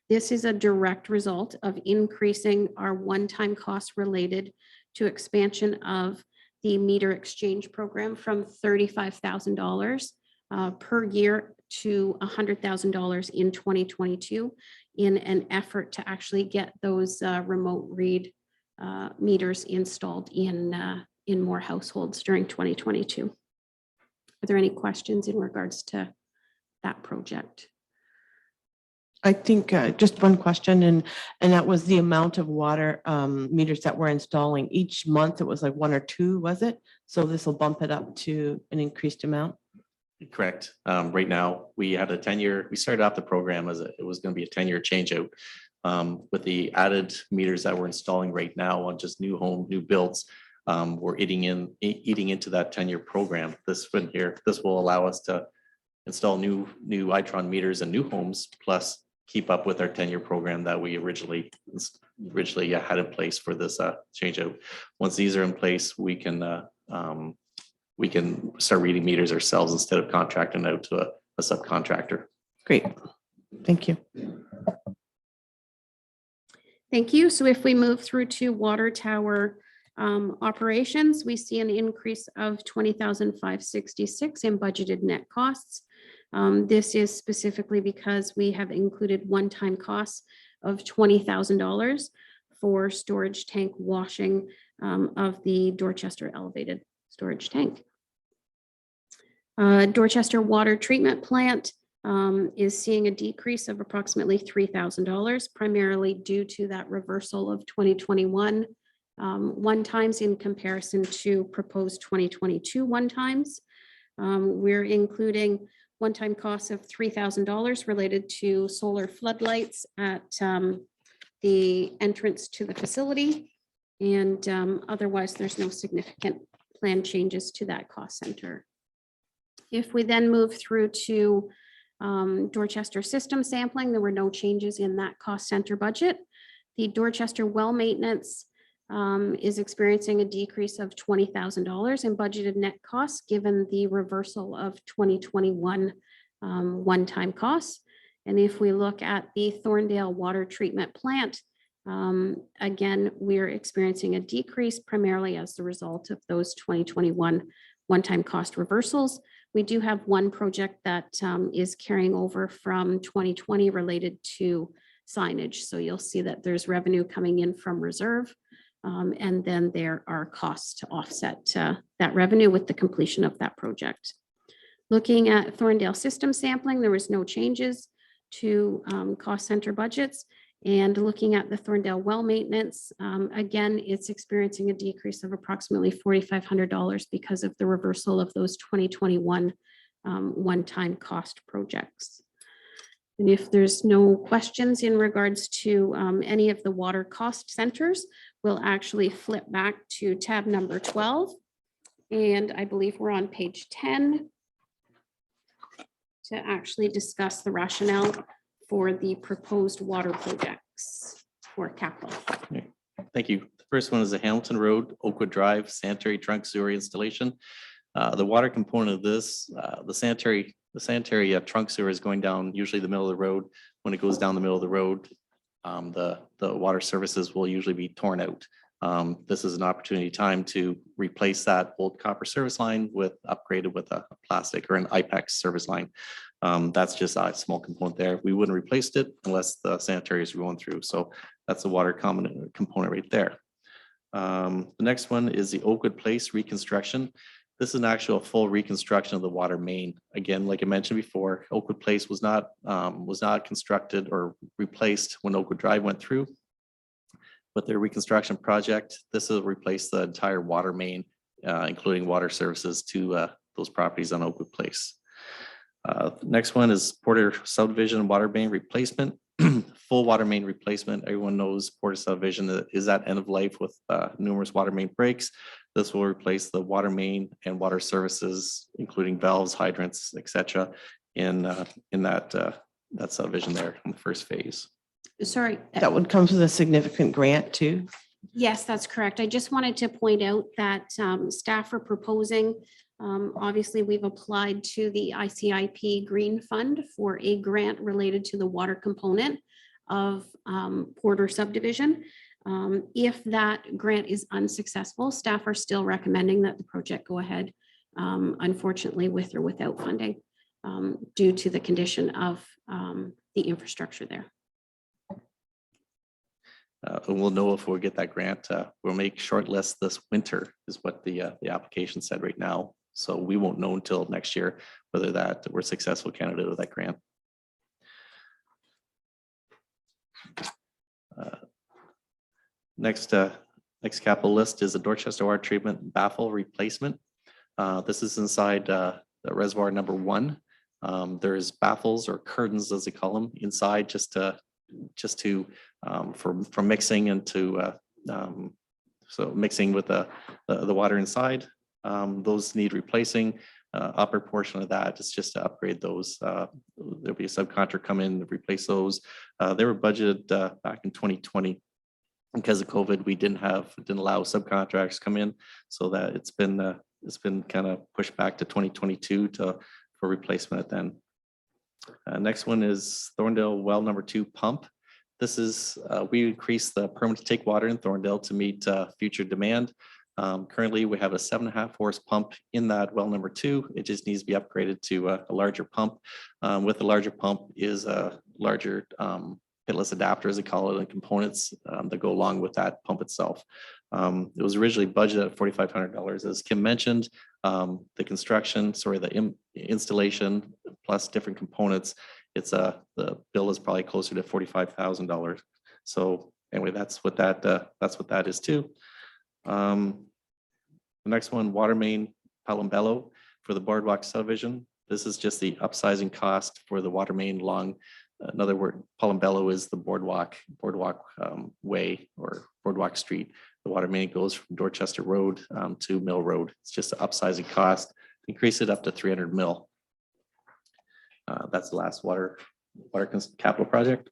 This is a direct result of increasing our one-time costs related to expansion of the meter exchange program from $35,000 per year to $100,000 in 2022 in an effort to actually get those remote read meters installed in more households during 2022. Are there any questions in regards to that project? I think just one question, and that was the amount of water meters that we're installing each month. It was like 1 or 2, was it? So this will bump it up to an increased amount. Correct. Right now, we had a 10-year, we started off the program as it was going to be a 10-year change out. With the added meters that we're installing right now on just new builds, we're eating into that 10-year program. This will allow us to install new Itron meters in new homes, plus keep up with our 10-year program that we originally had in place for this change out. Once these are in place, we can start reading meters ourselves instead of contracting out to a subcontractor. Great. Thank you. Thank you. So if we move through to water tower operations, we see an increase of 20,566 in budgeted net costs. This is specifically because we have included one-time costs of $20,000 for storage tank washing of the Dorchester elevated storage tank. Dorchester water treatment plant is seeing a decrease of approximately $3,000, primarily due to that reversal of 2021 one-times in comparison to proposed 2022 one-times. We're including one-time costs of $3,000 related to solar floodlights at the entrance to the facility. And otherwise, there's no significant plan changes to that cost center. If we then move through to Dorchester system sampling, there were no changes in that cost center budget. The Dorchester well maintenance is experiencing a decrease of $20,000 in budgeted net costs, given the reversal of 2021 one-time costs. And if we look at the Thorndale water treatment plant, again, we're experiencing a decrease primarily as the result of those 2021 one-time cost reversals. We do have one project that is carrying over from 2020 related to signage. So you'll see that there's revenue coming in from reserve. And then there are costs to offset that revenue with the completion of that project. Looking at Thorndale system sampling, there was no changes to cost center budgets. And looking at the Thorndale well maintenance, again, it's experiencing a decrease of approximately $4,500 because of the reversal of those 2021 one-time cost projects. And if there's no questions in regards to any of the water cost centers, we'll actually flip back to tab number 12. And I believe we're on page 10 to actually discuss the rationale for the proposed water projects for capital. Thank you. The first one is the Hamilton Road, Oakwood Drive, sanitary trunk sewer installation. The water component of this, the sanitary trunk sewer is going down usually the middle of the road. When it goes down the middle of the road, the water services will usually be torn out. This is an opportunity time to replace that old copper service line upgraded with a plastic or an IPEX service line. That's just a small component there. We wouldn't replace it unless the sanitary is going through. So that's the water component right there. The next one is the Oakwood Place reconstruction. This is an actual full reconstruction of the water main. Again, like I mentioned before, Oakwood Place was not constructed or replaced when Oakwood Drive went through. With their reconstruction project, this will replace the entire water main, including water services to those properties on Oakwood Place. Next one is Porter Subdivision water main replacement. Full water main replacement. Everyone knows Porter Subdivision is at end of life with numerous water main breaks. This will replace the water main and water services, including valves, hydrants, etc. in that subdivision there in the first phase. Sorry. That would come with a significant grant too. Yes, that's correct. I just wanted to point out that staff are proposing, obviously, we've applied to the ICIP Green Fund for a grant related to the water component of Porter Subdivision. If that grant is unsuccessful, staff are still recommending that the project go ahead, unfortunately, with or without funding, due to the condition of the infrastructure there. And we'll know if we'll get that grant. We'll make short list this winter is what the application said right now. So we won't know until next year whether that we're a successful candidate of that grant. Next capital list is the Dorchester water treatment baffle replacement. This is inside the reservoir number 1. There's baffles or curtains, as they call them, inside for mixing into so mixing with the water inside. Those need replacing. upper portion of that is just to upgrade those. There'll be a subcontractor come in to replace those. They were budgeted back in 2020. Because of COVID, we didn't allow subcontractors to come in, so that it's been kind of pushed back to 2022 for replacement then. Next one is Thorndale well number 2 pump. This is, we increased the permit to take water in Thorndale to meet future demand. Currently, we have a 7.5 horse pump in that well number 2. It just needs to be upgraded to a larger pump. With the larger pump is a larger pitless adapter, as they call it, and components that go along with that pump itself. It was originally budgeted at $4,500. As Kim mentioned, the construction, the installation plus different components, the bill is probably closer to $45,000. So anyway, that's what that is too. The next one, water main Palambello for the boardwalk subdivision. This is just the upsizing cost for the water main along. In other words, Palambello is the boardwalk way or boardwalk street. The water main goes from Dorchester Road to Mill Road. It's just an upsizing cost. Increase it up to 300 mil. That's the last water capital project.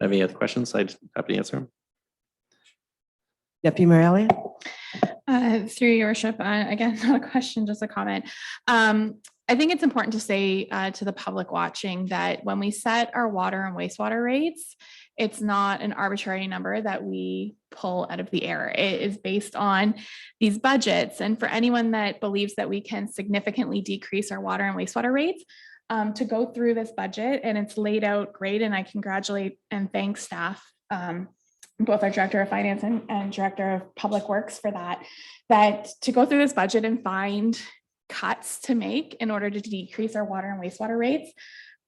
Have any other questions? I'd happy to answer them. Deputy Mayor Elliott? Through your worship, again, not a question, just a comment. I think it's important to say to the public watching that when we set our water and wastewater rates, it's not an arbitrary number that we pull out of the air. It is based on these budgets. And for anyone that believes that we can significantly decrease our water and wastewater rates, to go through this budget, and it's laid out great, and I congratulate and thank staff, both our Director of Finance and Director of Public Works for that to go through this budget and find cuts to make in order to decrease our water and wastewater rates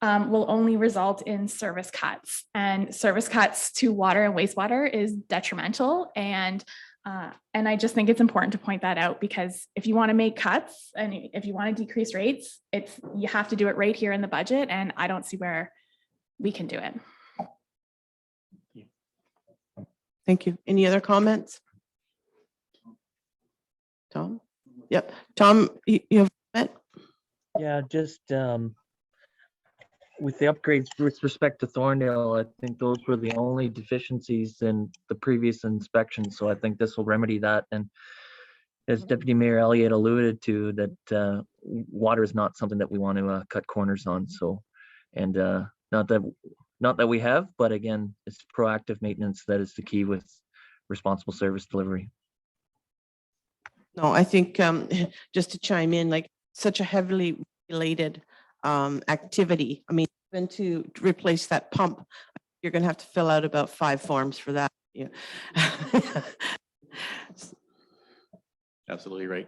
will only result in service cuts, and service cuts to water and wastewater is detrimental. And I just think it's important to point that out, because if you want to make cuts and if you want to decrease rates, you have to do it right here in the budget, and I don't see where we can do it. Thank you. Any other comments? Tom? Yep. Tom, you have a comment? Yeah, just with the upgrades with respect to Thorndale, I think those were the only deficiencies in the previous inspection. So I think this will remedy that. And as Deputy Mayor Elliott alluded to, that water is not something that we want to cut corners on. So, and not that we have, but again, it's proactive maintenance that is the key with responsible service delivery. No, I think just to chime in, like such a heavily related activity. I mean, even to replace that pump, you're going to have to fill out about 5 forms for that. Yeah. Absolutely right.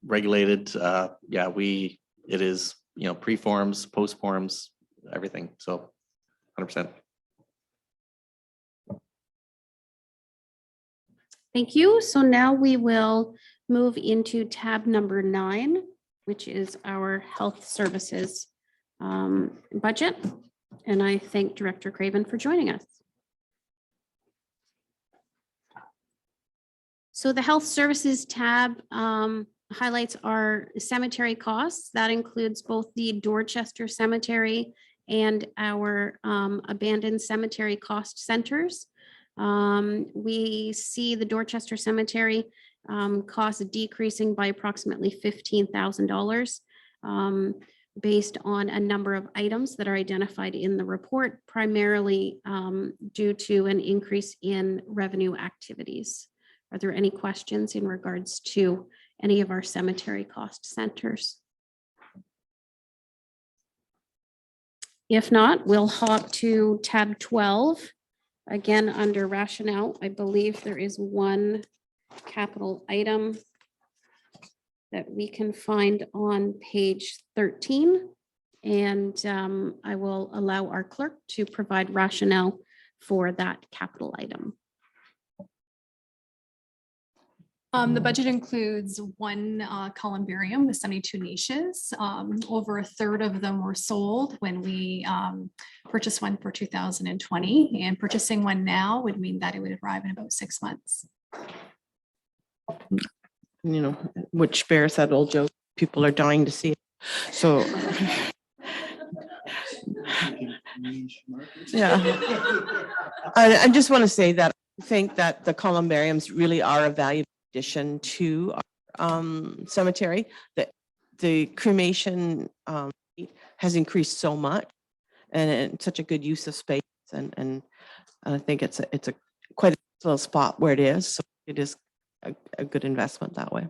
Regulated. Yeah, it is, pre-forms, post-forms, everything. So 100%. Thank you. So now we will move into tab number 9, which is our health services budget. And I thank Director Craven for joining us. So the health services tab highlights our cemetery costs. That includes both the Dorchester Cemetery and our abandoned cemetery cost centers. We see the Dorchester Cemetery costs decreasing by approximately $15,000 based on a number of items that are identified in the report, primarily due to an increase in revenue activities. Are there any questions in regards to any of our cemetery cost centers? If not, we'll hop to tab 12. Again, under rationale, I believe there is one capital item that we can find on page 13. And I will allow our clerk to provide rationale for that capital item. The budget includes one columbarium with 72 niches. Over a third of them were sold when we purchased one for 2020, and purchasing one now would mean that it would arrive in about 6 months. which bears that old joke, people are dying to see it. So. Yeah. I just want to say that I think that the columbariums really are a valuable addition to our cemetery. That the cremation has increased so much, and such a good use of space, and I think it's a quite a little spot where it is. So it is a good investment that way.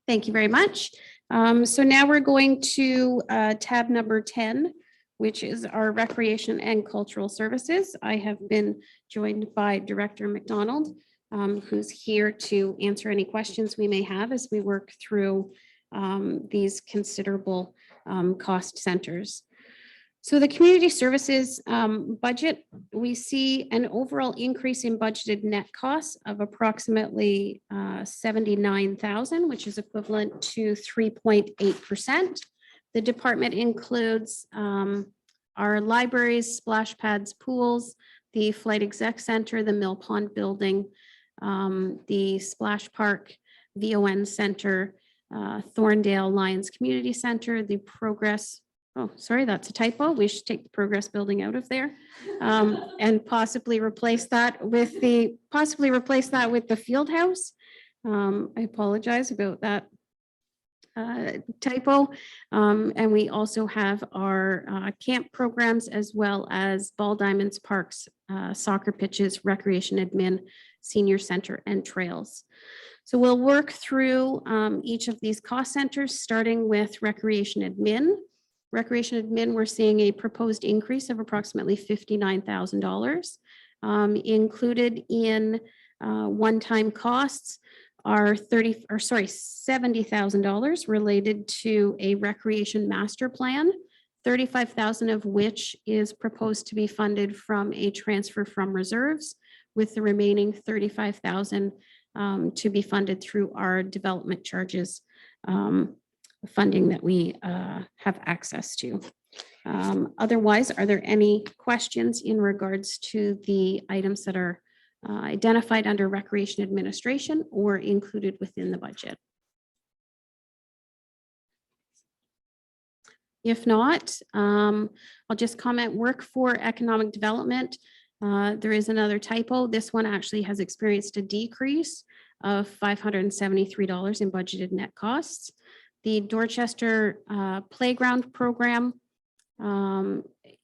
Thank you very much. So now we're going to tab number 10, which is our recreation and cultural services. I have been joined by Director McDonald, who's here to answer any questions we may have as we work through these considerable cost centers. So the community services budget, we see an overall increase in budgeted net costs of approximately 79,000, which is equivalent to 3.8%. The department includes our libraries, splash pads, pools, the Flight Exec Center, the Mill Pond Building, the Splash Park, VON Center, Thorndale Lions Community Center, the Progress. Oh, sorry, that's a typo. We should take the Progress Building out of there and possibly replace that with the field house. I apologize about that typo. And we also have our camp programs as well as ball diamonds, parks, soccer pitches, recreation admin, senior center, and trails. So we'll work through each of these cost centers, starting with recreation admin. Recreation admin, we're seeing a proposed increase of approximately $59,000. Included in one-time costs are $70,000 related to a recreation master plan, 35,000 of which is proposed to be funded from a transfer from reserves, with the remaining 35,000 to be funded through our development charges funding that we have access to. Otherwise, are there any questions in regards to the items that are identified under recreation administration or included within the budget? If not, I'll just comment work for economic development. There is another typo. This one actually has experienced a decrease of $573 in budgeted net costs. The Dorchester Playground Program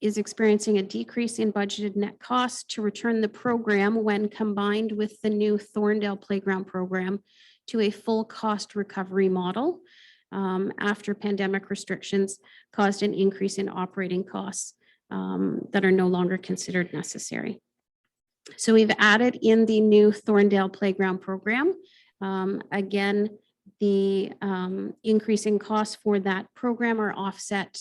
is experiencing a decrease in budgeted net costs to return the program when combined with the new Thorndale Playground Program to a full cost recovery model after pandemic restrictions caused an increase in operating costs that are no longer considered necessary. So we've added in the new Thorndale Playground Program. Again, the increasing costs for that program are offset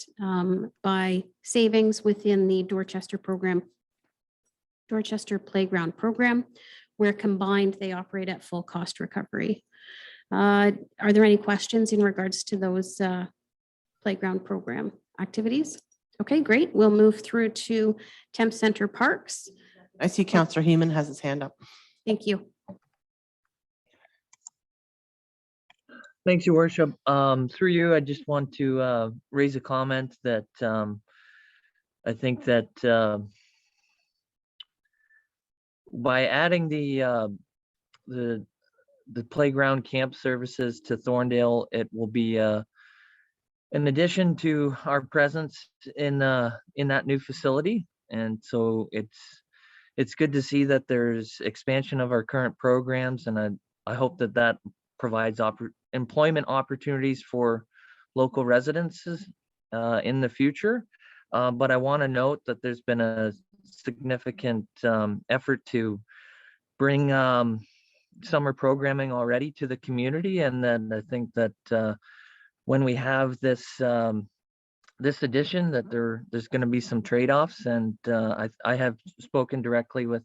by savings within the Dorchester Playground Program, where combined they operate at full cost recovery. Are there any questions in regards to those playground program activities? Okay, great. We'll move through to Thames Center Parks. I see Councillor Heeman has his hand up. Thank you. Thanks, Your Worship. Through you, I just want to raise a comment that I think that by adding the playground camp services to Thorndale, it will be in addition to our presence in that new facility. And so it's good to see that there's expansion of our current programs, and I hope that provides employment opportunities for local residences in the future. But I want to note that there's been a significant effort to bring summer programming already to the community. And then I think that when we have this addition, that there's going to be some trade-offs. And I have spoken directly with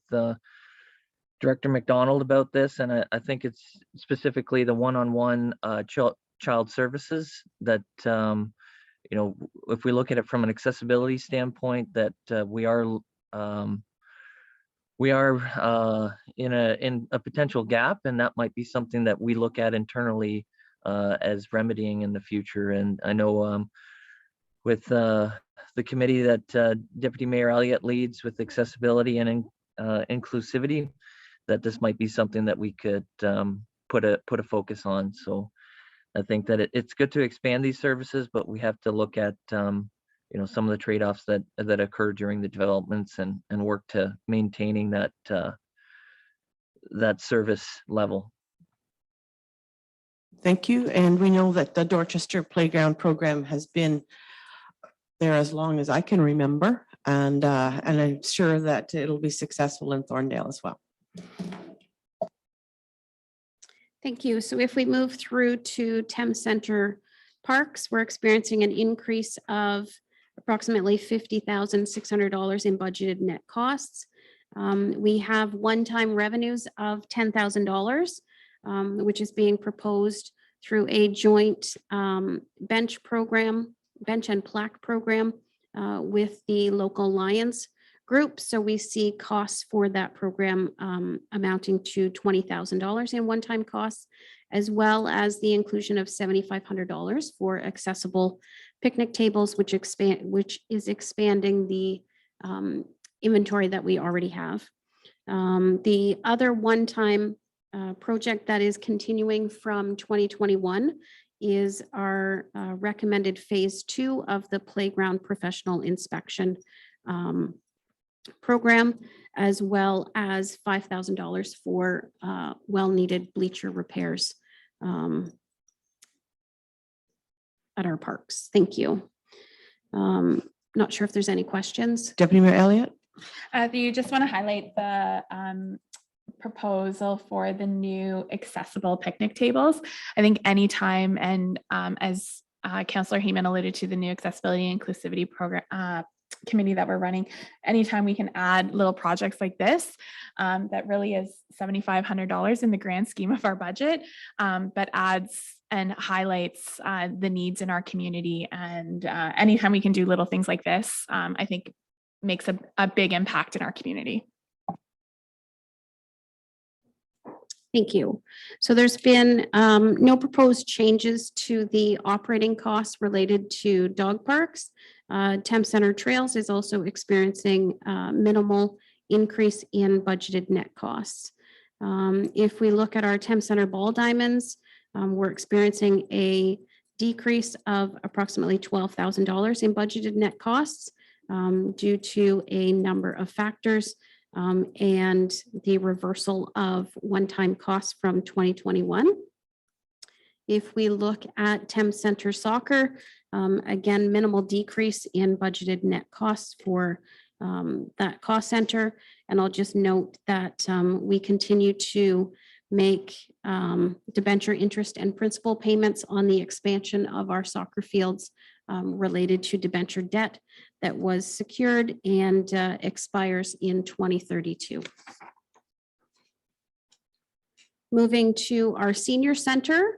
Director McDonald about this, and I think it's specifically the one-on-one child services that, if we look at it from an accessibility standpoint, that we are we are in a potential gap, and that might be something that we look at internally as remedying in the future. And I know with the committee that Deputy Mayor Elliott leads with accessibility and inclusivity, that this might be something that we could put a focus on. So I think that it's good to expand these services, but we have to look at some of the trade-offs that occur during the developments and work to maintaining that service level. Thank you. And we know that the Dorchester Playground Program has been there as long as I can remember. And I'm sure that it'll be successful in Thorndale as well. Thank you. So if we move through to Thames Center Parks, we're experiencing an increase of approximately $50,600 in budgeted net costs. We have one-time revenues of $10,000, which is being proposed through a joint bench and plaque program with the local Lions group. So we see costs for that program amounting to $20,000 in one-time costs, as well as the inclusion of $7,500 for accessible picnic tables, which is expanding the inventory that we already have. The other one-time project that is continuing from 2021 is our recommended phase 2 of the playground professional inspection program, as well as $5,000 for well-needed bleacher repairs at our parks. Thank you. Not sure if there's any questions. Deputy Mayor Elliott? Do you just want to highlight the proposal for the new accessible picnic tables? I think anytime, and as Councillor Heeman alluded to, the new accessibility inclusivity program committee that we're running, anytime we can add little projects like this, that really is $7,500 in the grand scheme of our budget, but adds and highlights the needs in our community. And anytime we can do little things like this, I think makes a big impact in our community. Thank you. So there's been no proposed changes to the operating costs related to dog parks. Thames Center Trails is also experiencing minimal increase in budgeted net costs. If we look at our Thames Center ball diamonds, we're experiencing a decrease of approximately $12,000 in budgeted net costs due to a number of factors and the reversal of one-time costs from 2021. If we look at Thames Center Soccer, again, minimal decrease in budgeted net costs for that cost center. And I'll just note that we continue to make debenture interest and principal payments on the expansion of our soccer fields related to debenture debt that was secured and expires in 2032. Moving to our senior center,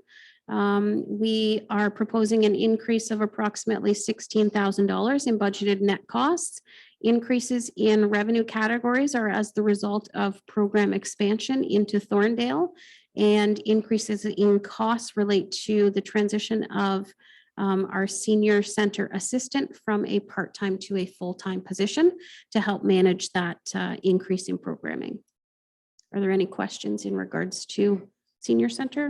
we are proposing an increase of approximately $16,000 in budgeted net costs. Increases in revenue categories are as the result of program expansion into Thorndale, and increases in costs relate to the transition of our senior center assistant from a part-time to a full-time position to help manage that increase in programming. Are there any questions in regards to senior center?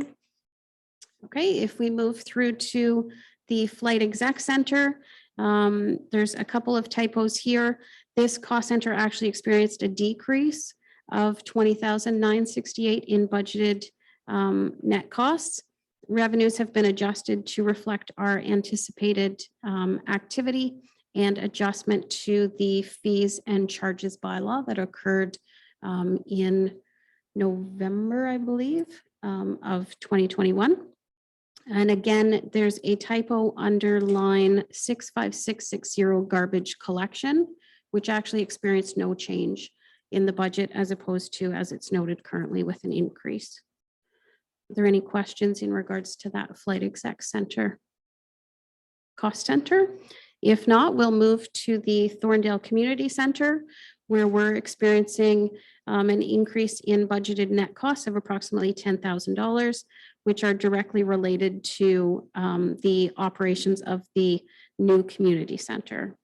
Okay, if we move through to the flight exec center, there's a couple of typos here. This cost center actually experienced a decrease of $20,968 in budgeted net costs. Revenues have been adjusted to reflect our anticipated activity and adjustment to the fees and charges bylaw that occurred in November, I believe, of 2021. And again, there's a typo under line 65660 garbage collection, which actually experienced no change in the budget as opposed to as it's noted currently with an increase. Are there any questions in regards to that flight exec center cost center? If not, we'll move to the Thorndale Community Center, where we're experiencing an increase in budgeted net costs of approximately $10,000, which are directly related to the operations of the new community center.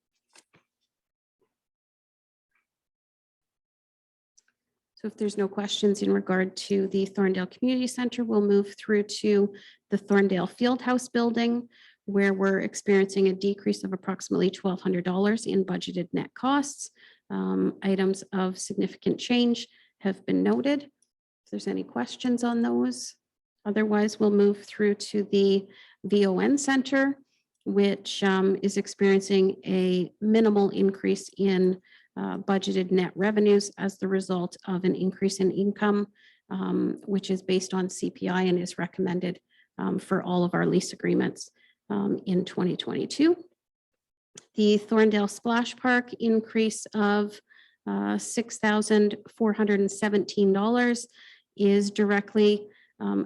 So if there's no questions in regard to the Thorndale Community Center, we'll move through to the Thorndale Fieldhouse building, where we're experiencing a decrease of approximately $1,200 in budgeted net costs. Items of significant change have been noted. If there's any questions on those, otherwise we'll move through to the VON Center, which is experiencing a minimal increase in budgeted net revenues as the result of an increase in income, which is based on CPI and is recommended for all of our lease agreements in 2022. The Thorndale Splash Park increase of $6,417 is directly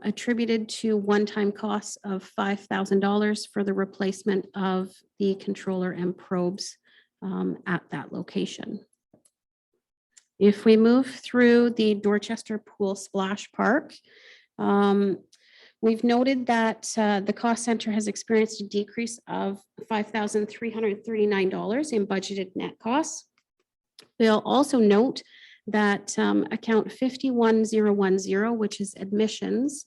attributed to one-time costs of $5,000 for the replacement of the controller and probes at that location. If we move through the Dorchester Pool Splash Park, we've noted that the cost center has experienced a decrease of $5,339 in budgeted net costs. We'll also note that account 51010, which is admissions,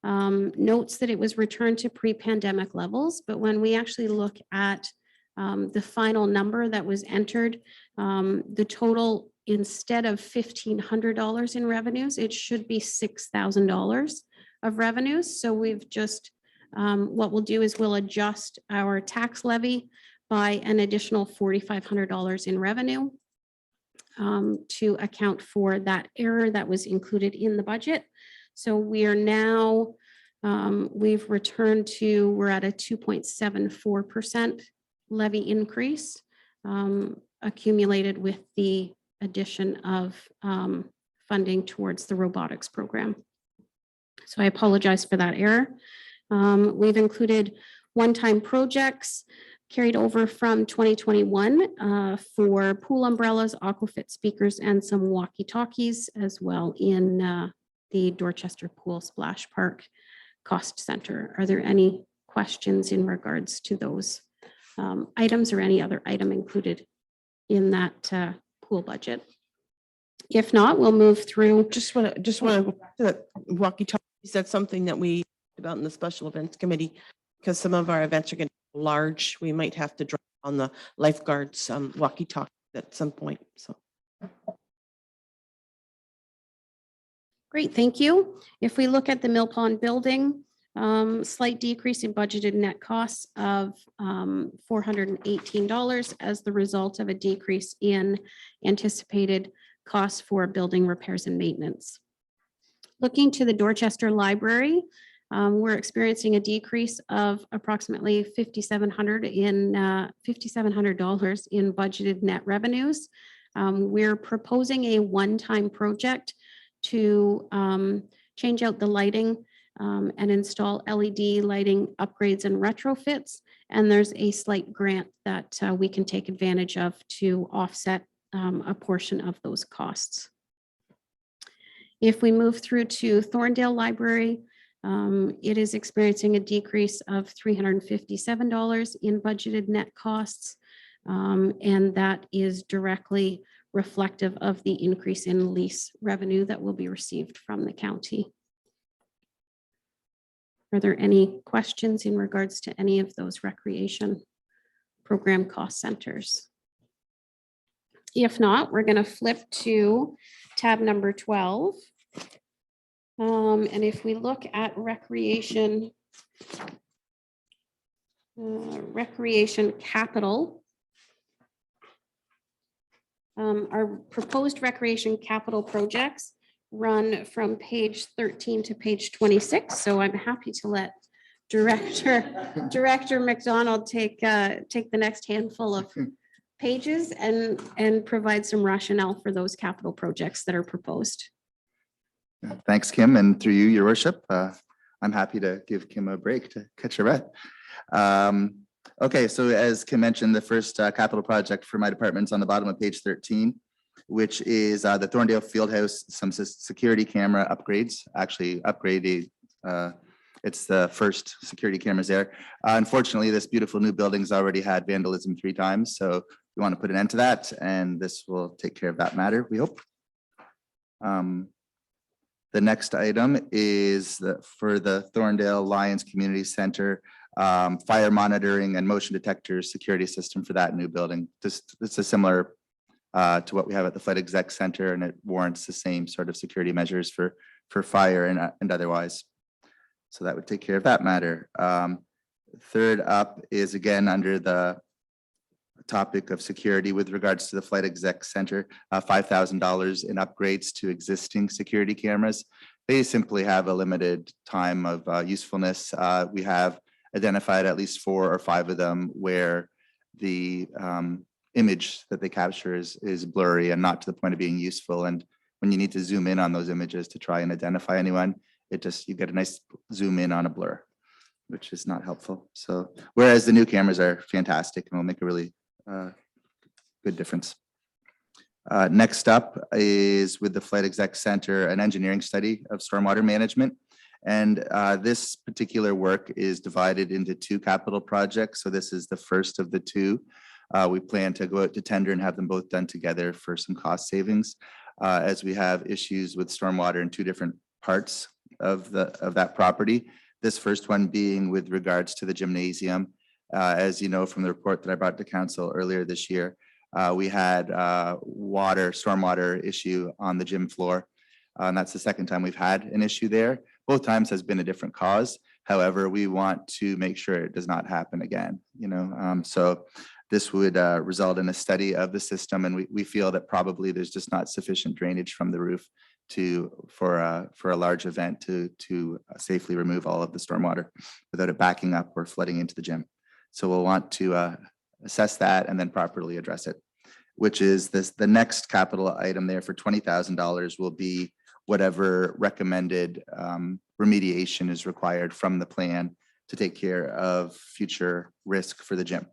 notes that it was returned to pre-pandemic levels, but when we actually look at the final number that was entered, the total, instead of $1,500 in revenues, it should be $6,000 of revenues. So we've just, what we'll do is we'll adjust our tax levy by an additional $4,500 in revenue to account for that error that was included in the budget. So we are now, we've returned to, we're at a 2.74% levy increase accumulated with the addition of funding towards the robotics program. So I apologize for that error. We've included one-time projects carried over from 2021 for pool umbrellas, aquafit speakers, and some walkie-talkies as well in the Dorchester Pool Splash Park Cost Center. Are there any questions in regards to those items or any other item included in that pool budget? If not, we'll move through. Just want to go back to the walkie-talkies. That's something that we talked about in the special events committee, because some of our events are going to be large. We might have to drop on the lifeguards walkie-talkie at some point. So. Great, thank you. If we look at the Mill Pond building, slight decrease in budgeted net costs of $418 as the result of a decrease in anticipated costs for building repairs and maintenance. Looking to the Dorchester Library, we're experiencing a decrease of approximately $5,700 in budgeted net revenues. We're proposing a one-time project to change out the lighting and install LED lighting upgrades and retrofits. And there's a slight grant that we can take advantage of to offset a portion of those costs. If we move through to Thorndale Library, it is experiencing a decrease of $357 in budgeted net costs. And that is directly reflective of the increase in lease revenue that will be received from the county. Are there any questions in regards to any of those recreation program cost centers? If not, we're going to flip to tab number 12. And if we look at recreation capital, our proposed recreation capital projects run from page 13 to page 26. So I'm happy to let Director McDonald take the next handful of pages and provide some rationale for those capital projects that are proposed. Thanks, Kim, and through you, your worship, I'm happy to give Kim a break to catch her breath. Okay, so as Kim mentioned, the first capital project for my department is on the bottom of page 13. which is the Thorndale Fieldhouse, some security camera upgrades, actually upgraded. It's the first security cameras there. Unfortunately, this beautiful new building's already had vandalism 3 times, so we want to put an end to that, and this will take care of that matter, we hope. The next item is for the Thorndale Lions Community Center, fire monitoring and motion detector security system for that new building. It's a similar to what we have at the Flight Exec Center, and it warrants the same sort of security measures for fire and otherwise. So that would take care of that matter. Third up is again under the topic of security with regards to the Flight Exec Center, $5,000 in upgrades to existing security cameras. They simply have a limited time of usefulness. We have identified at least 4 or 5 of them where the image that they capture is blurry and not to the point of being useful. And when you need to zoom in on those images to try and identify anyone, you get a nice zoom in on a blur, which is not helpful. So whereas the new cameras are fantastic and will make a really good difference. Next up is with the Flight Exec Center, an engineering study of stormwater management. And this particular work is divided into 2 capital projects. So this is the first of the 2. We plan to go out to tender and have them both done together for some cost savings, as we have issues with stormwater in 2 different parts of that property. This first one being with regards to the gymnasium. As you know from the report that I brought to council earlier this year, we had stormwater issue on the gym floor. And that's the second time we've had an issue there. Both times has been a different cause. However, we want to make sure it does not happen again, so this would result in a study of the system, and we feel that probably there's just not sufficient drainage from the roof for a large event to safely remove all of the stormwater without it backing up or flooding into the gym. So we'll want to assess that and then properly address it, which is the next capital item there for $20,000 will be whatever recommended remediation is required from the plan to take care of future risk for the gym.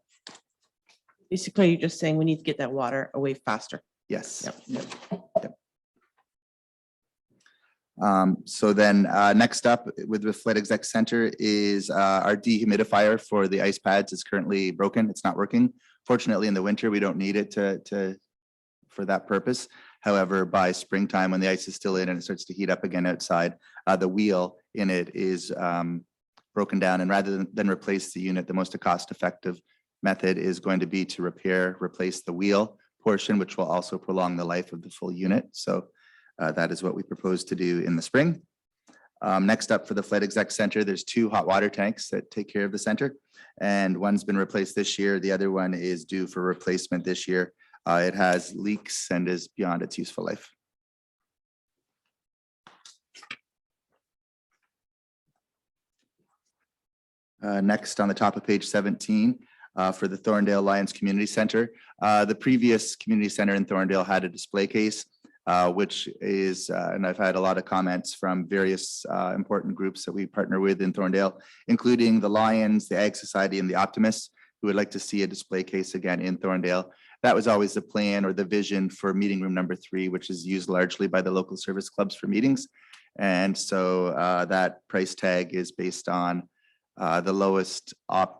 Basically, you're just saying we need to get that water away faster. Yes. Yep. So then next up with the Flight Exec Center is our dehumidifier for the ice pads is currently broken. It's not working. Fortunately, in the winter, we don't need it for that purpose. However, by springtime, when the ice is still in and it starts to heat up again outside, the wheel in it is broken down. And rather than replace the unit, the most cost-effective method is going to be to replace the wheel portion, which will also prolong the life of the full unit. So that is what we propose to do in the spring. Next up for the Flight Exec Center, there's 2 hot water tanks that take care of the center. And one's been replaced this year. The other one is due for replacement this year. It has leaks and is beyond its useful life. Next on the top of page 17, for the Thorndale Lions Community Center. The previous community center in Thorndale had a display case, which is, and I've had a lot of comments from various important groups that we partner with in Thorndale, including the Lions, the Ag Society, and the Optimists, who would like to see a display case again in Thorndale. That was always the plan or the vision for meeting room number 3, which is used largely by the local service clubs for meetings. And so that price tag is based on the lowest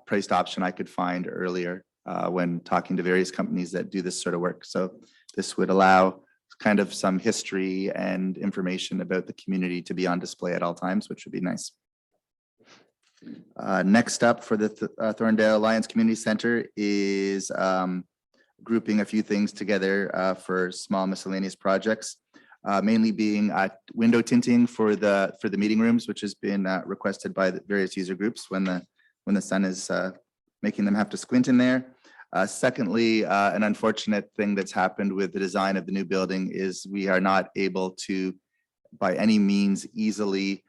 priced option I could find earlier when talking to various companies that do this sort of work. So this would allow kind of some history and information about the community to be on display at all times, which would be nice. Next up for the Thorndale Lions Community Center is grouping a few things together for small miscellaneous projects, mainly being window tinting for the meeting rooms, which has been requested by the various user groups when the sun is making them have to squint in there. Secondly, an unfortunate thing that's happened with the design of the new building is we are not able to, by any means, easily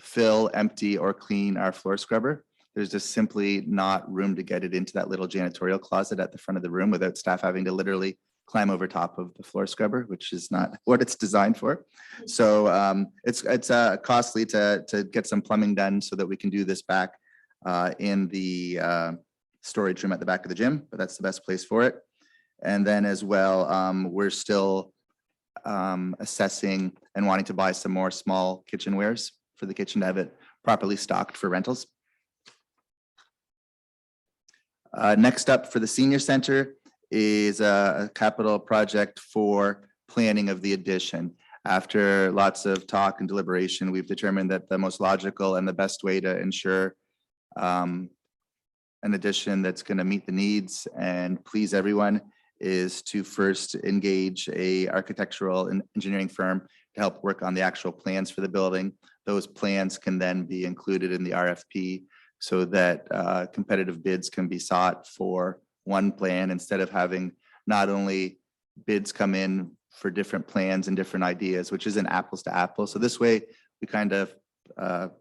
fill, empty, or clean our floor scrubber. There's just simply not room to get it into that little janitorial closet at the front of the room without staff having to literally climb over top of the floor scrubber, which is not what it's designed for. So it's costly to get some plumbing done so that we can do this back in the storage room at the back of the gym, but that's the best place for it. And then as well, we're still assessing and wanting to buy some more small kitchenwares for the kitchen to have it properly stocked for rentals. Next up for the senior center is a capital project for planning of the addition. After lots of talk and deliberation, we've determined that the most logical and the best way to ensure an addition that's going to meet the needs and please everyone is to first engage a architectural and engineering firm to help work on the actual plans for the building. Those plans can then be included in the RFP so that competitive bids can be sought for one plan instead of having not only bids come in for different plans and different ideas, which isn't apples to apples. So this way we kind of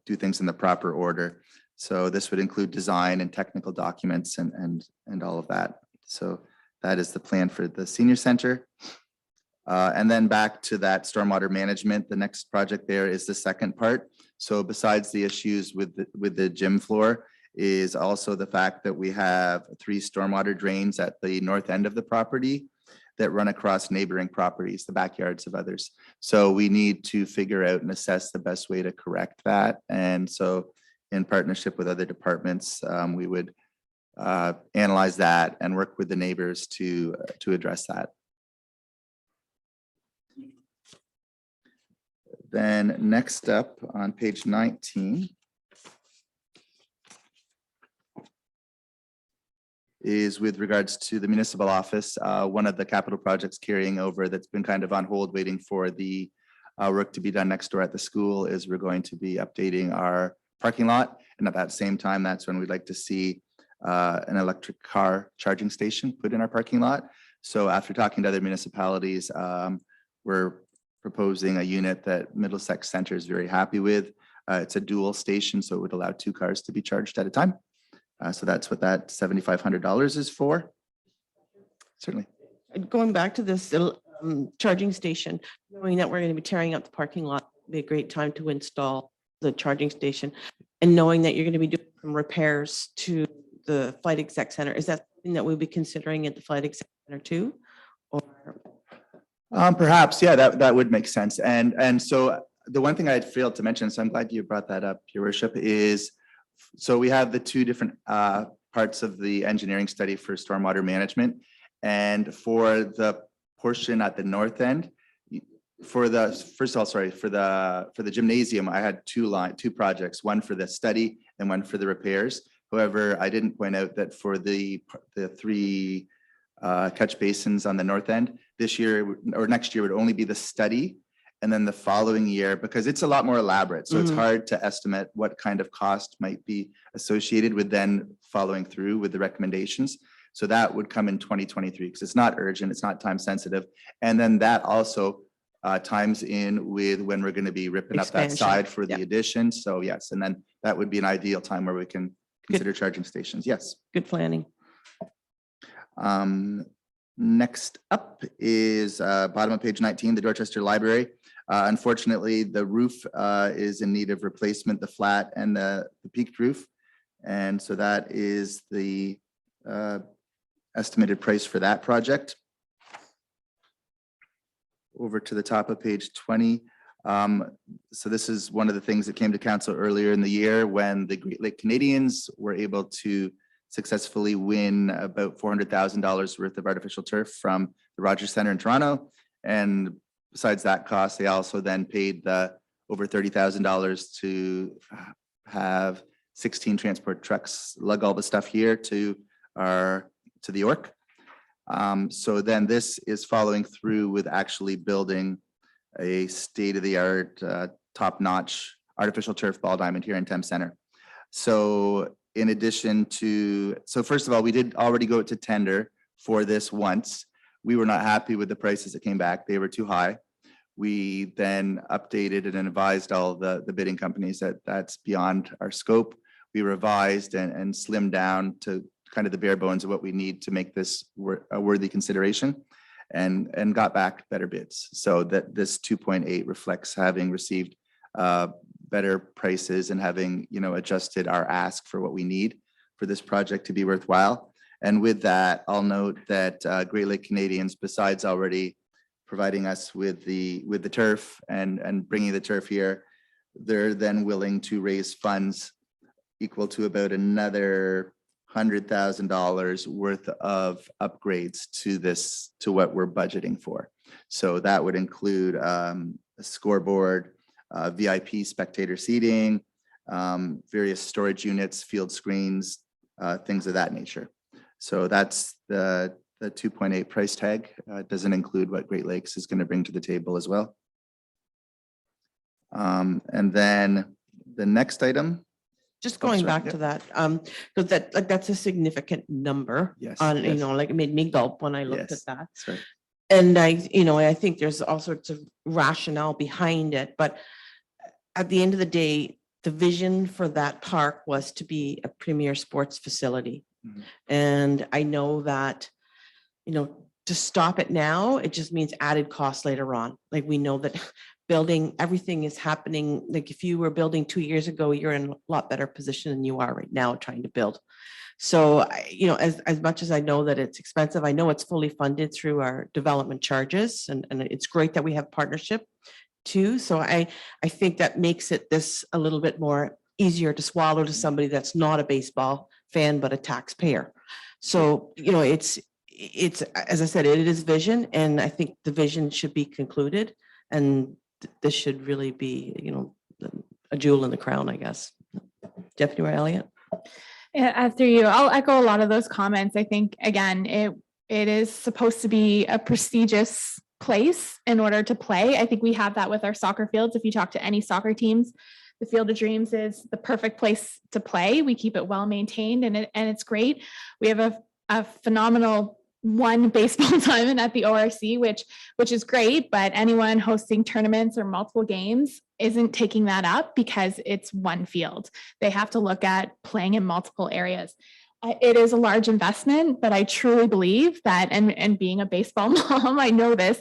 do things in the proper order. So this would include design and technical documents and all of that. So that is the plan for the senior center. And then back to that stormwater management, the next project there is the second part. So besides the issues with the gym floor is also the fact that we have 3 stormwater drains at the north end of the property that run across neighboring properties, the backyards of others. So we need to figure out and assess the best way to correct that. And so in partnership with other departments, we would analyze that and work with the neighbors to address that. Then next up on page 19 is with regards to the municipal office. One of the capital projects carrying over that's been kind of on hold waiting for the work to be done next door at the school is we're going to be updating our parking lot. And at that same time, that's when we'd like to see an electric car charging station put in our parking lot. So after talking to other municipalities, we're proposing a unit that Middlesex Center is very happy with. It's a dual station, so it would allow 2 cars to be charged at a time. So that's what that $7,500 is for. Certainly. Going back to this charging station, knowing that we're going to be tearing up the parking lot, would be a great time to install the charging station. And knowing that you're going to be doing some repairs to the flight exec center, is that something that we'll be considering at the flight exec center too? Or Perhaps, yeah, that would make sense. And so the one thing I had failed to mention, so I'm glad you brought that up, Your Worship, is so we have the 2 different parts of the engineering study for stormwater management. And for the portion at the north end, for the gymnasium, I had 2 projects, one for the study and one for the repairs. However, I didn't point out that for the 3 catch basins on the north end, this year or next year would only be the study. And then the following year, because it's a lot more elaborate, so it's hard to estimate what kind of cost might be associated with then following through with the recommendations. So that would come in 2023 because it's not urgent, it's not time sensitive. And then that also times in with when we're going to be ripping up that Expansion. side for the addition. So yes, and then that would be an ideal time where we can consider charging stations. Yes. good planning. Next up is bottom of page 19, the Dorchester Library. Unfortunately, the roof is in need of replacement, the flat and the peaked roof. And so that is the estimated price for that project. Over to the top of page 20. So this is one of the things that came to council earlier in the year when the Great Lake Canadians were able to successfully win about $400,000 worth of artificial turf from the Rogers Centre in Toronto. And besides that cost, they also then paid the over $30,000 to have 16 transport trucks lug all the stuff here to the York. So then this is following through with actually building a state-of-the-art, top-notch artificial turf ball diamond here in Thames Centre. So in addition to, so first of all, we did already go to tender for this once. We were not happy with the prices that came back. They were too high. We then updated and advised all the bidding companies that that's beyond our scope. We revised and slimmed down to kind of the bare bones of what we need to make this a worthy consideration and got back better bids. So that this 2.8 reflects having received better prices and having, adjusted our ask for what we need for this project to be worthwhile. And with that, I'll note that Great Lake Canadians, besides already providing us with the turf and bringing the turf here, they're then willing to raise funds equal to about another $100,000 worth of upgrades to what we're budgeting for. So that would include a scoreboard, VIP spectator seating, various storage units, field screens, things of that nature. So that's the 2.8 price tag. Doesn't include what Great Lakes is going to bring to the table as well. And then the next item. Just Oh, going sorry, back yeah. to that, because that's a significant number. Yes, On, yes. like it made me gulp when I looked Yes. at that. That's right. And I think there's all sorts of rationale behind it, but at the end of the day, the vision for that park was to be a premier sports facility. Mhm. And I know that, to stop it now, it just means added costs later on. Like we know that building, everything is happening. Like if you were building 2 years ago, you're in a lot better position than you are right now trying to build. So, as much as I know that it's expensive, I know it's fully funded through our development charges, and it's great that we have partnership too. So I think that makes it this a little bit more easier to swallow to somebody that's not a baseball fan, but a taxpayer. So, it's, as I said, it is vision, and I think the vision should be concluded, and this should really be, a jewel in the crown, I guess. Deputy Mayor Elliott? Yeah, through you, I'll echo a lot of those comments. I think, again, it is supposed to be a prestigious place in order to play. I think we have that with our soccer fields. If you talk to any soccer teams, the Field of Dreams is the perfect place to play. We keep it well maintained, and it's great. We have a phenomenal one baseball diamond at the ORC, which is great, but anyone hosting tournaments or multiple games isn't taking that up because it's one field. They have to look at playing in multiple areas. It is a large investment, but I truly believe that, and being a baseball mom, I know this,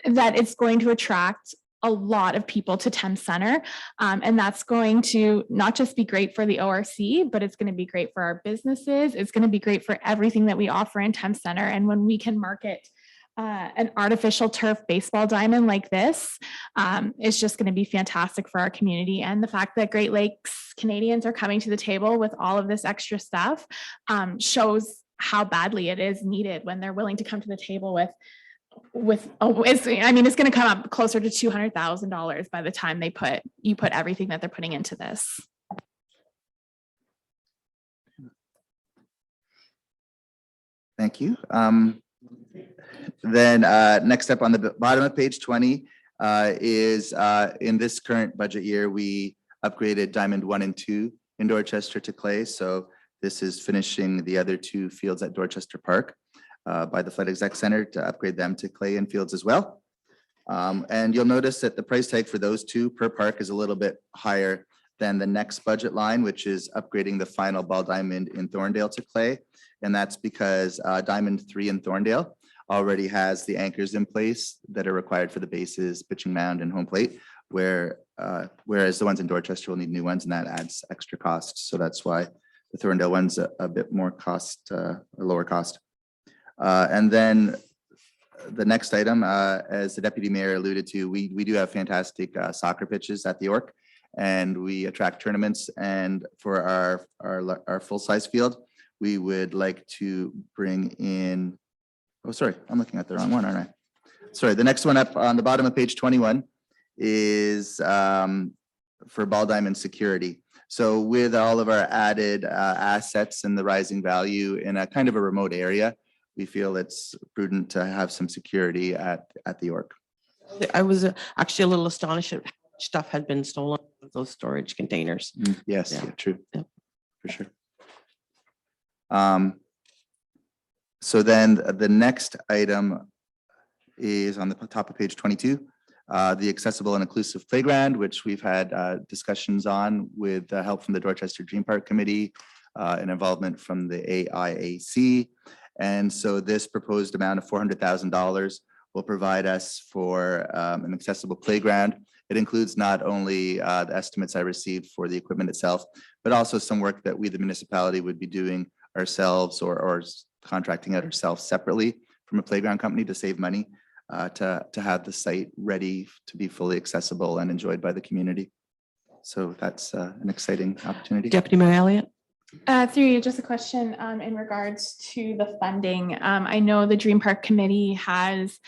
that it's going to attract a lot of people to Thames Center. And that's going to not just be great for the ORC, but it's going to be great for our businesses. It's going to be great for everything that we offer in Thames Center. And when we can market an artificial turf baseball diamond like this, it's just going to be fantastic for our community. And the fact that Great Lakes Canadians are coming to the table with all of this extra stuff shows how badly it is needed when they're willing to come to the table it's going to come up closer to $200,000 by the time you put everything that they're putting into this. Thank you. Then next up on the bottom of page 20 is in this current budget year, we upgraded Diamond 1 and 2 in Dorchester to clay. So this is finishing the other two fields at Dorchester Park by the Flood Exec Center to upgrade them to clay infields as well. And you'll notice that the price tag for those two per park is a little bit higher than the next budget line, which is upgrading the final ball diamond in Thorndale to clay. And that's because Diamond 3 in Thorndale already has the anchors in place that are required for the bases, pitching mound, and home plate, whereas the ones in Dorchester will need new ones, and that adds extra costs. So that's why the Thorndale one's a bit more cost, a lower cost. And then the next item, as the deputy mayor alluded to, we do have fantastic soccer pitches at the York, and we attract tournaments. And for our full-size field, we would like to bring in, oh, sorry, I'm looking at the wrong one, aren't I? Sorry, the next one up on the bottom of page 21 is for ball diamond security. So with all of our added assets and the rising value in a kind of a remote area, we feel it's prudent to have some security at the York. I was actually a little astonished at how much stuff had been stolen from those storage containers. Yes, Yeah. yeah, true. Yeah. For sure. So then the next item is on the top of page 22, the accessible and inclusive playground, which we've had discussions on with help from the Dorchester Dream Park Committee and involvement from the AIAC. And so this proposed amount of $400,000 will provide us for an accessible playground. It includes not only the estimates I received for the equipment itself, but also some work that we, the municipality, would be doing ourselves or contracting out ourselves separately from a playground company to save money, to have the site ready to be fully accessible and enjoyed by the community. So that's an exciting opportunity. Deputy Mayor Elliott? Through you, just a question in regards to the funding. I know the Dream Park Committee has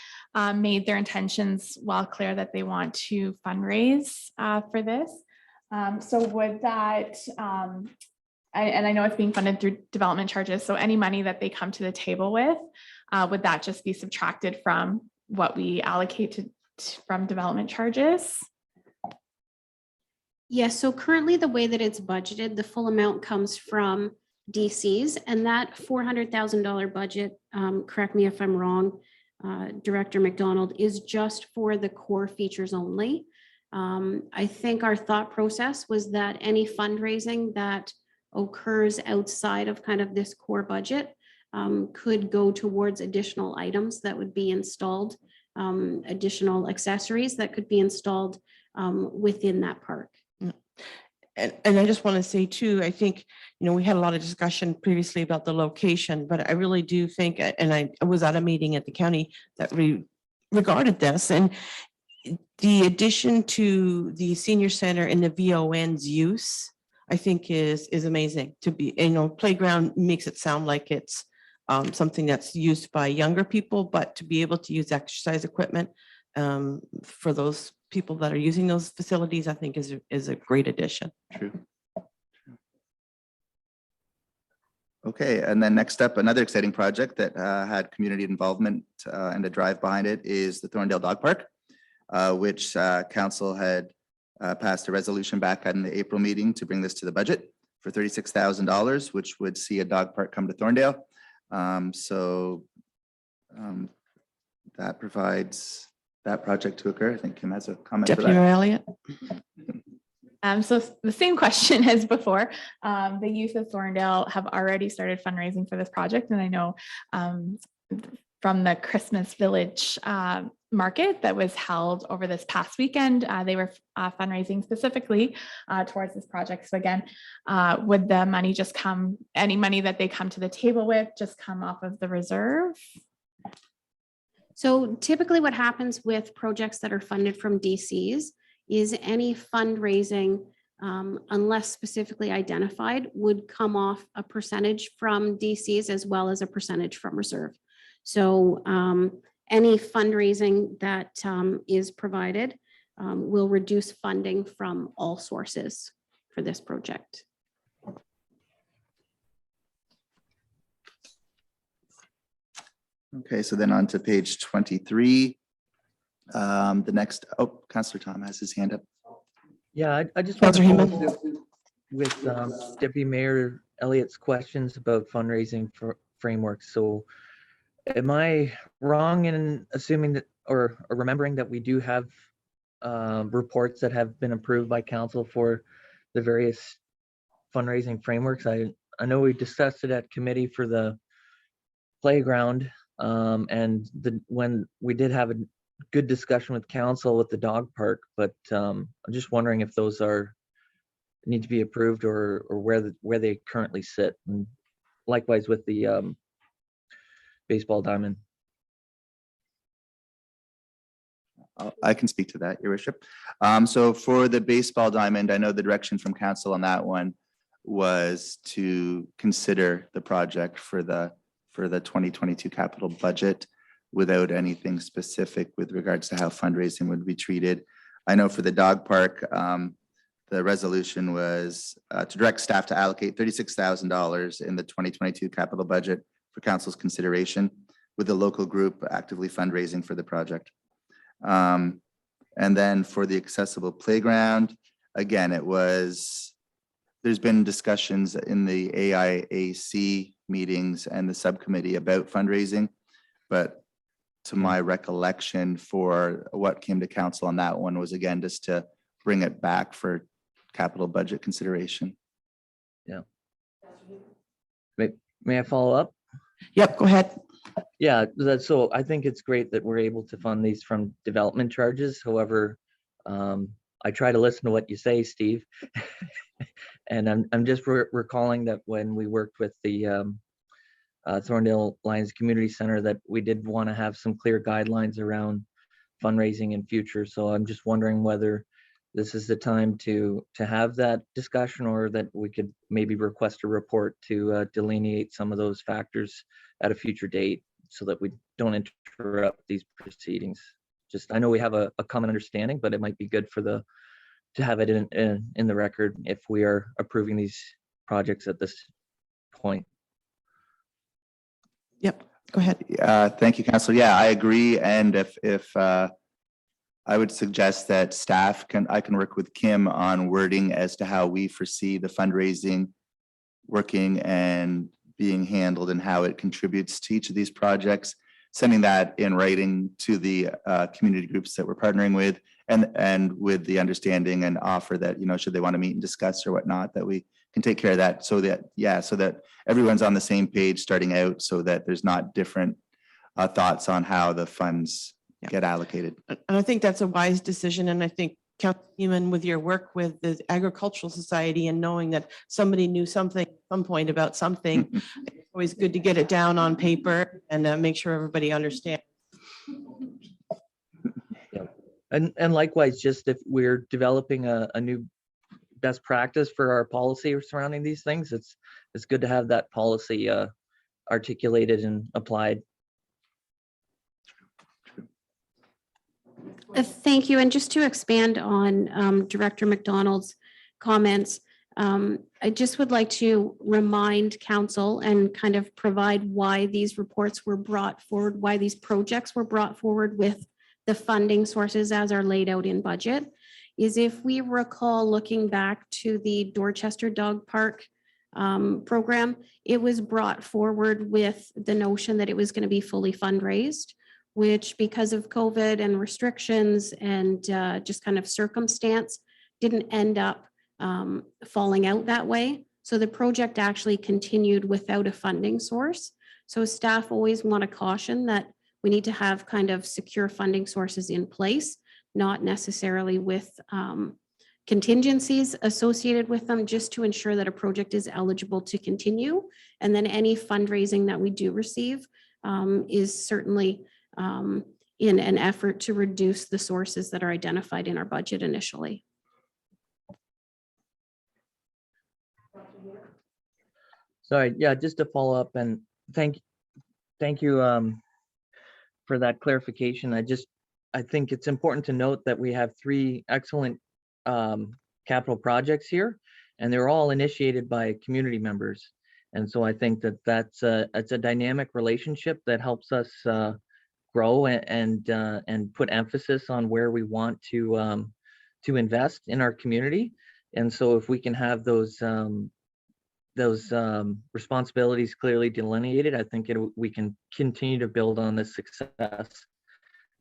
made their intentions well clear that they want to fundraise for this. So would that, and I know it's being funded through development charges, so any money that they come to the table with, would that just be subtracted from what we allocate from development charges? Yes, so currently the way that it's budgeted, the full amount comes from DCs, and that $400,000 budget, correct me if I'm wrong, Director McDonald, is just for the core features only. I think our thought process was that any fundraising that occurs outside of kind of this core budget could go towards additional items that would be installed, additional accessories that could be installed within that park. And I just want to say too, I think, we had a lot of discussion previously about the location, but I really do think, and I was at a meeting at the county that regarded this, and the addition to the senior center and the VON's use, I think is amazing to be, playground makes it sound like it's something that's used by younger people, but to be able to use exercise equipment for those people that are using those facilities, I think is a great addition. True. Okay, and then next up, another exciting project that had community involvement and a drive behind it is the Thorndale Dog Park, which council had passed a resolution back in the April meeting to bring this to the budget for $36,000, which would see a dog park come to Thorndale. That provides that project to occur. I think Kim has a comment for Deputy that. Mayor Elliott? So the same question as before. The youth of Thorndale have already started fundraising for this project, and I know from the Christmas Village market that was held over this past weekend, they were fundraising specifically towards this project. So again, would the money just come, any money that they come to the table with, just come off of the reserve? So typically what happens with projects that are funded from DCs is any fundraising, unless specifically identified, would come off a percentage from DCs as well as a percentage from reserve. So any fundraising that is provided will reduce funding from all sources for this project. Okay, so then on to page 23. The next, Councillor Tom has his hand up. Yeah, I just want to Councillor follow with Deputy Mayor Elliott's questions about fundraising for frameworks. So am I wrong in assuming that, or remembering that we do have reports that have been approved by council for the various fundraising frameworks? I know we discussed it at committee for the playground, and when we did have a good discussion with council with the dog park, but I'm just wondering if those need to be approved or where they currently sit, and likewise with the baseball diamond. I can speak to that, Your Worship. So for the baseball diamond, I know the direction from council on that one was to consider the project for the 2022 capital budget without anything specific with regards to how fundraising would be treated. I know for the dog park, the resolution was to direct staff to allocate $36,000 in the 2022 capital budget for council's consideration, with the local group actively fundraising for the project. And then for the accessible playground, again, there's been discussions in the AIAC meetings and the subcommittee about fundraising, but to my recollection, for what came to council on that one was, again, just to bring it back for capital budget consideration. Yeah. May I follow up? Yep, go ahead. Yeah, so I think it's great that we're able to fund these from development charges. However, I try to listen to what you say, Steve. And I'm just recalling that when we worked with the Thorndale Lions Community Center, that we did want to have some clear guidelines around fundraising in future. So I'm just wondering whether this is the time to have that discussion, or that we could maybe request a report to delineate some of those factors at a future date, so that we don't interrupt these proceedings. Just, I know we have a common understanding, but it might be good to have it in the record if we are approving these projects at this point. Yep, go ahead. Thank you, Councilor. Yeah, I agree. And if I would suggest that I can work with Kim on wording as to how we foresee the fundraising working and being handled, and how it contributes to each of these projects, sending that in writing to the community groups that we're partnering with, and with the understanding and offer that, should they want to meet and discuss or whatnot, that we can take care of that, so that everyone's on the same page starting out, so that there's not different thoughts on how the funds get allocated. And I think that's a wise decision. And I think, Councilman, with your work with the Agricultural Society and knowing that somebody knew something at some point about something, it's always good to get it down on paper and make sure everybody understands. And likewise, just if we're developing a new best practice for our policy surrounding these things, it's good to have that policy articulated and applied. Thank you. And just to expand on Director McDonald's comments, I just would like to remind council and kind of provide why these reports were brought forward, why these projects were brought forward with the funding sources as are laid out in budget. Is, if we recall, looking back to the Dorchester Dog Park program, it was brought forward with the notion that it was going to be fully fundraised, which, because of COVID and restrictions and just kind of circumstance, didn't end up falling out that way. So the project actually continued without a funding source. So staff always want to caution that we need to have kind of secure funding sources in place, not necessarily with contingencies associated with them, just to ensure that a project is eligible to continue. And then any fundraising that we do receive is certainly in an effort to reduce the sources that are identified in our budget initially. Sorry, yeah, just to follow up, and thank you for that clarification. I think it's important to note that we have 3 excellent capital projects here, and they're all initiated by community members. And so I think it's a dynamic relationship that helps us grow and put emphasis on where we want to invest in our community. And so if we can have those responsibilities clearly delineated, I think we can continue to build on this success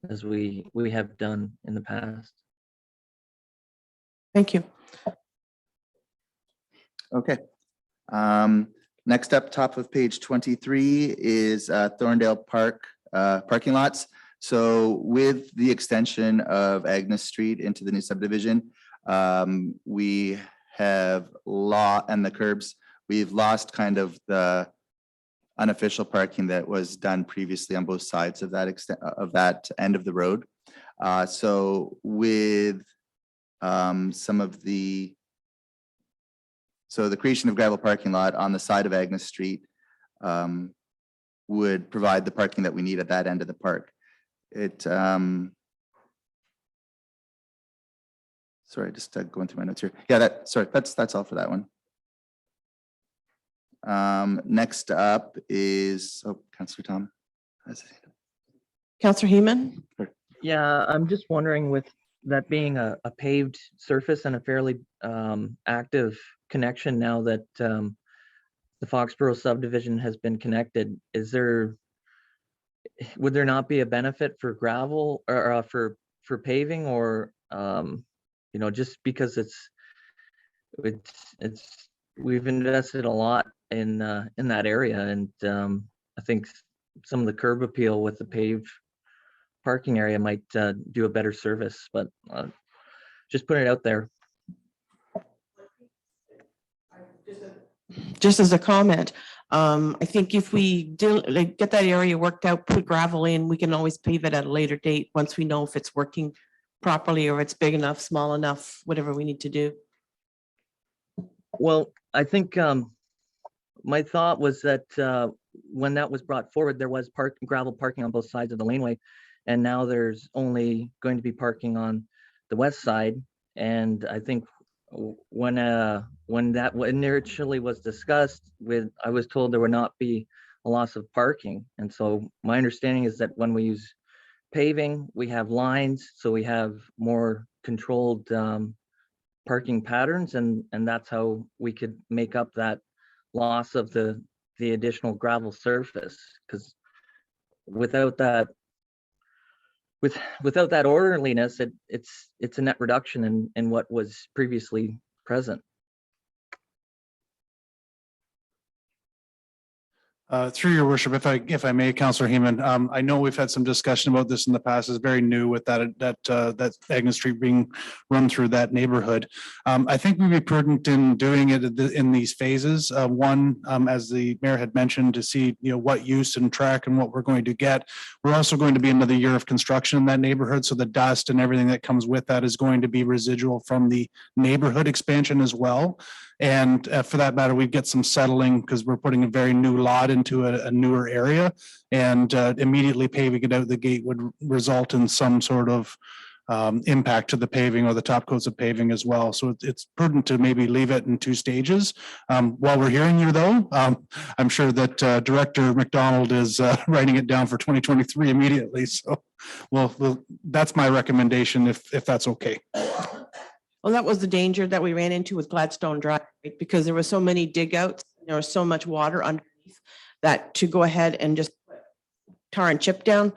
as we have done in the past. Thank you. Okay. Next up, top of page 23 is Thorndale Park parking lots. So with the extension of Agnes Street into the new subdivision, we have and the curbs, we've lost kind of the unofficial parking that was done previously on both sides of that end of the road. So with the creation of gravel parking lot on the side of Agnes Street would provide the parking that we need at that end of the park. Sorry, just going through my notes here. Yeah, that's all for that one. Next up is, Councillor Tom. Councillor Heeman? Yeah, I'm just wondering, with that being a paved surface and a fairly active connection now that the Foxborough subdivision has been connected, would there not be a benefit for gravel or for paving, or just because we've invested a lot in that area, and I think some of the curb appeal with the paved parking area might do a better service, but just put it out there. Just as a comment, I think if we do, like, get that area worked out, put gravel in, we can always pave it at a later date, once we know if it's working properly or it's big enough, small enough, whatever we need to do. Well, I think my thought was that when that was brought forward, there was gravel parking on both sides of the laneway. And now there's only going to be parking on the west side. And I think when that initially was discussed with, I was told there would not be a loss of parking. And so my understanding is that when we use paving, we have lines, so we have more controlled parking patterns, and that's how we could make up that loss of the additional gravel surface. Because without that orderliness, it's a net reduction in what was previously present. Through your worship, if I may, Councillor Heeman, I know we've had some discussion about this in the past. It's very new with that Agnes Street being run through that neighborhood. I think we'd be prudent in doing it in these phases. One, as the mayor had mentioned, to see, what use and track and what we're going to get. We're also going to be another year of construction in that neighborhood, so the dust and everything that comes with that is going to be residual from the neighborhood expansion as well. And for that matter, we get some settling because we're putting a very new lot into a newer area, and immediately paving it out the gate would result in some sort of impact to the paving or the top coats of paving as well. So it's prudent to maybe leave it in 2 stages. While we're hearing you though, I'm sure that Director McDonald is writing it down for 2023 immediately. So well, that's my recommendation if that's okay. Well, that was the danger that we ran into with Gladstone Drive, right? Because there were so many dig outs, there was so much water underneath that to go ahead and just put tar and chip down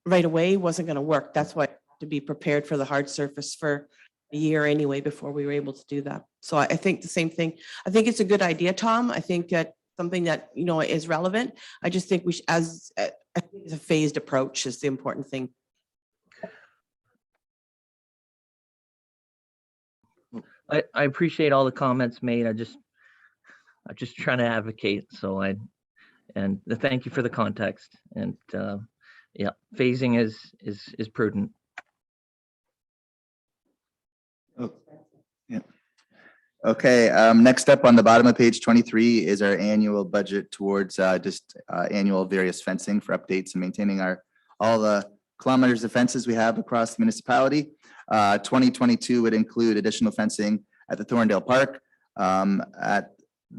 right away wasn't going to work. That's why to be prepared for the hard surface for a year anyway before we were able to do that. So I think the same thing. I think it's a good idea, Tom. I think that something that is relevant. I just think we should, I think it's a phased approach is the important thing. I appreciate all the comments made. I'm just trying to advocate. So thank you for the context. And yeah, phasing is prudent. Oh, yeah. Okay, next up on the bottom of page 23 is our annual budget towards annual various fencing for updates and maintaining all the kilometers of fences we have across the municipality. 2022 would include additional fencing at the Thorndale Park, at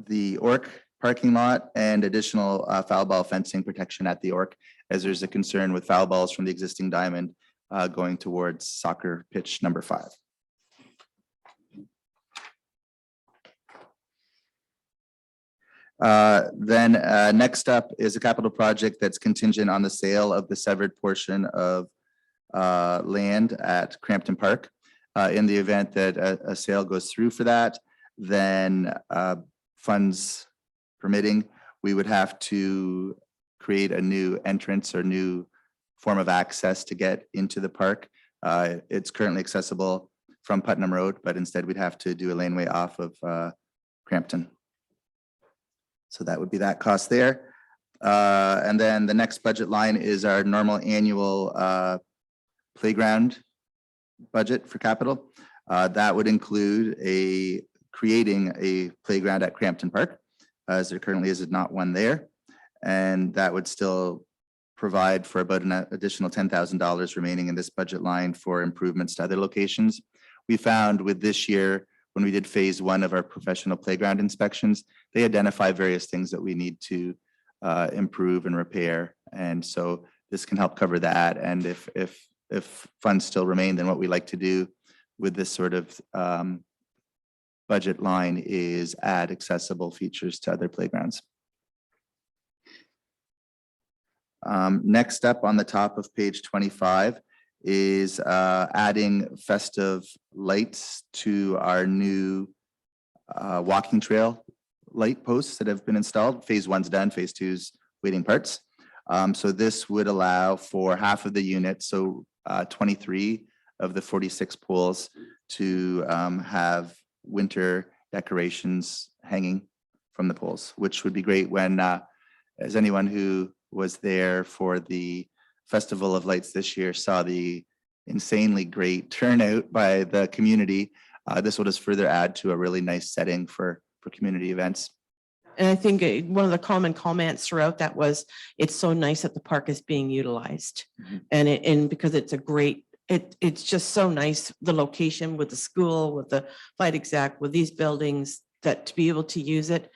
the Orc parking lot, and additional foul ball fencing protection at the Orc, as there's a concern with foul balls from the existing diamond going towards soccer pitch number 5. Then next up is a capital project that's contingent on the sale of the severed portion of land at Crampton Park. In the event that a sale goes through for that, then funds permitting, we would have to create a new entrance or new form of access to get into the park. It's currently accessible from Putnam Road, but instead we'd have to do a laneway off of Crampton. So that would be that cost there. And then the next budget line is our normal annual playground budget for capital. That would include creating a playground at Crampton Park, as there currently is not one there. And that would still provide for about an additional $10,000 remaining in this budget line for improvements to other locations. We found with this year, when we did phase 1 of our professional playground inspections, they identify various things that we need to improve and repair. And so this can help cover that. And if funds still remain, then what we like to do with this sort of budget line is add accessible features to other playgrounds. Next up on the top of page 25 is adding festive lights to our new walking trail light posts that have been installed. Phase 1's done, phase 2's waiting parts. So this would allow for half of the units, so 23 of the 46 poles, to have winter decorations hanging from the polls, which would be great when, as anyone who was there for the Festival of Lights this year saw the insanely great turnout by the community. This will just further add to a really nice setting for community events. And I think one of the common comments throughout that was, it's so nice that the park is being utilized. Mhm. And because it's a great, it's just so nice, the location with the school, with the flight exec, with these buildings, that to be able to use it,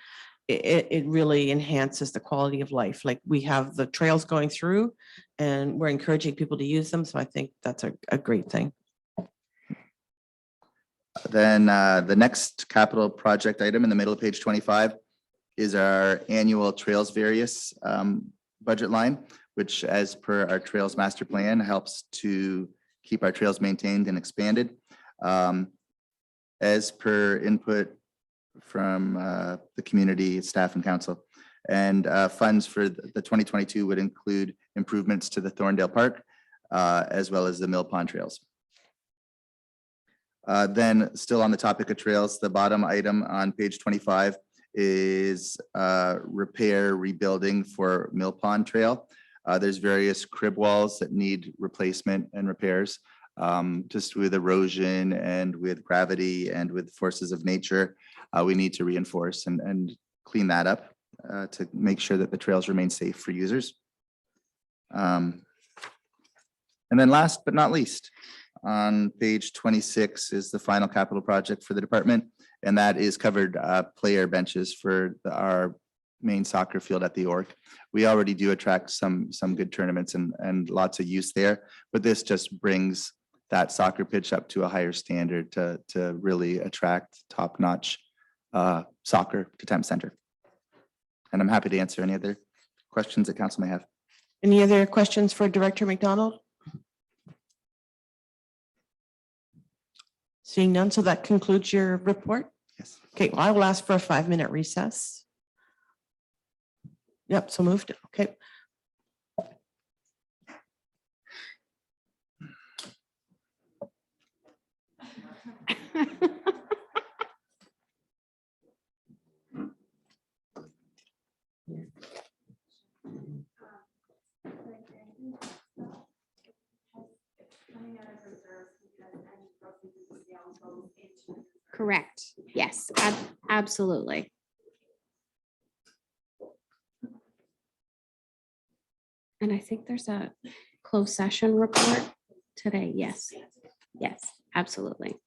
it really enhances the quality of life. Like, we have the trails going through and we're encouraging people to use them. So I think that's a great thing. Then the next capital project item in the middle of page 25 is our annual Trails Various budget line, which, as per our Trails Master Plan, helps to keep our trails maintained and expanded. As per input from the community, staff and council. And funds for the 2022 would include improvements to the Thorndale Park, as well as the Mill Pond Trails. Then still on the topic of trails, the bottom item on page 25 is repair rebuilding for Mill Pond Trail. There's various crib walls that need replacement and repairs, just with erosion and with gravity and with forces of nature. We need to reinforce and clean that up to make sure that the trails remain safe for users. And then last but not least, on page 26 is the final capital project for the department, and that is covered player benches for our main soccer field at the Orc. We already do attract some good tournaments and lots of use there, but this just brings that soccer pitch up to a higher standard to really attract top-notch soccer to Thames Center. And I'm happy to answer any other questions that council may have. Any other questions for Director McDonald? Seeing none, so that concludes your report? Yes. Okay, well, I will ask for a 5-minute recess. Yep, so moved. Okay. Correct. Yes, absolutely. And I think there's a closed session report today. Yes. Yes, absolutely.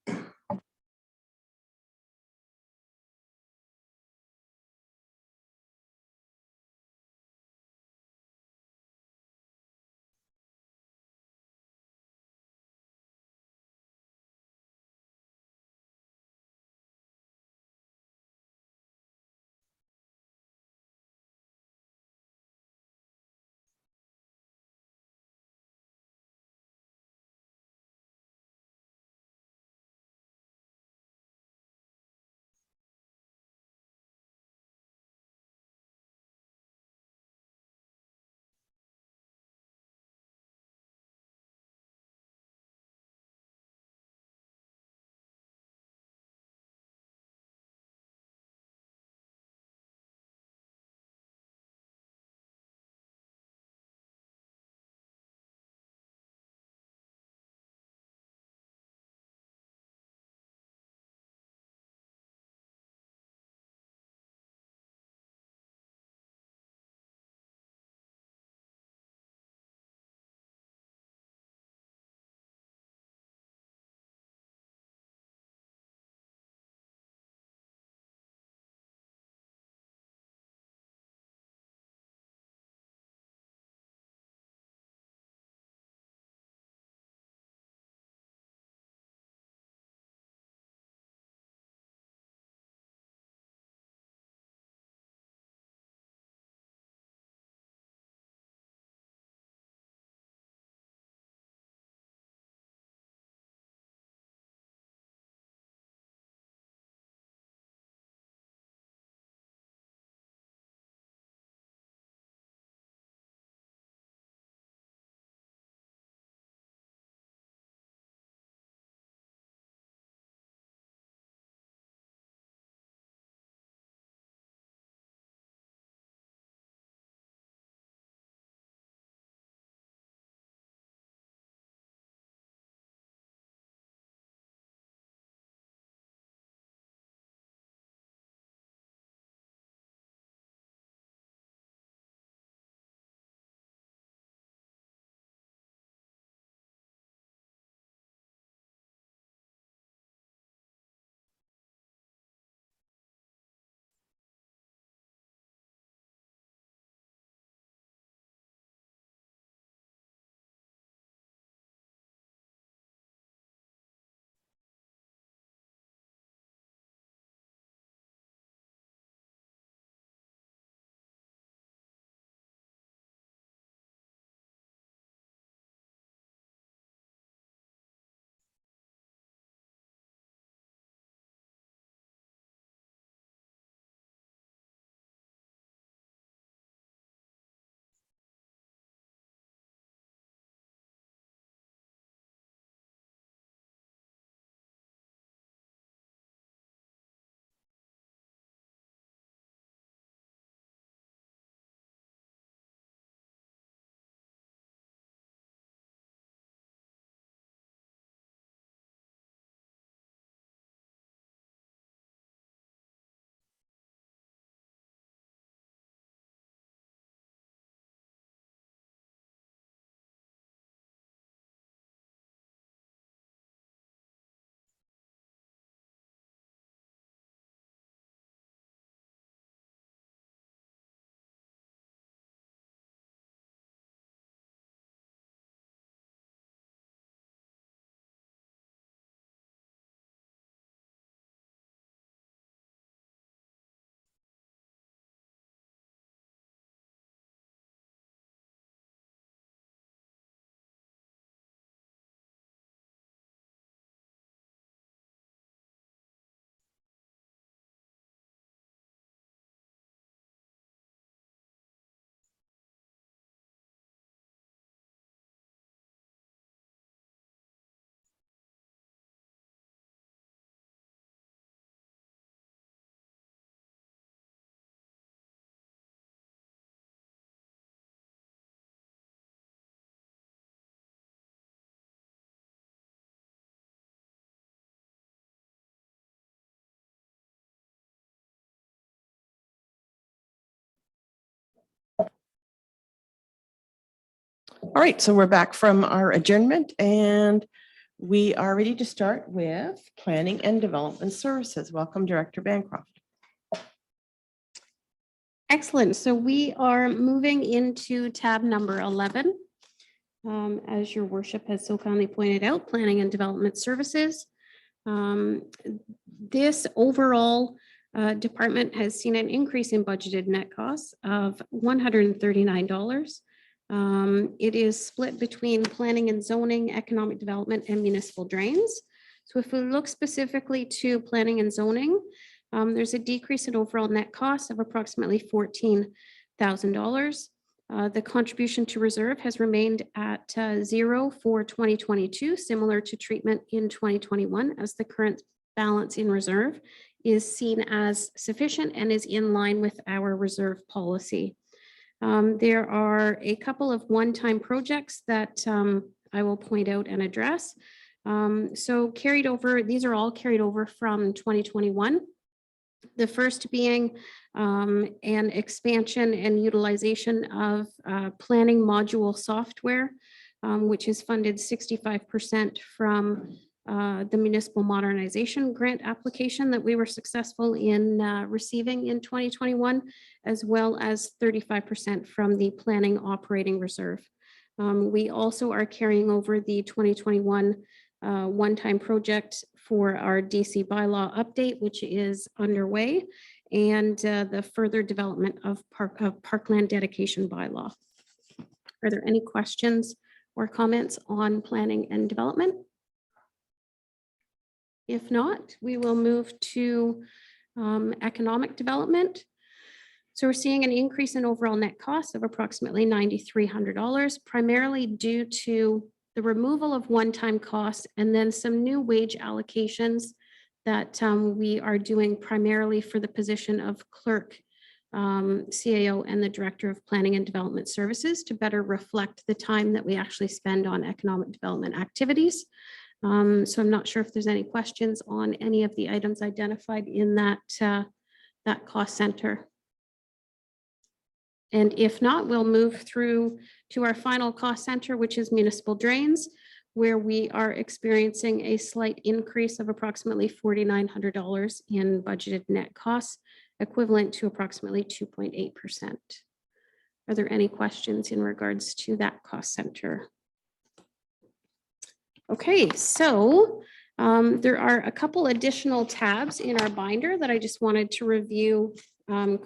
All right, so we're back from our adjournment and we are ready to start with Planning and Development Services. Welcome, Director Bancroft. Excellent. So we are moving into tab number 11. As your worship has so kindly pointed out, Planning and Development Services. This overall department has seen an increase in budgeted net costs of $139. It is split between planning and zoning, economic development, and municipal drains. So if we look specifically to planning and zoning, there's a decrease in overall net costs of approximately $14,000. The contribution to reserve has remained at zero for 2022, similar to treatment in 2021, as the current balance in reserve is seen as sufficient and is in line with our reserve policy. There are a couple of one-time projects that I will point out and address. So carried over, these are all carried over from 2021. The first being an expansion and utilization of planning module software, which is funded 65% from the municipal modernization grant application that we were successful in receiving in 2021, as well as 35% from the planning operating reserve. We also are carrying over the 2021 one-time project for our DC bylaw update, which is underway, and the further development of parkland dedication bylaw. Are there any questions or comments on planning and development? If not, we will move to economic development. So we're seeing an increase in overall net costs of approximately $9,300, primarily due to the removal of one-time costs and then some new wage allocations that we are doing primarily for the position of clerk, CAO, and the Director of Planning and Development Services to better reflect the time that we actually spend on economic development activities. So I'm not sure if there's any questions on any of the items identified in that cost center. And if not, we'll move through to our final cost center, which is municipal drains, where we are experiencing a slight increase of approximately $4,900 in budgeted net costs, equivalent to approximately 2.8%. Are there any questions in regards to that cost center? Okay, so there are a couple additional tabs in our binder that I just wanted to review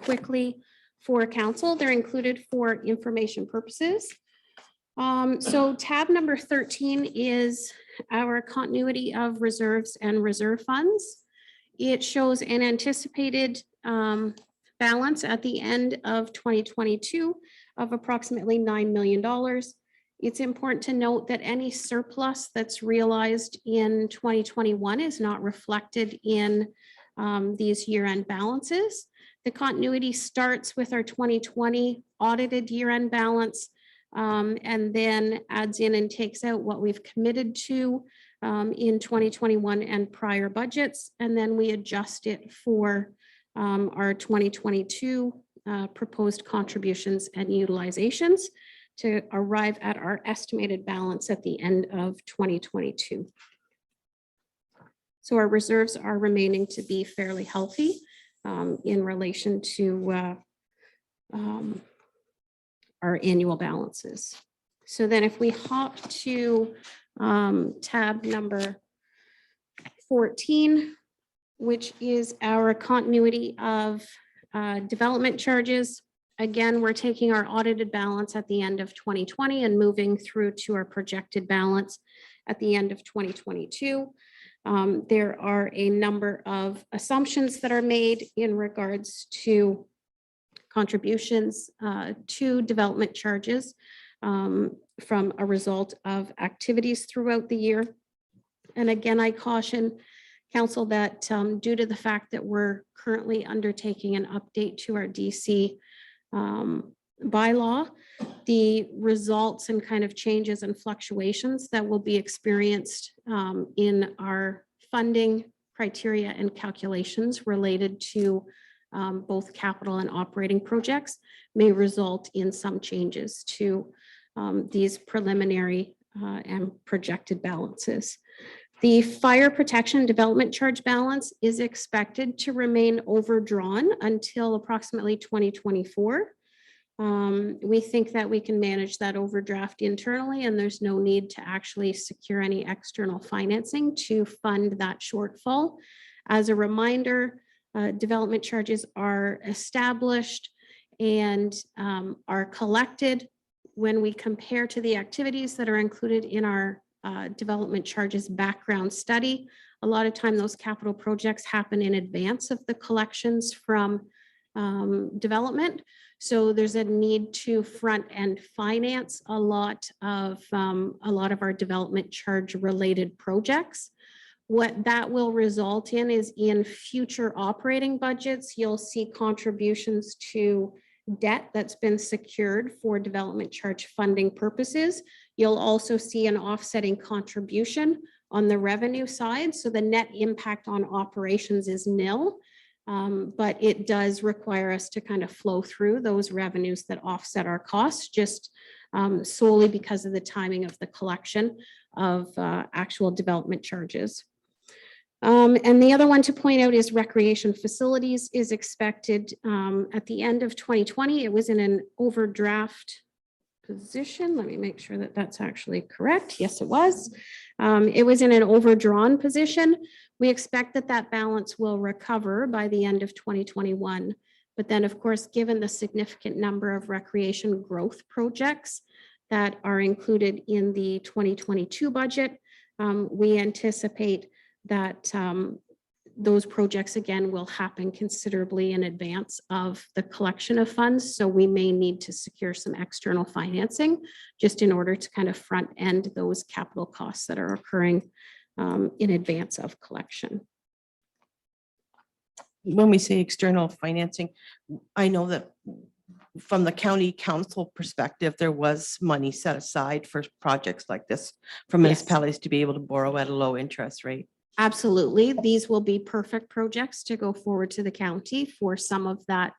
quickly for council. They're included for information purposes. So tab number 13 is our continuity of reserves and reserve funds. It shows an anticipated balance at the end of 2022 of approximately $9 million. It's important to note that any surplus that's realized in 2021 is not reflected in these year-end balances. The continuity starts with our 2020 audited year-end balance and then adds in and takes out what we've committed to in 2021 and prior budgets. And then we adjust it for our 2022 proposed contributions and utilizations to arrive at our estimated balance at the end of 2022. So our reserves are remaining to be fairly healthy in relation to our annual balances. So then if we hop to tab number 14, which is our continuity of development charges. Again, we're taking our audited balance at the end of 2020 and moving through to our projected balance at the end of 2022. There are a number of assumptions that are made in regards to contributions to development charges from a result of activities throughout the year. And again, I caution council that due to the fact that we're currently undertaking an update to our DC bylaw, the results and kind of changes and fluctuations that will be experienced in our funding criteria and calculations related to both capital and operating projects may result in some changes to these preliminary and projected balances. The fire protection development charge balance is expected to remain overdrawn until approximately 2024. We think that we can manage that overdraft internally, and there's no need to actually secure any external financing to fund that shortfall. As a reminder, development charges are established and are collected when we compare to the activities that are included in our development charges background study. A lot of time those capital projects happen in advance of the collections from development. So there's a need to front end finance a lot of our development charge related projects. What that will result in is in future operating budgets, you'll see contributions to debt that's been secured for development charge funding purposes. You'll also see an offsetting contribution on the revenue side. So the net impact on operations is nil. But it does require us to kind of flow through those revenues that offset our costs, just solely because of the timing of the collection of actual development charges. And the other one to point out is recreation facilities is expected at the end of 2020. It was in an overdraft position. Let me make sure that that's actually correct. Yes, it was. It was in an overdrawn position. We expect that that balance will recover by the end of 2021. But then, of course, given the significant number of recreation growth projects that are included in the 2022 budget, we anticipate that those projects again will happen considerably in advance of the collection of funds. So we may need to secure some external financing just in order to kind of front end those capital costs that are occurring in advance of collection. When we say external financing, I know that from the county council perspective, there was money set aside for projects like this for municipalities to be able to borrow at a low interest rate. Absolutely. These will be perfect projects to go forward to the county for some of that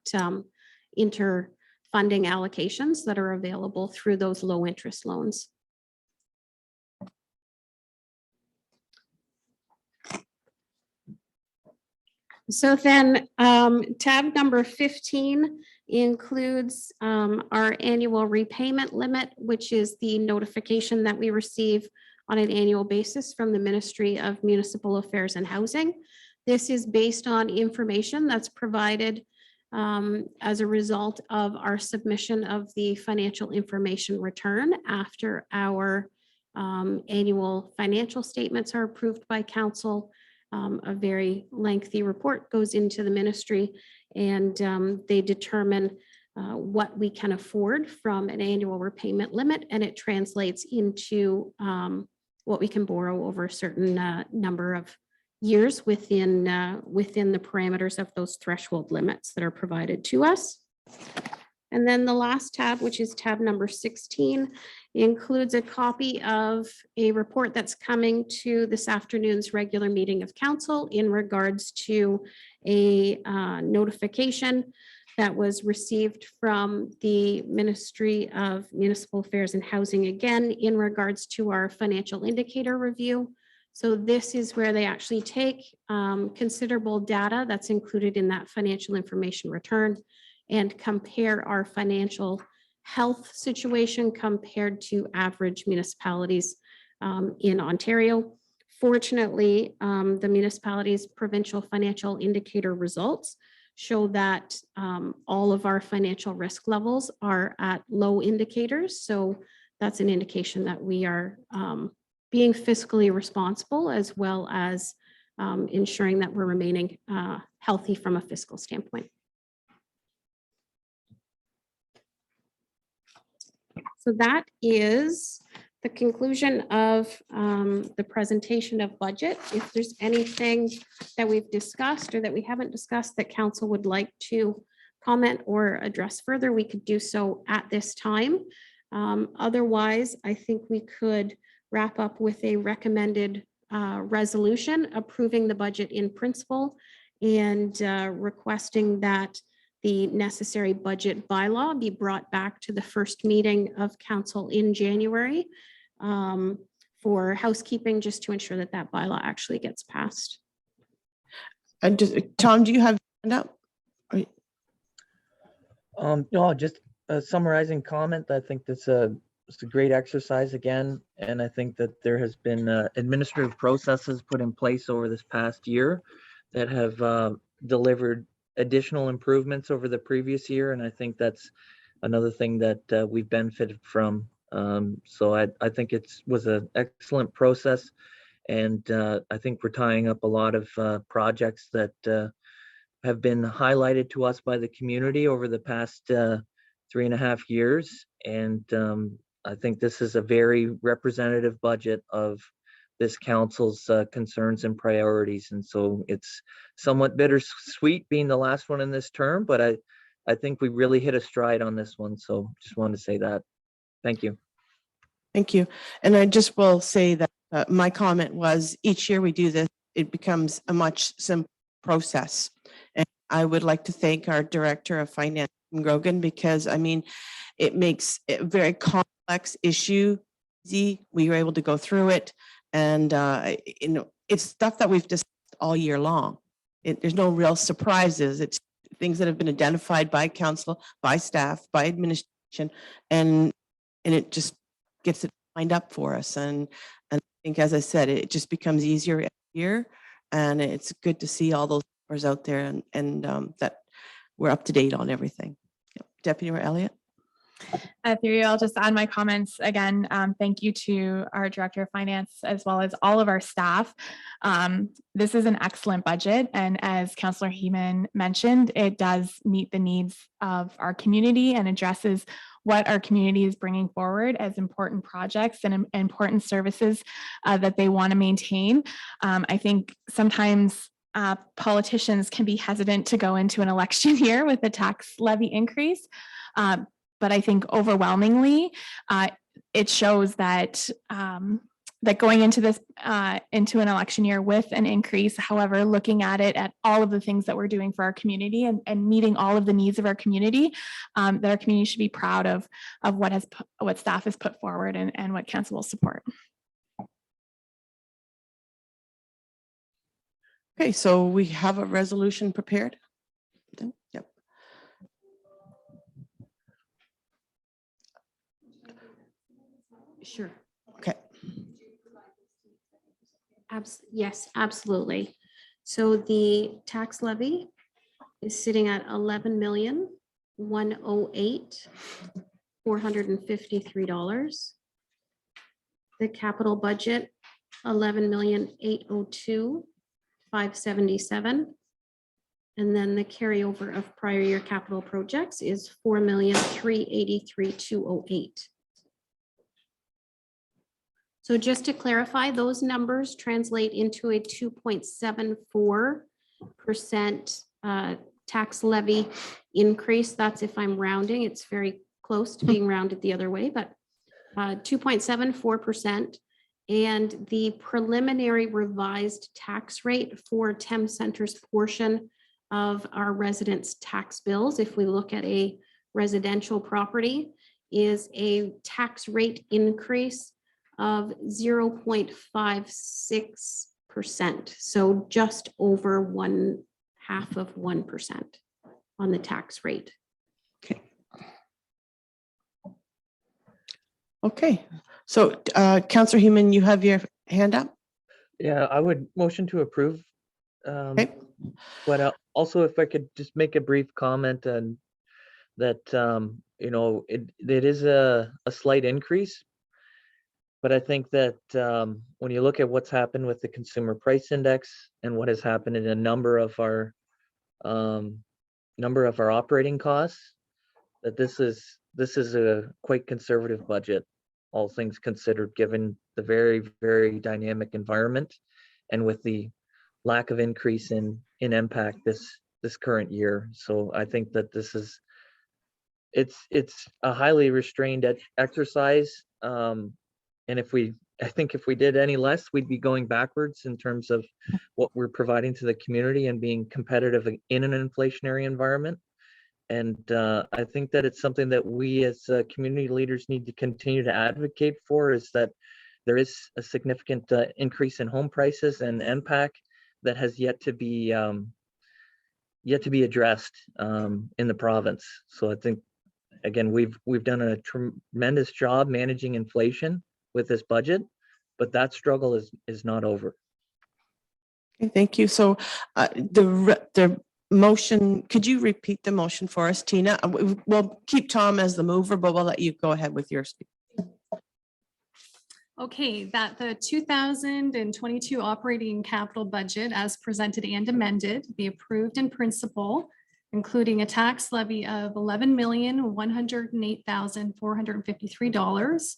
interfunding allocations that are available through those low interest loans. So then tab number 15 includes our annual repayment limit, which is the notification that we receive on an annual basis from the Ministry of Municipal Affairs and Housing. This is based on information that's provided as a result of our submission of the financial information return after our annual financial statements are approved by council. A very lengthy report goes into the ministry, and they determine what we can afford from an annual repayment limit, and it translates into what we can borrow over a certain number of years within the parameters of those threshold limits that are provided to us. And then the last tab, which is tab number 16, includes a copy of a report that's coming to this afternoon's regular meeting of council in regards to a notification that was received from the Ministry of Municipal Affairs and Housing, again, in regards to our financial indicator review. So this is where they actually take considerable data that's included in that financial information return and compare our financial health situation compared to average municipalities in Ontario. Fortunately, the municipalities' provincial financial indicator results show that all of our financial risk levels are at low indicators. So that's an indication that we are being fiscally responsible, as well as ensuring that we're remaining healthy from a fiscal standpoint. So that is the conclusion of the presentation of budget. If there's anything that we've discussed or that we haven't discussed that council would like to comment or address further, we could do so at this time. Otherwise, I think we could wrap up with a recommended resolution approving the budget in principle and requesting that the necessary budget bylaw be brought back to the first meeting of council in January for housekeeping, just to ensure that that bylaw actually gets passed. And Tom, do you have your hand up? No, just a summarizing comment. I think it's a great exercise again, and I think that there has been administrative processes put in place over this past year that have delivered additional improvements over the previous year, and I think that's another thing that we've benefited from. So I think it was an excellent process, and I think we're tying up a lot of projects that have been highlighted to us by the community over the past 3.5 years. And I think this is a very representative budget of this council's concerns and priorities. And so it's somewhat bittersweet being the last one in this term, but I think we really hit a stride on this one. So just wanted to say that. Thank you. Thank you. And I just will say that my comment was each year we do this, it becomes a much simpler process. And I would like to thank our Director of Finance, Grogan, because I mean, it makes a very complex issue easy. We were able to go through it, and you know, it's stuff that we've discussed all year long. There's no real surprises. It's things that have been identified by council, by staff, by administration, and it just gets it lined up for us. And I think, as I said, it just becomes easier every year, and it's good to see all those numbers out there, and that we're up to date on everything. Deputy Mayor Elliott. Through you, I'll just add my comments again. Thank you to our Director of Finance as well as all of our staff. This is an excellent budget, and as Councillor Heeman mentioned, it does meet the needs of our community and addresses what our community is bringing forward as important projects and important services that they want to maintain. I think sometimes politicians can be hesitant to go into an election year with a tax levy increase. But I think overwhelmingly, it shows that that going into this into an election year with an increase, however, looking at it at all of the things that we're doing for our community and meeting all of the needs of our community, that our community should be proud of what staff has put forward and what council will support. Okay, so we have a resolution prepared. Yep. Sure. Okay. Yes, absolutely. So the tax levy is sitting at $11,108,453. The capital budget, $11,802,577. And then the carryover of prior year capital projects is $4,383,208. So just to clarify, those numbers translate into a 2.74% tax levy increase. That's if I'm rounding. It's very close to being rounded the other way, but 2.74%. And the preliminary revised tax rate for Thames Centre's portion of our residents' tax bills, if we look at a residential property, is a tax rate increase of 0.56%. So just over 0.5% on the tax rate. Okay. Okay. So Councillor Heeman, you have your hand up? Yeah, I would motion to approve. Okay. But also, if I could just make a brief comment and that, you know, it is a slight increase. But I think that when you look at what's happened with the consumer price index and what has happened in a number of our operating costs, that this is a quite conservative budget, all things considered, given the very, very dynamic environment and with the lack of increase in impact this current year. So I think that it's a highly restrained exercise. And I think if we did any less, we'd be going backwards in terms of what we're providing to the community and being competitive in an inflationary environment. And I think that it's something that we as community leaders need to continue to advocate for, is that there is a significant increase in home prices and NPAC that has yet to be addressed in the province. So I think, again, we've done a tremendous job managing inflation with this budget, but that struggle is not over. Okay, thank you. So the motion, could you repeat the motion for us, Tina? We'll keep Tom as the mover, but we'll let you go ahead with your speech. Okay, that the 2022 operating capital budget as presented and amended be approved in principle, including a tax levy of $11,108,453,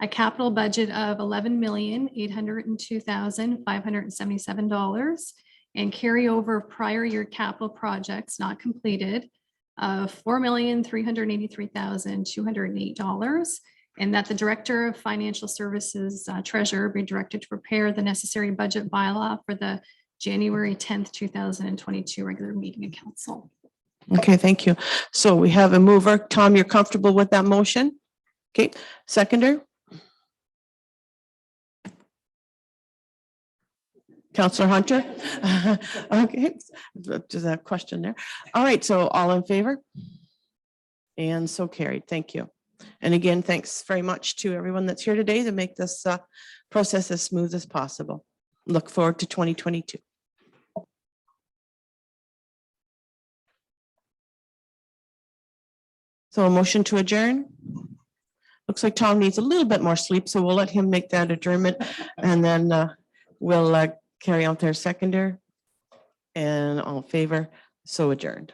a capital budget of $11,802,577, and carryover prior year capital projects not completed of $4,383,208. And that the Director of Financial Services Treasurer be directed to prepare the necessary budget bylaw for the January 10th, 2022 regular meeting of council. Okay, thank you. So we have a mover. Tom, you're comfortable with that motion? Okay, seconder? Counselor Hunter? Okay, there's a question there. All right, so all in favor? And so carried. Thank you. And again, thanks very much to everyone that's here today to make this process as smooth as possible. Look forward to 2022. So a motion to adjourn. Looks like Tom needs a little bit more sleep, so we'll let him make that adjournment, and then we'll carry on with our seconder. And all in favor, so adjourned.